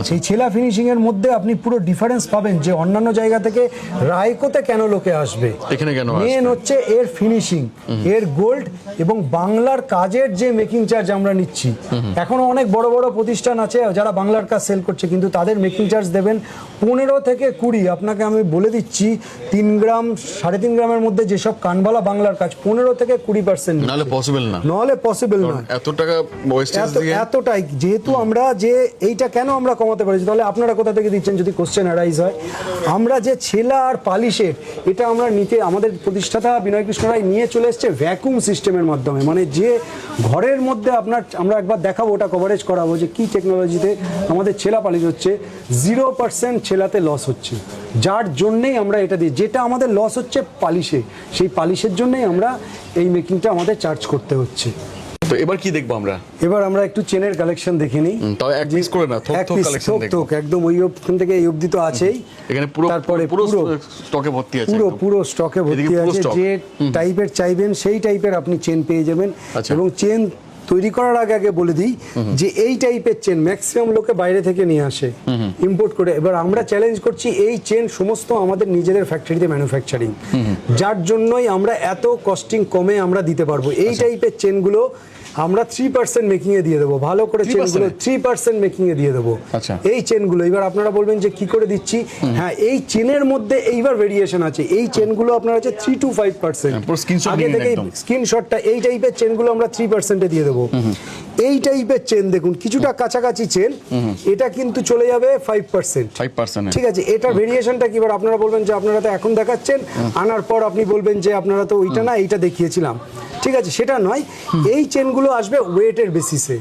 Speaker 1: সেই ছেলা ফিনিশিং এর মধ্যে আপনি পুরো ডিফারেন্স পাবেন যে অন্যান্য জায়গা থেকে রায়কোতে কেন লোকে আসবে,
Speaker 2: এখানে কেন
Speaker 1: মেন হচ্ছে এর ফিনিশিং, এর গোল্ড এবং বাংলার কাজের যে মেকিং চার্জ আমরা নিচ্ছি। এখনো অনেক বড় বড় প্রতিষ্ঠান আছে যারা বাংলার কাজ সেল করছে, কিন্তু তাদের মেকিং চার্জ দেবেন 15 থেকে 20। আপনাকে আমি বলে দিচ্ছি 3 গ্রাম 3.5 গ্রামের মধ্যে যেসব কানবালা বাংলার কাজ 15 থেকে 20%,
Speaker 2: নাহলে পসিবল না,
Speaker 1: নাহলে পসিবল না।
Speaker 2: এত টাকা ওয়েস্টেজ দিয়ে
Speaker 1: এতটাই যেহেতু আমরা যে এইটা কেন আমরা কমাতে পারছি, তাহলে আপনারা কোথা থেকে দিচ্ছেন যদি কোশ্চেন অ্যারাইজ হয়। আমরা যে ছেলা আর পালিশের এটা আমরা নিতে, আমাদের প্রতিষ্ঠাতা বিনয় কৃষ্ণ রায় নিয়ে চলে এসেছে ভ্যাকুম সিস্টেমের মাধ্যমে, মানে যে ঘরের মধ্যে আমরা একবার দেখাবো, ওটা কভারেজ করাবো যে কি টেকনোলজিতে আমাদের ছেলা পালিশ হচ্ছে। 0% ছেলাতে লস হচ্ছে, যার জন্যেই আমরা এটা দিই। যেটা আমাদের লস হচ্ছে পালিশে, সেই পালিশের জন্যই আমরা এই মেকিংটা আমাদের চার্জ করতে হচ্ছে।
Speaker 2: তো এবার কি দেখবো আমরা?
Speaker 1: এবার আমরা একটু চেনের কালেকশন দেখে নিই।
Speaker 2: তাও এক পিস করে না, থোক থোক কালেকশন দেখবো
Speaker 1: একদম ওই ওখান থেকে এই অবধি তো আছেই।
Speaker 2: এখানে পুরো
Speaker 1: তারপরে
Speaker 2: পুরো স্টকে ভর্তি আছে,
Speaker 1: পুরো স্টকে ভর্তি আছে। যে টাইপের চাইবেন সেই টাইপের আপনি চেন পেয়ে যাবেন। এবং চেন তৈরি করার আগে বলে দিই যে এই টাইপের চেন ম্যাক্সিমাম লোকে বাইরে থেকে নিয়ে আসে ইম্পোর্ট করে। এবার আমরা চ্যালেঞ্জ করছি এই চেন সমস্ত আমাদের নিজেদের ফ্যাক্টরিতে ম্যানুফ্যাকচারিং, যার জন্যই আমরা এত কস্টিং কমে আমরা দিতে পারবো। এই টাইপের চেনগুলো আমরা 3% মেকিং এ দিয়ে দেবো। ভালো করে চেনগুলো 3% মেকিং এ দিয়ে দেবো এই চেনগুলো। এবার আপনারা বলবেন যে কি করে দিচ্ছি, হ্যাঁ এই চেনের মধ্যে এইবার ভেরিয়েশন আছে। এই চেনগুলো আপনার আছে 3 to 5%। আগে থেকে স্ক্রিনশটটা, এই টাইপের চেনগুলো আমরা 3% এ দিয়ে দেবো। এই টাইপের চেন দেখুন কিছুটা কাছাকাছি চেন, এটা কিন্তু চলে যাবে 5%। ঠিক আছে, এটা ভেরিয়েশনটা কি? এবার আপনারা বলবেন যে আপনারা তো এখন দেখাচ্ছেন, আনার পর আপনি বলবেন যে আপনারা তো ওইটা না এইটা দেখিয়েছিলাম। ঠিক আছে, সেটা নয়। এই চেনগুলো আসবে ওয়েটের বেসিসে।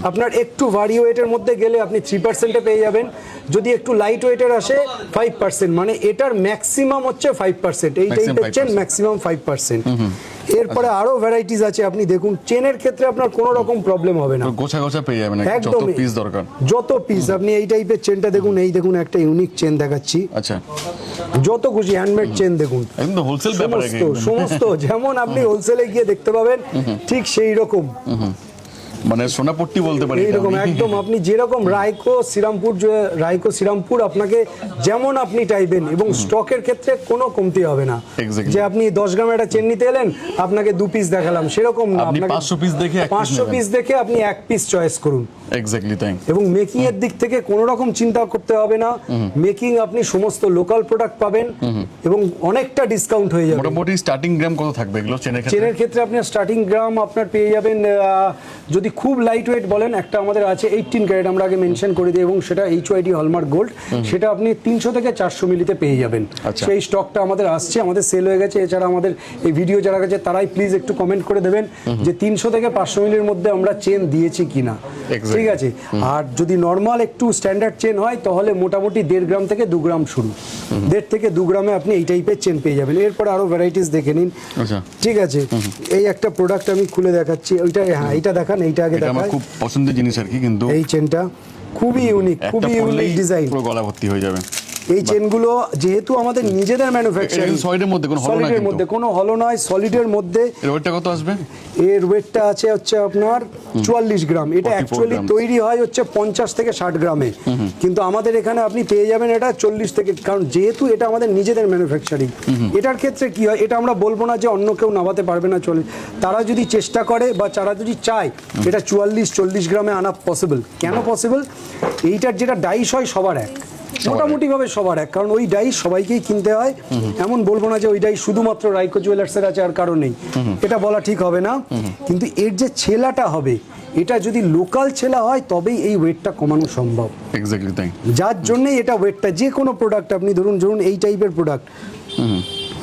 Speaker 1: আপনার একটু ভারী ওয়েটের মধ্যে গেলে আপনি 3% এ পেয়ে যাবেন। যদি একটু লাইট ওয়েটের আসে 5%, মানে এটার ম্যাক্সিমাম হচ্ছে 5%। এই টাইপের চেন ম্যাক্সিমাম 5%। এরপরে আরো ভ্যারাইটিস আছে, আপনি দেখুন চেনের ক্ষেত্রে আপনার কোনো রকম প্রবলেম হবে না,
Speaker 2: গোছা গোছা পেয়ে যাবেন, যত পিস দরকার
Speaker 1: যত পিস। আপনি এই টাইপের চেনটা দেখুন, এই দেখুন একটা ইউনিক চেন দেখাচ্ছি।
Speaker 2: আচ্ছা,
Speaker 1: যত খুশি হ্যান্ডমেড চেন দেখুন,
Speaker 2: একদম হোলসেল ব্যাপারে,
Speaker 1: সমস্ত যেমন আপনি হোলসেলে গিয়ে দেখতে পাবেন ঠিক সেই রকম,
Speaker 2: মানে সোনাপট্টি বলতে পারি
Speaker 1: এইরকম একদম। আপনি যেরকম রায়কো শ্রীরামপুর আপনাকে যেমন আপনি চাইবেন, এবং স্টকের ক্ষেত্রে কোনো কমতি হবে না। যে আপনি 10 গ্রামের একটা চেন নিতে এলেন, আপনাকে 2 পিস দেখালাম সেরকম না,
Speaker 2: আপনি 500 পিস দেখে
Speaker 1: 500 পিস দেখে আপনি 1 পিস চয়েস করুন।
Speaker 2: এক্স্যাক্টলি তাই।
Speaker 1: এবং মেকিং এর দিক থেকে কোনো রকম চিন্তা করতে হবে না। মেকিং আপনি সমস্ত লোকাল প্রোডাক্ট পাবেন এবং অনেকটা ডিসকাউন্ট হয়ে যাবে।
Speaker 2: মোটামুটি স্টার্টিং গ্রাম কত থাকবে এগুলো চেনের ক্ষেত্রে?
Speaker 1: চেনের ক্ষেত্রে আপনি স্টার্টিং গ্রাম আপনার পেয়ে যাবেন, যদি খুব লাইট ওয়েট বলেন, একটা আমাদের আছে 18 ক্যারেট, আমরা আগে মেনশন করে দিই, এবং সেটা HYD হলমার্ক গোল্ড, সেটা আপনি 300 থেকে 400 মিলিতে পেয়ে যাবেন। সেই স্টকটা আমাদের আসছে, আমাদের সেল হয়ে গেছে। এছাড়া আমাদের এই ভিডিও যারা গেছে তারাই প্লিজ একটু কমেন্ট করে দেবেন যে 300 থেকে 500 মিলির মধ্যে আমরা চেন দিয়েছি কিনা। ঠিক আছে, আর যদি নর্মাল একটু স্ট্যান্ডার্ড চেন হয় তাহলে মোটামুটি 1.5 গ্রাম থেকে 2 গ্রাম শুরু, 1.5 থেকে 2 গ্রামে আপনি এই টাইপের চেন পেয়ে যাবেন। এরপরে আরো ভ্যারাইটিস দেখে নিন। ঠিক আছে, এই একটা প্রোডাক্ট আমি খুলে দেখাচ্ছি, ওইটা হ্যাঁ এইটা দেখান, এইটা আগে দেখান।
Speaker 2: খুব পছন্দের জিনিস আর কি, কিন্তু
Speaker 1: এই চেনটা খুবই ইউনিক, খুবই ইউনিক ডিজাইন,
Speaker 2: পুরো গলা ভর্তি হয়ে যাবে।
Speaker 1: এই চেনগুলো যেহেতু আমাদের নিজেদের ম্যানুফ্যাকচারিং,
Speaker 2: সলিডের মধ্যে কোনো হলো না
Speaker 1: সলিডের মধ্যে কোনো হলো নয়, সলিডের মধ্যে।
Speaker 2: এর ওয়েটটা কত আসবে?
Speaker 1: এর ওয়েটটা আছে হচ্ছে আপনার 44 গ্রাম। এটা
Speaker 2: 44
Speaker 1: অ্যাকচুয়ালি
Speaker 2: grams।
Speaker 1: তৈরি হয় হচ্ছে 50 থেকে 60 গ্রামে, কিন্তু আমাদের এখানে আপনি পেয়ে যাবেন এটা 40 থেকে, কারণ যেহেতু এটা আমাদের নিজেদের ম্যানুফ্যাকচারিং। এটার ক্ষেত্রে কি হয়, এটা আমরা বলবো না যে অন্য কেউ নামাতে পারবে না, চলে তারা যদি চেষ্টা করে বা তারা যদি চায় এটা 44-40 গ্রামে আনা পসিবল। কেন পসিবল? এইটার যেটা ডাইস হয় সবার এক, মোটামুটি ভাবে সবার এক, কারণ ওই ডাইস সবাইকেই কিনতে হয়। এমন বলবো না যে ওই ডাইস শুধুমাত্র রাইকো জুয়েলার্সের আছে আর কারণ নেই, এটা বলা ঠিক হবে না। কিন্তু এর যে ছেলাটা হবে, এটা যদি লোকাল ছেলা হয় তবেই এই ওয়েটটা কমানো সম্ভব।
Speaker 2: এক্স্যাক্টলি তাই।
Speaker 1: যার জন্যই এটা ওয়েটটা, যে কোনো প্রোডাক্ট আপনি ধরুন এই টাইপের প্রোডাক্ট,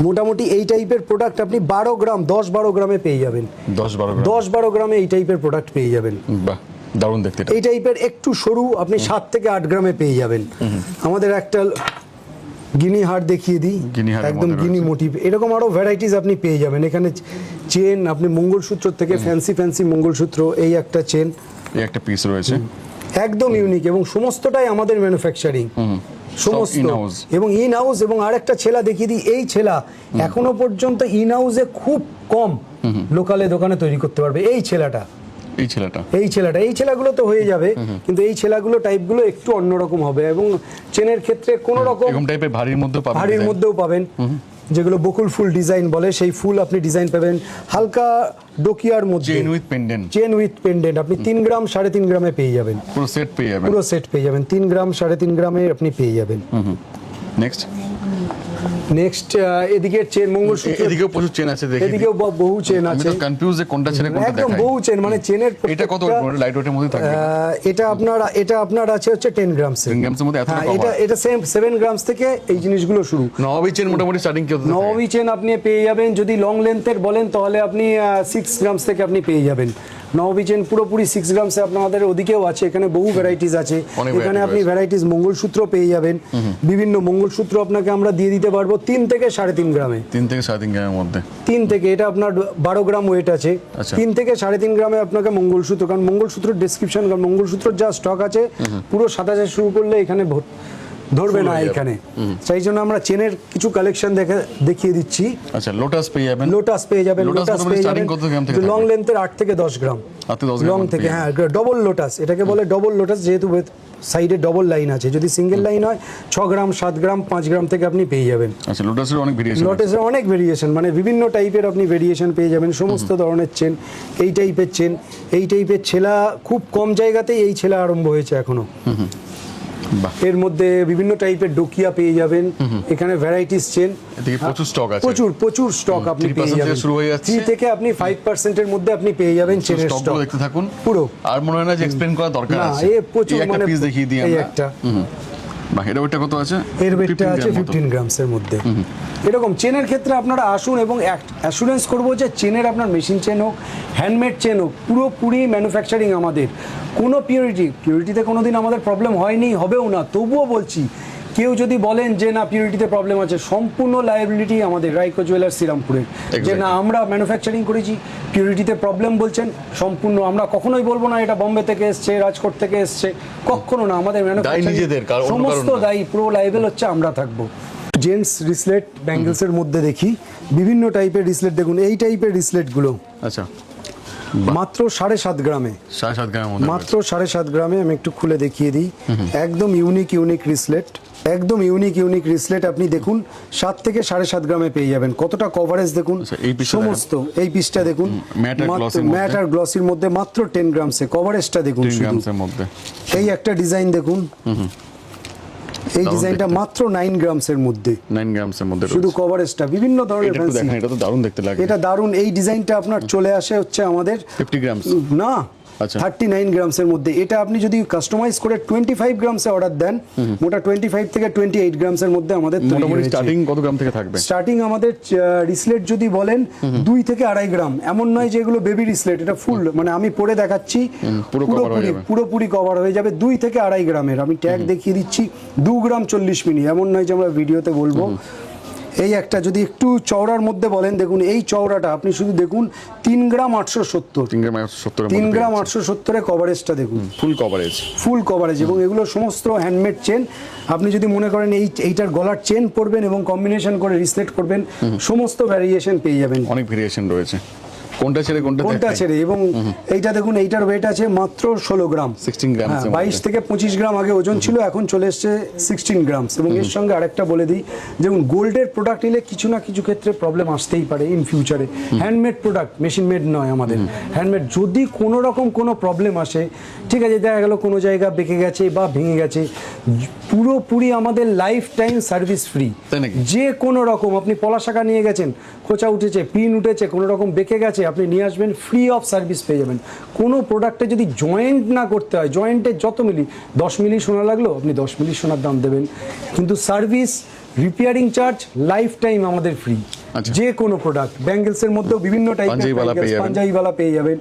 Speaker 1: মোটামুটি এই টাইপের প্রোডাক্ট আপনি 12 গ্রাম 10-12 গ্রামে পেয়ে যাবেন। 10-12 গ্রামে এই টাইপের প্রোডাক্ট পেয়ে যাবেন।
Speaker 2: বাহ, দারুণ দেখতে এটা।
Speaker 1: এই টাইপের একটু সরু আপনি 7 থেকে 8 গ্রামে পেয়ে যাবেন। আমাদের একটা গিনি হার দেখিয়ে দিই,
Speaker 2: গিনি হারের
Speaker 1: একদম
Speaker 2: মধ্যে
Speaker 1: গিনি মোটিভ, এরকম আরো ভ্যারাইটিস আপনি পেয়ে যাবেন এখানে। চেন আপনি মঙ্গলসূত্র থেকে ফ্যান্সি মঙ্গলসূত্র, এই একটা চেন,
Speaker 2: এই একটা পিস রয়েছে
Speaker 1: একদম ইউনিক এবং সমস্তটাই আমাদের ম্যানুফ্যাকচারিং, সমস্ত
Speaker 2: in-house।
Speaker 1: এবং ইন হাউস। এবং আরেকটা ছেলা দেখিয়ে দিই, এই ছেলা এখনো পর্যন্ত ইন হাউসে খুব কম লোকালে দোকানে তৈরি করতে পারবে। এই ছেলাটা, এই ছেলাগুলো তো হয়ে যাবে, কিন্তু এই ছেলাগুলো টাইপগুলো একটু অন্যরকম হবে। এবং চেনের ক্ষেত্রে কোনো রকম
Speaker 2: এরকম টাইপের ভারীর
Speaker 1: মধ্যেও পাবেন, যেগুলো বকুল ফুল ডিজাইন বলে, সেই ফুল আপনি ডিজাইন পাবেন। হালকা ডোকিয়ার মধ্যে চেন উইথ পেন্ডেন্ট আপনি 3 গ্রাম 3.5 গ্রামে পেয়ে যাবেন। পুরো সেট পেয়ে যাবেন 3 গ্রাম 3.5 গ্রামে আপনি পেয়ে যাবেন। নেক্সট এদিকে চেন মঙ্গলসূত্র,
Speaker 2: এদিকেও প্রচুর চেন আছে, দেখি
Speaker 1: এদিকেও বহু চেন আছে।
Speaker 2: আমি তো কনফিউজ যে কোনটা ছেড়ে কোনটা দেখাই।
Speaker 1: একদম বহু চেন, মানে চেনের
Speaker 2: এটা কত লাইট ওয়েটের মধ্যে থাকবে?
Speaker 1: এটা আপনার আছে হচ্ছে 10 গ্রাম।
Speaker 2: 10 গ্রামসের মধ্যে এতটা কম?
Speaker 1: এটা সেম 7 গ্রামস থেকে এই জিনিসগুলো শুরু।
Speaker 2: নবাবী চেন মোটামুটি স্টার্টিং কত?
Speaker 1: নবাবী চেন আপনি পেয়ে যাবেন, যদি লং লেন্থের বলেন তাহলে আপনি 6 গ্রামস থেকে আপনি পেয়ে যাবেন। নবাবী চেন পুরোপুরি 6 গ্রামসে আপনাদের ওদিকেও আছে, এখানে বহু ভ্যারাইটিস আছে। এখানে আপনি ভ্যারাইটিস মঙ্গলসূত্র পেয়ে যাবেন, বিভিন্ন মঙ্গলসূত্র আপনাকে আমরা দিয়ে দিতে পারবো 3 থেকে 3.5 গ্রামে।
Speaker 2: 3 থেকে 3.5 গ্রামের মধ্যে,
Speaker 1: 3 থেকে, এটা আপনার 12 গ্রাম ওয়েট আছে। 3 থেকে 3.5 গ্রামে আপনাকে মঙ্গলসূত্র, কারণ মঙ্গলসূত্র ডেসক্রিপশন, কারণ মঙ্গলসূত্র যা স্টক আছে পুরো 27 শুরু করলে এখানে ধরবে না এখানে, সেই জন্য আমরা চেনের কিছু কালেকশন দেখিয়ে দিচ্ছি।
Speaker 2: আচ্ছা, লোটাস পেয়ে যাবেন।
Speaker 1: লোটাস পেয়ে যাবেন লং লেন্থের 8 থেকে 10 গ্রাম লং থেকে, হ্যাঁ ডবল লোটাস এটাকে বলে, ডবল লোটাস যেহেতু সাইডে ডবল লাইন আছে। যদি সিঙ্গেল লাইন হয় 6 গ্রাম 7 গ্রাম 5 গ্রাম থেকে আপনি পেয়ে যাবেন।
Speaker 2: আচ্ছা, লোটাসের অনেক ভেরিয়েশন, মানে বিভিন্ন টাইপের আপনি ভেরিয়েশন পেয়ে যাবেন, সমস্ত ধরনের চেন। এই টাইপের ছেলা খুব কম জায়গাতেই এই ছেলা আরম্ভ হয়েছে এখনো। এর মধ্যে বিভিন্ন টাইপের ডোকিয়া পেয়ে যাবেন, এখানে ভ্যারাইটিস চেন, প্রচুর স্টক আছে,
Speaker 1: প্রচুর স্টক আপনি পেয়ে যাবেন।
Speaker 2: শুরু হয়ে যাচ্ছে
Speaker 1: 3 থেকে আপনি 5% এর মধ্যে আপনি পেয়ে যাবেন চেনের স্টক।
Speaker 2: দেখতে থাকুন
Speaker 1: পুরো,
Speaker 2: আর মনে হয় না যে এক্সপ্লেইন করা দরকার আছে।
Speaker 1: এই প্রচুর, মানে
Speaker 2: পিস দেখিয়ে দিই আমরা।
Speaker 1: এই একটা
Speaker 2: এর ওয়েটটা কত আছে?
Speaker 1: এর ওয়েটটা আছে 15 গ্রামসের মধ্যে। এরকম চেনের ক্ষেত্রে আপনারা আসুন এবং অ্যাসুরেন্স করবো যে চেনের আপনার মেশিন চেন হোক, হ্যান্ডমেড চেন হোক, পুরোপুরি ম্যানুফ্যাকচারিং আমাদের। কোনো পিউরিটিতে কোনোদিন আমাদের প্রবলেম হয়নি, হবেও না। তবুও বলছি, কেউ যদি বলেন যে না পিউরিটিতে প্রবলেম আছে, সম্পূর্ণ লায়াবিলিটি আমাদের রাইকো জুয়েলার্স শ্রীরামপুরের। যে না আমরা ম্যানুফ্যাকচারিং করেছি, পিউরিটিতে প্রবলেম বলছেন, সম্পূর্ণ আমরা কখনোই বলবো না এটা বোম্বে থেকে এসছে, রাজকোট থেকে এসছে, কখনো না। আমাদের ম্যানুফ্যাকচারিং সমস্ত দায়ী, পুরো লাইবেল হচ্ছে আমরা থাকবো। জেন্টস রিসলেট ব্যাঙ্গেলসের মধ্যে দেখি বিভিন্ন টাইপের রিসলেট। দেখুন এই টাইপের রিসলেটগুলো
Speaker 2: আচ্ছা
Speaker 1: মাত্র 7.5 গ্রামে,
Speaker 2: 7.5 গ্রামের মধ্যে,
Speaker 1: মাত্র 7.5 গ্রামে। আমি একটু খুলে দেখিয়ে দিই, একদম ইউনিক রিসলেট, একদম ইউনিক রিসলেট। আপনি দেখুন 7 থেকে 7.5 গ্রামে পেয়ে যাবেন। কতটা কভারেজ দেখুন, সমস্ত এই পিসটা দেখুন, ম্যাট আর গ্লসির মধ্যে মাত্র 10 গ্রামসে। কভারেজটা দেখুন, এই একটা ডিজাইন দেখুন, এই ডিজাইনটা মাত্র 9 গ্রামসের মধ্যে,
Speaker 2: 9 গ্রামসের মধ্যে
Speaker 1: শুধু কভারেজটা বিভিন্ন ধরনের ফ্যান্সি।
Speaker 2: এটা তো দারুণ দেখতে লাগে,
Speaker 1: এটা দারুণ। এই ডিজাইনটা আপনার চলে আসে হচ্ছে আমাদের
Speaker 2: 50 গ্রামস
Speaker 1: না, 39 গ্রামসের মধ্যে। এটা আপনি যদি কাস্টমাইজ করে 25 গ্রামসে অর্ডার দেন, মোটা 25 থেকে 28 গ্রামসের মধ্যে আমাদের
Speaker 2: স্টার্টিং কত গ্রাম থেকে থাকবে?
Speaker 1: স্টার্টিং আমাদের রিসলেট যদি বলেন 2 থেকে 2.5 গ্রাম। এমন নয় যে এগুলো বেবি রিসলেট, এটা ফুল, মানে আমি পরে দেখাচ্ছি পুরোপুরি কভার হয়ে যাবে। 2 থেকে 2.5 গ্রামের আমি ট্যাগ দেখিয়ে দিচ্ছি, 2 গ্রাম 40 মিলি। এমন নয় যে আমরা ভিডিওতে বলবো।
Speaker 2: এই একটা যদি একটু চওড়ার মধ্যে বলেন, দেখুন এই চওড়াটা আপনি শুধু দেখুন 3 গ্রাম 870,
Speaker 4: 3 গ্রাম 870
Speaker 2: 3 গ্রাম 870 কভারেজটা দেখুন,
Speaker 4: ফুল কভারেজ।
Speaker 2: ফুল কভারেজ। এবং এগুলো সমস্ত হ্যান্ডমেড চেন। আপনি যদি মনে করেন এইটার গলার চেন পরবেন এবং কম্বিনেশন করে রিসলেট করবেন, সমস্ত ভ্যারিয়েশন পেয়ে যাবেন।
Speaker 4: অনেক ভেরিয়েশন রয়েছে, কোনটা ছেড়ে কোনটা
Speaker 2: কোনটা ছেড়ে। এবং এইটা দেখুন, এইটার ওয়েট আছে মাত্র 16 গ্রাম,
Speaker 4: 16 গ্রাম।
Speaker 2: 22 থেকে 25 গ্রাম আগে ওজন ছিল, এখন চলে এসছে 16 গ্রাম। এবং এর সঙ্গে আরেকটা বলে দিই, যেমন গোল্ডের প্রোডাক্ট নিলে কিছু না কিছু ক্ষেত্রে প্রবলেম আসতেই পারে ইন ফিউচারে। হ্যান্ডমেড প্রোডাক্ট, মেশিন মেড নয় আমাদের, হ্যান্ডমেড। যদি কোনো রকম কোনো প্রবলেম আসে, ঠিক আছে, দেখা গেল কোনো জায়গা বেঁকে গেছে বা ভেঙে গেছে, পুরোপুরি আমাদের লাইফ টাইম সার্ভিস ফ্রি। যে কোনো রকম আপনি পলা শাখা নিয়ে গেছেন, খোঁচা উঠেছে, পিন উঠেছে, কোনো রকম বেঁকে গেছে, আপনি নিয়ে আসবেন, ফ্রি অফ সার্ভিস পেয়ে যাবেন। কোনো প্রোডাক্টে যদি জয়েন্ট না করতে হয়, জয়েন্টে যত মিলি 10 মিলি সোনা লাগলো, আপনি 10 মিলি সোনার দাম দেবেন, কিন্তু service, repairing charge life time আমাদের ফ্রি। যে কোনো প্রোডাক্ট, ব্যাঙ্গেলস এর মধ্যেও বিভিন্ন টাইপের পাঞ্জাবিওয়ালা পেয়ে যাবেন,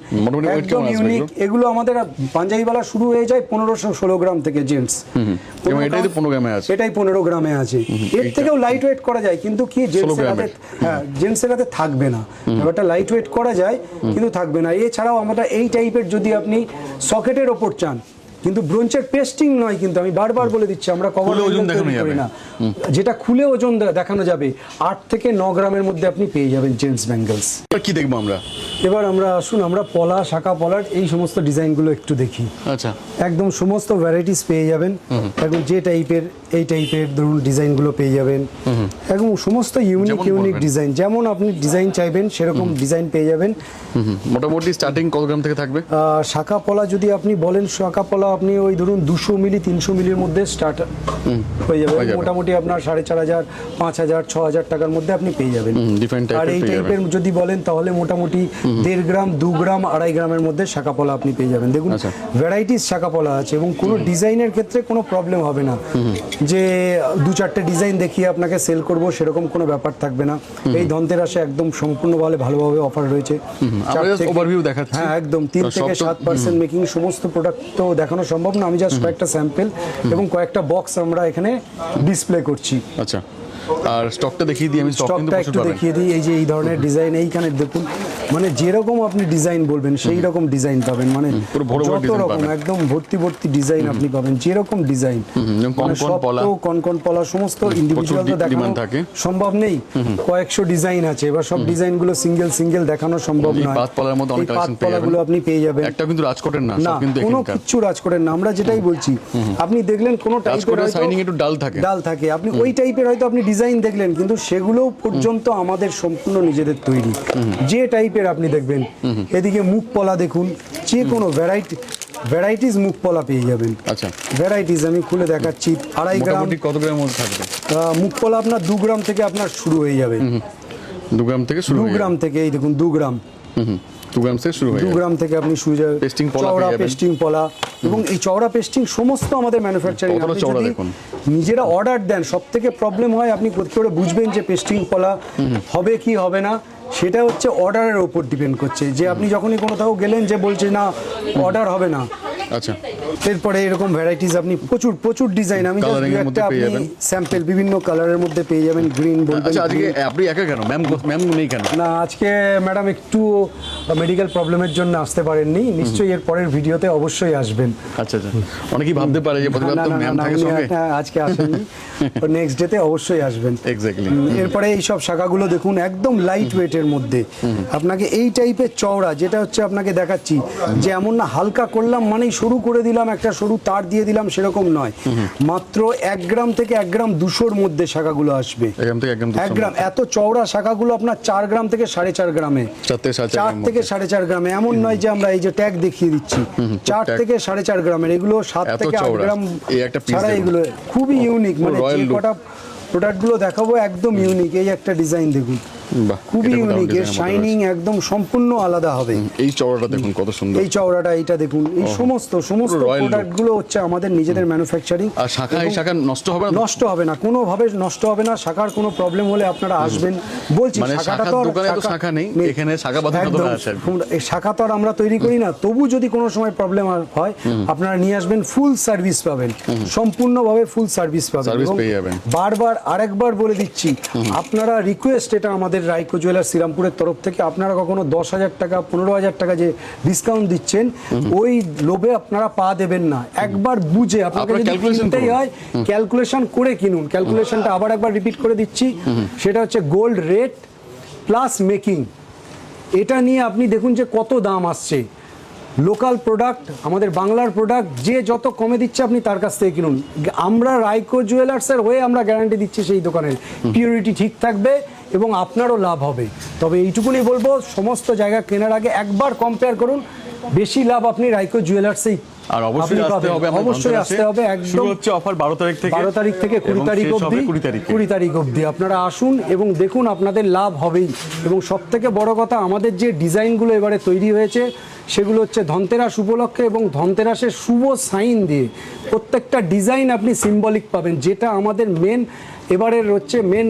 Speaker 2: একদম ইউনিক। এগুলো আমাদের পাঞ্জাবিওয়ালা শুরু হয়ে যায় 1516 গ্রাম থেকে জেন্টস,
Speaker 4: এটাই তো 15 গ্রামে আছে,
Speaker 2: এটাই 15 গ্রামে আছে। এর থেকেও লাইট ওয়েট করা যায়, কিন্তু কি জেন্টসের হাতে থাকবে না, ব্যাপারটা লাইট ওয়েট করা যায় কিন্তু থাকবে না। এছাড়াও আমরা এই টাইপের যদি আপনি সকেটের ওপর চান, কিন্তু ব্রোঞ্চের পেস্টিং নয়, কিন্তু আমি বারবার বলে দিচ্ছি, আমরা কভার ওজন দেখানো যাবে না, যেটা খুলে ওজন দেখানো যাবে 8 থেকে 9 গ্রামের মধ্যে আপনি পেয়ে যাবেন জেন্টস ব্যাঙ্গেলস।
Speaker 4: কি দেখবো আমরা
Speaker 2: এবার? আমরা আসুন, আমরা পলা, শাখা পলার এই সমস্ত ডিজাইনগুলো একটু দেখি।
Speaker 4: আচ্ছা,
Speaker 2: একদম সমস্ত ভ্যারাইটিস পেয়ে যাবেন। এখন যে টাইপের, এই টাইপের ধরুন ডিজাইনগুলো পেয়ে যাবেন, এবং সমস্ত ইউনিক ডিজাইন, যেমন আপনি ডিজাইন চাইবেন সেরকম ডিজাইন পেয়ে যাবেন।
Speaker 4: মোটামুটি স্টার্টিং কত গ্রাম থেকে থাকবে?
Speaker 2: শাখা পলা যদি আপনি বলেন, শাখা পলা আপনি ওই ধরুন 200 মিলি 300 মিলির মধ্যে স্টার্ট হয়ে যাবে। মোটামুটি আপনার 4500, 5000, 6000 টাকার মধ্যে আপনি পেয়ে যাবেন। আর এই টাইপের যদি বলেন, তাহলে মোটামুটি 1.5 গ্রাম, 2 গ্রাম, 2.5 গ্রামের মধ্যে শাখা পলা আপনি পেয়ে যাবেন। দেখুন ভ্যারাইটিস শাখা পলা আছে, এবং কোনো ডিজাইনের ক্ষেত্রে কোনো প্রবলেম হবে না যে 2-4টে ডিজাইন দেখিয়ে আপনাকে সেল করব, সেরকম কোনো ব্যাপার থাকবে না। এই ধনতেরাসে একদম সম্পূর্ণভাবে ভালোভাবে অফার রয়েছে।
Speaker 4: ওভারভিউ দেখাচ্ছি।
Speaker 2: হ্যাঁ, একদম 3 থেকে 7% মেকিং, সমস্ত প্রোডাক্ট তো দেখানো সম্ভব না, আমি জাস্ট কয়েকটা স্যাম্পল এবং কয়েকটা বক্স আমরা এখানে ডিসপ্লে করছি।
Speaker 4: আচ্ছা, আর স্টকটা দেখিয়ে দিই আমি,
Speaker 2: স্টকটা একটু দেখিয়ে দিই। এই যে এই ধরনের ডিজাইন, এইখানে দেখুন, মানে যেরকম আপনি ডিজাইন বলবেন সেই রকম ডিজাইন পাবেন, মানে যত রকম একদম ভর্তি ডিজাইন আপনি পাবেন, যেরকম ডিজাইন, কনকন পলা, সমস্ত ইন্ডিভিজুয়াল তো দেখানো সম্ভব নেই, কয়েকশো ডিজাইন আছে, এবার সব ডিজাইনগুলো সিঙ্গেল দেখানো সম্ভব নয়।
Speaker 4: পাত পলার মধ্যে অনেক কালেকশন পেয়ে যাবেন,
Speaker 2: পাতপলাগুলো আপনি পেয়ে যাবেন।
Speaker 4: একটা কিন্তু রাজকোটের না,
Speaker 2: সব কিন্তু কোনো কিচ্ছু রাজকোটের না, আমরা যেটাই বলছি। আপনি দেখলেন কোনো টাইপের
Speaker 4: সাইনিং একটু ডাল থাকে,
Speaker 2: আপনি ওই টাইপের হয়তো আপনি ডিজাইন দেখলেন, কিন্তু সেগুলো পর্যন্ত আমাদের সম্পূর্ণ নিজেদের তৈরি, যে টাইপের আপনি দেখবেন। এদিকে মুখ পলা দেখুন, যে কোনো ভ্যারাইটিস মুখ পলা পেয়ে যাবেন।
Speaker 4: আচ্ছা,
Speaker 2: ভ্যারাইটিস আমি খুলে দেখাচ্ছি। 2.5 গ্রাম,
Speaker 4: কত গ্রামের মধ্যে থাকবে
Speaker 2: মুখ পলা? আপনার 2 গ্রাম থেকে আপনার শুরু হয়ে যাবে।
Speaker 4: 2 গ্রাম থেকে শুরু,
Speaker 2: 2 গ্রাম থেকে, এই দেখুন 2 গ্রাম,
Speaker 4: 2 গ্রাম থেকে শুরু হয়,
Speaker 2: 2 গ্রাম থেকে আপনি শুরু যাবে। চওড়া পেস্টিং পলা, এবং এই চওড়া পেস্টিং সমস্ত আমাদের ম্যানুফ্যাকচারিং। আপনি যদি নিজেরা অর্ডার দেন, সব থেকে প্রবলেম হয় আপনি কোথা করে বুঝবেন যে পেস্টিং পলা হবে কি হবে না, সেটা হচ্ছে অর্ডারের উপর ডিপেন্ড করছে। যে আপনি যখনই কোথাও গেলেন যে বলছে না অর্ডার হবে না,
Speaker 4: আচ্ছা,
Speaker 2: এরপরে এরকম ভ্যারাইটিস আপনি প্রচুর ডিজাইন, আমি একটা আপনি স্যাম্পল বিভিন্ন কালারের মধ্যে পেয়ে যাবেন। গ্রিন বলবেন।
Speaker 4: আচ্ছা, আজকে আপনি একা কেন? ম্যাম নেই কেন?
Speaker 2: না, আজকে ম্যাডাম একটু মেডিকেল প্রবলেমের জন্য আসতে পারেননি, নিশ্চয়ই এর পরের ভিডিওতে অবশ্যই আসবেন।
Speaker 4: আচ্ছা, অনেকেই ভাবতে পারে যে প্রতিবার তো ম্যাম থাকে সঙ্গে,
Speaker 2: আজকে আসেননি, নেক্সট ডেতে অবশ্যই আসবেন।
Speaker 4: এক্স্যাক্টলি।
Speaker 2: এরপরে এই সব শাখাগুলো দেখুন, একদম লাইট ওয়েটের মধ্যে আপনাকে এই টাইপের চওড়া, যেটা হচ্ছে আপনাকে দেখাচ্ছি, যে এমন না হালকা করলাম মানেই সরু করে দিলাম, একটা সরু তার দিয়ে দিলাম, সেরকম নয়। মাত্র 1 গ্রাম থেকে 1 গ্রাম 200-র মধ্যে শাখাগুলো আসবে। 1 গ্রাম এত চওড়া শাখাগুলো আপনার 4 গ্রাম থেকে 4.5 গ্রামে, 4 থেকে 4.5 গ্রামে। এমন নয় যে আমরা এই যে ট্যাগ দেখিয়ে দিচ্ছি, 4 থেকে 4.5 গ্রামের, এগুলো 7 থেকে 8 গ্রাম ছাড়া, এগুলো খুবই ইউনিক। মানে যে কটা প্রোডাক্টগুলো দেখাবো একদম ইউনিক। এই একটা ডিজাইন দেখুন,
Speaker 4: বাহ,
Speaker 2: খুবই
Speaker 4: এটা
Speaker 2: ইউনিক,
Speaker 4: মোটামুটি
Speaker 2: এর শাইনিং একদম সম্পূর্ণ আলাদা হবে।
Speaker 4: এই চওড়াটা দেখুন কত সুন্দর।
Speaker 2: এই চওড়াটা এইটা দেখুন, এই সমস্ত
Speaker 4: পুরো royal look।
Speaker 2: প্রোডাক্ট গুলো হচ্ছে আমাদের নিজেদের ম্যানুফ্যাকচারিং।
Speaker 4: আর শাখা এই শাখা নষ্ট হবে না তো?
Speaker 2: নষ্ট হবে না, কোনোভাবে নষ্ট হবে না। শাখার কোনো প্রবলেম হলে আপনারা আসবেন, বলছি
Speaker 4: মানে
Speaker 2: শাখাটা
Speaker 4: শাখার
Speaker 2: তো আর
Speaker 4: দোকানে তো শাখা নেই, এখানে শাখা বাঁধানো
Speaker 2: একদম।
Speaker 4: দোকান আছে আর কি।
Speaker 2: এই শাখা তো আর আমরা তৈরি করি না, তবু যদি কোনো সময় প্রবলেম হয় আপনারা নিয়ে আসবেন, ফুল সার্ভিস পাবেন, সম্পূর্ণভাবে ফুল সার্ভিস পাবেন।
Speaker 4: Service
Speaker 2: এবং
Speaker 4: পেয়ে যাবেন।
Speaker 2: বারবার আরেকবার বলে দিচ্ছি, আপনারা রিকোয়েস্ট, এটা আমাদের রাইকো জুয়েলার্স শ্রীরামপুরের তরফ থেকে, আপনারা কখনো 10,000 টাকা 15,000 টাকা যে ডিসকাউন্ট দিচ্ছেন, ওই লোভে আপনারা পা দেবেন না। একবার বুঝে আপনাকে
Speaker 4: আপনারা
Speaker 2: যদি
Speaker 4: calculation
Speaker 2: কিনতেই
Speaker 4: করুন।
Speaker 2: হয়, ক্যালকুলেশন করে কিনুন। ক্যালকুলেশনটা আবার একবার রিপিট করে দিচ্ছি, সেটা হচ্ছে গোল্ড রেট প্লাস মেকিং। এটা নিয়ে আপনি দেখুন যে কত দাম আসছে। লোকাল প্রোডাক্ট, আমাদের বাংলার প্রোডাক্ট, যে যত কমে দিচ্ছে আপনি তার কাছ থেকে কিনুন। আমরা রাইকো জুয়েলার্সের হয়ে আমরা গ্যারান্টি দিচ্ছি সেই দোকানের পিউরিটি ঠিক থাকবে এবং আপনারও লাভ হবে। তবে এইটুকুনি বলবো, সমস্ত জায়গা কেনার আগে একবার কম্পেয়ার করুন, বেশি লাভ আপনি রাইকো জুয়েলার্সেই
Speaker 4: আর অবশ্যই আসতে হবে, আমরা
Speaker 2: অবশ্যই আসতে হবে।
Speaker 4: শুরু
Speaker 2: একদম
Speaker 4: হচ্ছে অফার 12 তারিখ থেকে,
Speaker 2: 12 তারিখ থেকে 20 তারিখ
Speaker 4: শেষ হবে
Speaker 2: অবধি,
Speaker 4: 20 তারিখে।
Speaker 2: 20 তারিখ অবধি আপনারা আসুন এবং দেখুন, আপনাদের লাভ হবেই। এবং সব থেকে বড় কথা, আমাদের যে ডিজাইনগুলো এবারে তৈরি হয়েছে সেগুলো হচ্ছে ধনতেরাস উপলক্ষে এবং ধনতেরাসের শুভ সাইন দিয়ে প্রত্যেকটা ডিজাইন আপনি সিম্বলিক পাবেন, যেটা আমাদের মেন এবারের হচ্ছে মেন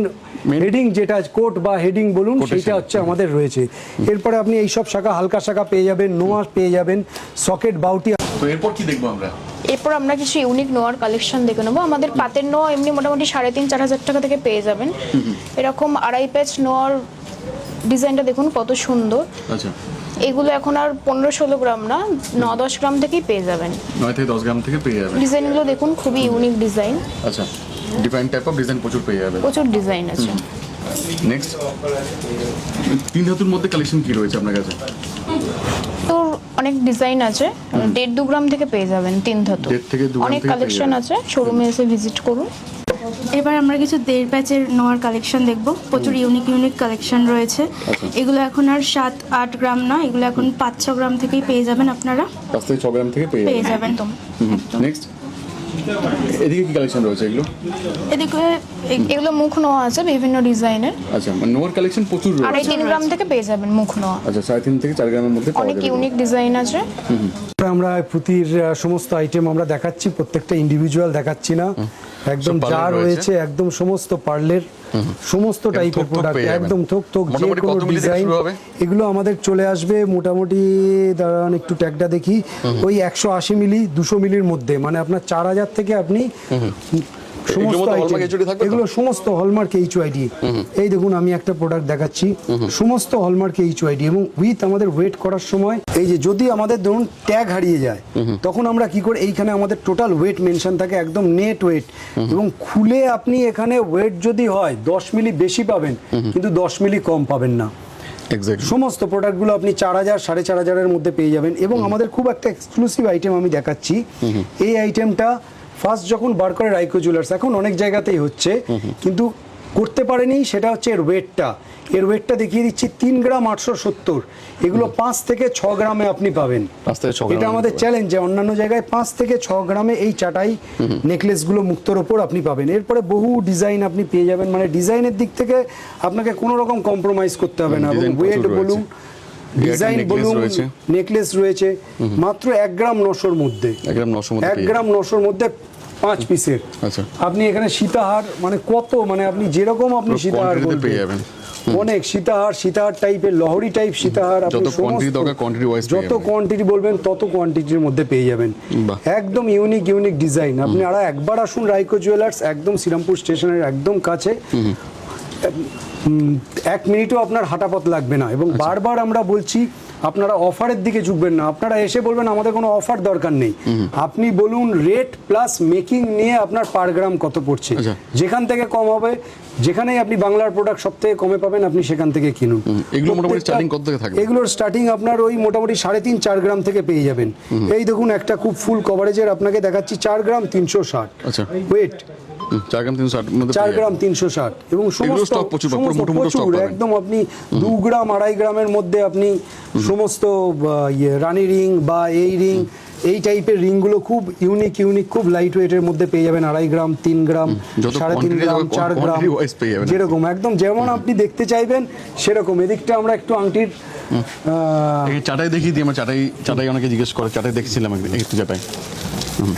Speaker 2: হেডিং, যেটা কোট বা হেডিং বলুন, সেটা হচ্ছে আমাদের রয়েছে। এরপরে আপনি এই সব শাখা, হালকা শাখা পেয়ে যাবেন, নোয়া পেয়ে যাবেন, সকেট বাউটি।
Speaker 4: তো এরপর কি দেখবো আমরা?
Speaker 3: এরপর আমরা কিছু ইউনিক নোয়ার কালেকশন দেখে নেবো। আমাদের পাতের নোয়া এমনি মোটামুটি 3,500-4,000 টাকা থেকে পেয়ে যাবেন। এরকম 2.5 প্যাচ নোয়ার ডিজাইনটা দেখুন কত সুন্দর।
Speaker 4: আচ্ছা,
Speaker 3: এগুলো এখন আর 15-16 গ্রাম না, 9-10 গ্রাম থেকেই পেয়ে যাবেন।
Speaker 4: 9 থেকে 10 গ্রাম থেকে পেয়ে যাবেন।
Speaker 3: ডিজাইনগুলো দেখুন, খুবই ইউনিক ডিজাইন,
Speaker 4: আচ্ছা, ডিফারেন্ট টাইপ অফ ডিজাইন প্রচুর পেয়ে যাবেন।
Speaker 3: প্রচুর ডিজাইন আছে।
Speaker 4: নেক্সট, 3 ধাতুর মধ্যে কালেকশন কি রয়েছে আপনার কাছে?
Speaker 3: তো অনেক ডিজাইন আছে, 1.5-2 গ্রাম থেকে পেয়ে যাবেন 3 ধাতু।
Speaker 4: 1.5 থেকে 2 গ্রাম
Speaker 3: অনেক
Speaker 4: থেকে পেয়ে
Speaker 3: কালেকশন
Speaker 4: যাবেন।
Speaker 3: আছে, শোরুমে এসে ভিজিট করুন।
Speaker 5: এবার আমরা কিছু 1.5 প্যাচের নোয়ার কালেকশন দেখব। প্রচুর ইউনিক কালেকশন রয়েছে। এগুলো এখন আর 7-8 গ্রাম না, এগুলো এখন 5-6 গ্রাম থেকেই পেয়ে যাবেন আপনারা।
Speaker 4: 5 থেকে 6 গ্রাম থেকে পেয়ে
Speaker 5: পেয়ে
Speaker 4: যাবেন।
Speaker 5: যাবেন।
Speaker 4: নেক্সট, এদিকে কি কালেকশন রয়েছে এগুলো?
Speaker 5: এদিকে
Speaker 3: এগুলো মুখ নোয়া আছে বিভিন্ন ডিজাইনের,
Speaker 4: আচ্ছা, মানে নোয়ার কালেকশন প্রচুর রয়েছে।
Speaker 3: 2.5-3 গ্রাম থেকে পেয়ে যাবেন মুখ নোয়া।
Speaker 4: আচ্ছা, 3.5 থেকে 4 গ্রামের মধ্যে পাওয়া
Speaker 3: অনেক
Speaker 4: যাবে।
Speaker 3: ইউনিক ডিজাইন আছে।
Speaker 2: আমরা পুঁতির সমস্ত আইটেম আমরা দেখাচ্ছি, প্রত্যেকটা ইন্ডিভিজুয়াল দেখাচ্ছি না, একদম
Speaker 4: সব
Speaker 2: যা
Speaker 4: পার্লের
Speaker 2: রয়েছে একদম সমস্ত পার্লের সমস্ত টাইপের
Speaker 4: থোক থোক
Speaker 2: প্রোডাক্ট,
Speaker 4: পেয়ে যাবেন।
Speaker 2: একদম থোক থোক, যে
Speaker 4: মোটামুটি
Speaker 2: কোনো
Speaker 4: কত মিলি থেকে
Speaker 2: ডিজাইন।
Speaker 4: শুরু হবে?
Speaker 2: এগুলো আমাদের চলে আসবে মোটামুটি, দাঁড়ান একটু ট্যাগটা দেখি, ওই 180 মিলি 200 মিলির মধ্যে, মানে আপনার 4,000 থেকে আপনি সমস্ত
Speaker 4: এগুলোর মধ্যে hallmark
Speaker 2: item,
Speaker 4: HUD থাকবে তো?
Speaker 2: এগুলো সমস্ত হলমার্ক HUID। এই দেখুন, আমি একটা প্রোডাক্ট দেখাচ্ছি, সমস্ত হলমার্ক HUID এবং উইথ আমাদের ওয়েট করার সময়, এই যে যদি আমাদের ধরুন ট্যাগ হারিয়ে যায়, তখন আমরা কি করে, এইখানে আমাদের টোটাল ওয়েট মেনশন থাকে, একদম নেট ওয়েট, এবং খুলে আপনি এখানে ওয়েট যদি হয় 10 মিলি বেশি পাবেন, কিন্তু 10 মিলি কম পাবেন না।
Speaker 4: এক্স্যাক্টলি।
Speaker 2: সমস্ত প্রোডাক্টগুলো আপনি 4,000 4,500 মধ্যে পেয়ে যাবেন। এবং আমাদের খুব একটা এক্সক্লুসিভ আইটেম আমি দেখাচ্ছি। এই আইটেমটা ফার্স্ট যখন বার করে রাইকো জুয়েলার্স, এখন অনেক জায়গাতেই হচ্ছে কিন্তু করতে পারেনি, সেটা হচ্ছে এর ওয়েটটা। এর ওয়েটটা দেখিয়ে দিচ্ছি, 3 গ্রাম 870। এগুলো 5 থেকে 6 গ্রামে আপনি পাবেন।
Speaker 4: 5 থেকে 6 গ্রাম।
Speaker 2: এটা আমাদের চ্যালেঞ্জ, যে অন্যান্য জায়গায় 5 থেকে 6 গ্রামে এই চাটাই নেকলেসগুলো মুক্তর ওপর আপনি পাবেন। এরপরে বহু ডিজাইন আপনি পেয়ে যাবেন, মানে ডিজাইনের দিক থেকে আপনাকে কোনো রকম কম্প্রোমাইজ করতে হবে না। এবং
Speaker 4: ডিজাইন
Speaker 2: ওয়েট
Speaker 4: প্রচুর
Speaker 2: বলুন,
Speaker 4: রয়েছে।
Speaker 2: ডিজাইন
Speaker 4: necklace
Speaker 2: বলুন,
Speaker 4: রয়েছে।
Speaker 2: নেকলেস রয়েছে মাত্র 1 গ্রাম 900-র মধ্যে।
Speaker 4: 1 গ্রাম 900 মধ্যে
Speaker 2: 1 গ্রাম 900-র মধ্যে 5 পিসের।
Speaker 4: আচ্ছা।
Speaker 2: আপনি এখানে সীতাহার, মানে কত, মানে আপনি যেরকম আপনি
Speaker 4: পুরো
Speaker 2: সীতাহার
Speaker 4: quantity তে
Speaker 2: বলবেন,
Speaker 4: পেয়ে যাবেন।
Speaker 2: অনেক সীতাহার টাইপের, লহরি টাইপ সীতাহার, আপনি
Speaker 4: যত quantity
Speaker 2: সমস্ত,
Speaker 4: দরকার quantity wise পেয়ে
Speaker 2: যত
Speaker 4: যাবেন।
Speaker 2: কোয়ান্টিটি বলবেন তত কোয়ান্টিটির মধ্যে পেয়ে যাবেন।
Speaker 4: বাহ।
Speaker 2: একদম ইউনিক ডিজাইন। আপনি আর একবার আসুন রাইকো জুয়েলার্স, একদম শ্রীরামপুর স্টেশনের একদম কাছে। 1 মিনিটও আপনার হাঁটাপথ লাগবে না। এবং বারবার আমরা বলছি, আপনারা অফারের দিকে ঝুঁকবেন না। আপনারা এসে বলবেন আমাদের কোনো অফার দরকার নেই, আপনি বলুন রেট প্লাস মেকিং নিয়ে আপনার পার গ্রাম কত পড়ছে।
Speaker 4: আচ্ছা।
Speaker 2: যেখান থেকে কম হবে, যেখানেই আপনি বাংলার প্রোডাক্ট সব থেকে কমে পাবেন, আপনি সেখান থেকে কিনুন।
Speaker 4: এগুলো মোটামুটি
Speaker 2: প্রত্যেকটা-
Speaker 4: starting কত থেকে থাকবে?
Speaker 2: এগুলোর স্টার্টিং আপনার ওই মোটামুটি 3.5-4 গ্রাম থেকে পেয়ে যাবেন। এই দেখুন, একটা খুব ফুল কভারেজের আপনাকে দেখাচ্ছি, 4 গ্রাম 360
Speaker 4: আচ্ছা।
Speaker 2: ওয়েট,
Speaker 4: 4 গ্রাম 360 মধ্যে
Speaker 2: 4
Speaker 4: পেয়ে
Speaker 2: গ্রাম
Speaker 4: যাবেন।
Speaker 2: 360 এবং
Speaker 4: এগুলো
Speaker 2: সমস্ত
Speaker 4: stock প্রচুর, পুরো মোটো মোটো stock
Speaker 2: প্রচুর,
Speaker 4: পাবেন।
Speaker 2: একদম আপনি 2 গ্রাম 2.5 গ্রামের মধ্যে আপনি সমস্ত রানী রিং বা এই রিং এই টাইপের রিংগুলো খুব ইউনিক, খুব লাইট ওয়েটের মধ্যে পেয়ে যাবেন 2.5 গ্রাম, 3 গ্রাম,
Speaker 4: যত
Speaker 2: 3.5
Speaker 4: quantity
Speaker 2: গ্রাম,
Speaker 4: হবে,
Speaker 2: 4 গ্রাম,
Speaker 4: quantity wise পেয়ে যাবেন।
Speaker 2: যেরকম একদম যেমন আপনি দেখতে চাইবেন সেরকম। এদিকটা আমরা একটু আংটির
Speaker 4: এই চাটাই দেখিয়ে দিই, আমরা চাটাই অনেকে জিজ্ঞেস করে, চাটাই দেখছিলাম একটু চাটাই।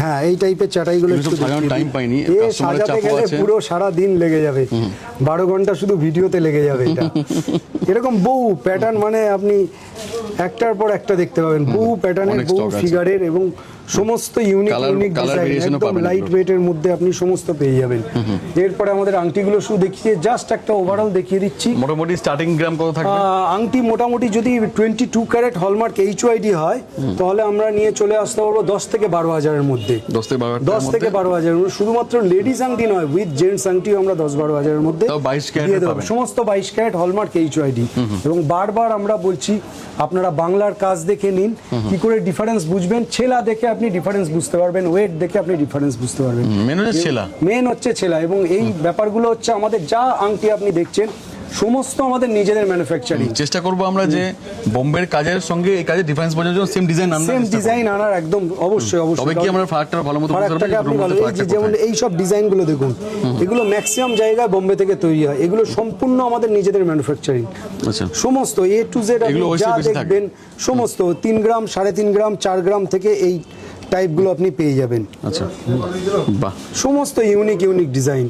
Speaker 2: হ্যাঁ, এই টাইপের চাটাইগুলো
Speaker 4: এগুলো সব
Speaker 2: একটু
Speaker 4: সাজানোর
Speaker 2: দেখিয়ে
Speaker 4: time
Speaker 2: দিই।
Speaker 4: পাইনি,
Speaker 2: এ
Speaker 4: customer-এর
Speaker 2: সাজাতে
Speaker 4: চাপও
Speaker 2: গেলে
Speaker 4: আছে।
Speaker 2: পুরো সারা দিন লেগে যাবে, 12 ঘন্টা শুধু ভিডিওতে লেগে যাবে এটা। এরকম বহু প্যাটার্ন, মানে আপনি একটার পর একটা দেখতে পাবেন, বহু প্যাটার্নের,
Speaker 4: অনেক
Speaker 2: বহু
Speaker 4: stock আছে।
Speaker 2: ফিগারের এবং সমস্ত ইউনিক
Speaker 4: Color
Speaker 2: ডিজাইন,
Speaker 4: variation ও
Speaker 2: একদম
Speaker 4: পাবেন
Speaker 2: লাইট
Speaker 4: এগুলো।
Speaker 2: ওয়েটের মধ্যে আপনি সমস্ত পেয়ে যাবেন। এরপরে আমাদের আংটিগুলো শুধু দেখিয়ে জাস্ট একটা ওভারঅল দেখিয়ে দিচ্ছি।
Speaker 4: মোটামুটি স্টার্টিং গ্রাম কত থাকবে?
Speaker 2: আংটি মোটামুটি যদি 22 ক্যারেট হলমার্ক HYD হয় তাহলে আমরা নিয়ে চলে আসতে পারবো 10 থেকে 12 হাজারের মধ্যে।
Speaker 4: 10 থেকে 12
Speaker 2: 10 থেকে 12 হাজার, শুধুমাত্র লেডিস আংটি নয়, উইথ জেন্টস আংটিও আমরা 10-12 হাজারের মধ্যে
Speaker 4: তাও 22 ক্যারেটের
Speaker 2: দিয়ে দেবো।
Speaker 4: পাবেন।
Speaker 2: সমস্ত 22 ক্যারেট হলমার্ক HYD। এবং বারবার আমরা বলছি আপনারা বাংলার কাজ দেখে নিন, কি করে ডিফারেন্স বুঝবেন। ছেলা দেখে আপনি ডিফারেন্স বুঝতে পারবেন, ওয়েট দেখে আপনি ডিফারেন্স বুঝতে পারবেন।
Speaker 4: মেন হচ্ছে ছেলা,
Speaker 2: মেন হচ্ছে ছেলা। এবং এই ব্যাপারগুলো হচ্ছে আমাদের যা আংটি আপনি দেখছেন সমস্ত আমাদের নিজেদের ম্যানুফ্যাকচারিং।
Speaker 4: চেষ্টা করবো আমরা যে বোম্বের কাজের সঙ্গে এই কাজের ডিফারেন্স বোঝার জন্য সেম ডিজাইন আনার
Speaker 2: সেম
Speaker 4: চেষ্টা করব।
Speaker 2: ডিজাইন আনার একদম অবশ্যই।
Speaker 4: তবে কি আমরা ফারাকটা ভালো মতো বুঝতে পারবো
Speaker 2: ফারাকটাকে
Speaker 4: যে
Speaker 2: আপনি
Speaker 4: দুটোর
Speaker 2: ভালো,
Speaker 4: মধ্যে
Speaker 2: এই যে
Speaker 4: ফারাকটা
Speaker 2: যেমন
Speaker 4: কোথায়।
Speaker 2: এই সব ডিজাইনগুলো দেখুন, এগুলো ম্যাক্সিমাম জায়গায় বোম্বে থেকে তৈরি হয়, এগুলো সম্পূর্ণ আমাদের নিজেদের ম্যানুফ্যাকচারিং।
Speaker 4: আচ্ছা,
Speaker 2: সমস্ত A to Z আপনি
Speaker 4: এগুলো
Speaker 2: যা
Speaker 4: wholesale বেশি থাকে?
Speaker 2: দেখবেন সমস্ত 3 গ্রাম, 3.5 গ্রাম, 4 গ্রাম থেকে এই টাইপগুলো আপনি পেয়ে যাবেন।
Speaker 4: আচ্ছা, বাহ,
Speaker 2: সমস্ত ইউনিক ডিজাইন।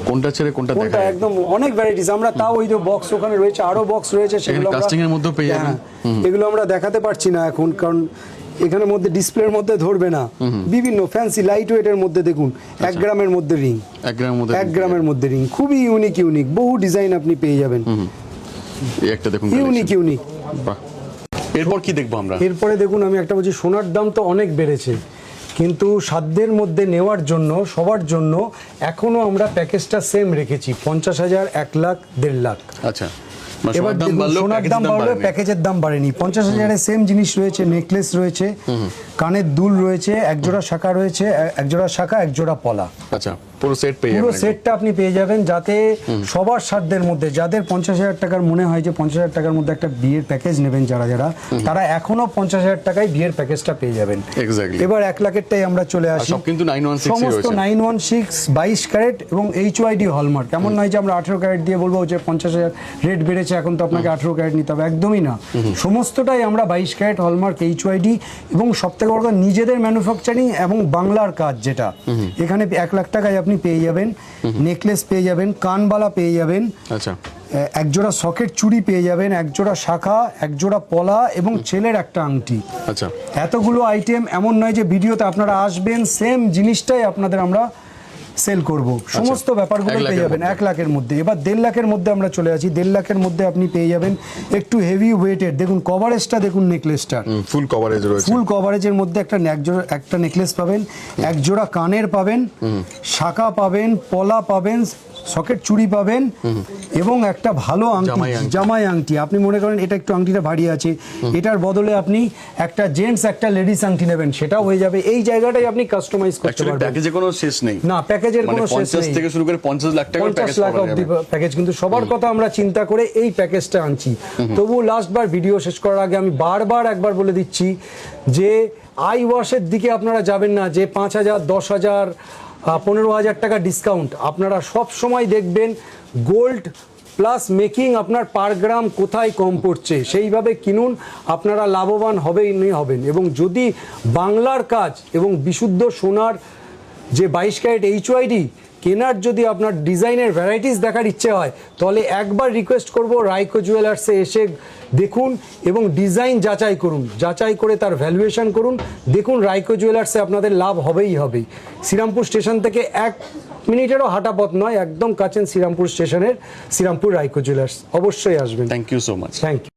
Speaker 4: কোনটা ছেড়ে কোনটা
Speaker 2: কোনটা
Speaker 4: দেখা
Speaker 2: একদম অনেক ভ্যারাইটিস। আমরা তাও ওই যে বক্স ওখানে রয়েছে, আরো বক্স রয়েছে, সেগুলো আমরা
Speaker 4: casting এর মধ্যেও পেয়ে যাবেন।
Speaker 2: এগুলো আমরা দেখাতে পারছি না এখন, কারণ এখানের মধ্যে ডিসপ্লের মধ্যে ধরবে না। বিভিন্ন ফ্যান্সি লাইট ওয়েটের মধ্যে দেখুন 1 গ্রামের মধ্যে রিং,
Speaker 4: 1 গ্রামের মধ্যে
Speaker 2: 1 গ্রামের মধ্যে রিং, খুবই ইউনিক বহু ডিজাইন আপনি পেয়ে যাবেন।
Speaker 4: এই একটা দেখুন
Speaker 2: ইউনিক
Speaker 4: collection। বাহ, এরপর কি দেখবো আমরা?
Speaker 2: এরপরে দেখুন, আমি একটা বলছি, সোনার দাম তো অনেক বেড়েছে, কিন্তু সাধ্যের মধ্যে নেওয়ার জন্য সবার জন্য এখনো আমরা প্যাকেজটা সেম রেখেছি, 50,000, 1 লাখ, 1.5 লাখ।
Speaker 4: আচ্ছা, মানে
Speaker 2: এবার
Speaker 4: সোনার দাম
Speaker 2: দেখুন,
Speaker 4: বাড়লো,
Speaker 2: সোনার
Speaker 4: প্যাকেজের
Speaker 2: দাম
Speaker 4: দাম
Speaker 2: বাড়লো,
Speaker 4: বাড়েনি।
Speaker 2: প্যাকেজের দাম বাড়েনি। 50,000-এর সেম জিনিস রয়েছে, নেকলেস রয়েছে, কানের দুল রয়েছে, একজোড়া শাখা রয়েছে, একজোড়া শাখা, একজোড়া পলা।
Speaker 4: আচ্ছা, পুরো সেট পেয়ে
Speaker 2: পুরো
Speaker 4: যাবেন।
Speaker 2: সেটটা আপনি পেয়ে যাবেন, যাতে সবার সাধ্যের মধ্যে, যাদের 50,000 টাকার মনে হয় যে 50,000 টাকার মধ্যে একটা বিয়ের প্যাকেজ নেবেন, যারা তারা এখনো 50,000 টাকায় বিয়ের প্যাকেজটা পেয়ে যাবেন।
Speaker 4: Exactly।
Speaker 2: এবার 1 লাখেরটাই আমরা চলে আসি।
Speaker 4: সব কিন্তু 916 এ
Speaker 2: সমস্ত
Speaker 4: রয়েছে।
Speaker 2: 916, 22 ক্যারেট এবং HYD হলমার্ক। এমন নয় যে আমরা 18 ক্যারেট দিয়ে বলবো যে 50,000 রেট বেড়েছে এখন তো আপনাকে 18 ক্যারেট নিতে হবে, একদমই না। সমস্তটাই আমরা 22 ক্যারেট হলমার্ক HYD এবং সবথেকে বড় কথা নিজেদের ম্যানুফ্যাকচারিং এবং বাংলার কাজ, যেটা এখানে 1 লাখ টাকায় আপনি পেয়ে যাবেন। নেকলেস পেয়ে যাবেন, কানবালা পেয়ে যাবেন,
Speaker 4: আচ্ছা,
Speaker 2: একজোড়া সকেট চুড়ি পেয়ে যাবেন, একজোড়া শাখা, একজোড়া পলা এবং ছেলের একটা আংটি।
Speaker 4: আচ্ছা,
Speaker 2: এতগুলো আইটেম, এমন নয় যে ভিডিওতে আপনারা আসবেন সেম জিনিসটাই আপনাদের আমরা সেল করব। সমস্ত ব্যাপারগুলো
Speaker 4: 1
Speaker 2: পেয়ে যাবেন 1 লাখের মধ্যে। এবার 1.5 লাখের মধ্যে আমরা চলে আসি। 1.5 লাখের মধ্যে আপনি পেয়ে যাবেন একটু হেভি ওয়েটের, দেখুন কভারেজটা দেখুন, নেকলেসটার
Speaker 4: ফুল কভারেজ রয়েছে।
Speaker 2: ফুল কভারেজের মধ্যে একটা নেকলেস পাবেন, এক জোড়া কানের পাবেন, শাখা পাবেন, পলা পাবেন, সকেট চুড়ি পাবেন এবং একটা ভালো আংটি, জামাই আংটি। আপনি মনে করেন এটা একটু আংটিটা ভারী আছে, এটার বদলে আপনি একটা জেন্টস একটা লেডিস আংটি নেবেন, সেটাও হয়ে যাবে। এই জায়গাটাই আপনি কাস্টমাইজ করতে
Speaker 4: অ্যাকচুয়ালি
Speaker 2: পারবেন।
Speaker 4: প্যাকেজে কোনো শেষ নেই,
Speaker 2: না, প্যাকেজের
Speaker 4: মানে
Speaker 2: কোনো শেষ
Speaker 4: 50
Speaker 2: নেই।
Speaker 4: থেকে শুরু করে 50 লাখ টাকার
Speaker 2: 50
Speaker 4: প্যাকেজ
Speaker 2: লাখ
Speaker 4: পাওয়া
Speaker 2: অবধি
Speaker 4: যাবে।
Speaker 2: প্যাকেজ, কিন্তু সবার কথা আমরা চিন্তা করে এই প্যাকেজটা আনছি। তবু লাস্টবার ভিডিও শেষ করার আগে আমি বারবার একবার বলে দিচ্ছি যে আই ওয়াশের দিকে আপনারা যাবেন না, যে 5,000, 10,000, 15,000 টাকা ডিসকাউন্ট। আপনারা সব সময় দেখবেন গোল্ড প্লাস মেকিং আপনার পার গ্রাম কোথায় কম পড়ছে, সেইভাবে কিনুন, আপনারা লাভবান হবেন। এবং যদি বাংলার কাজ এবং বিশুদ্ধ সোনার যে 22 ক্যারেট HYD কেনার যদি আপনার ডিজাইনের ভ্যারাইটিস দেখার ইচ্ছে হয়, তাহলে একবার রিকোয়েস্ট করব রাইকো জুয়েলার্সে এসে দেখুন এবং ডিজাইন যাচাই করুন, যাচাই করে তার ভ্যালুয়েশন করুন। দেখুন রাইকো জুয়েলার্সে আপনাদের লাভ হবেই। শ্রীরামপুর স্টেশন থেকে 1 মিনিটেরও হাঁটা পথ নয়, একদম কাছেন শ্রীরামপুর স্টেশনের, শ্রীরামপুর রাইকো জুয়েলার্স। অবশ্যই আসবেন।
Speaker 4: Thank you so much.
Speaker 2: Thank you.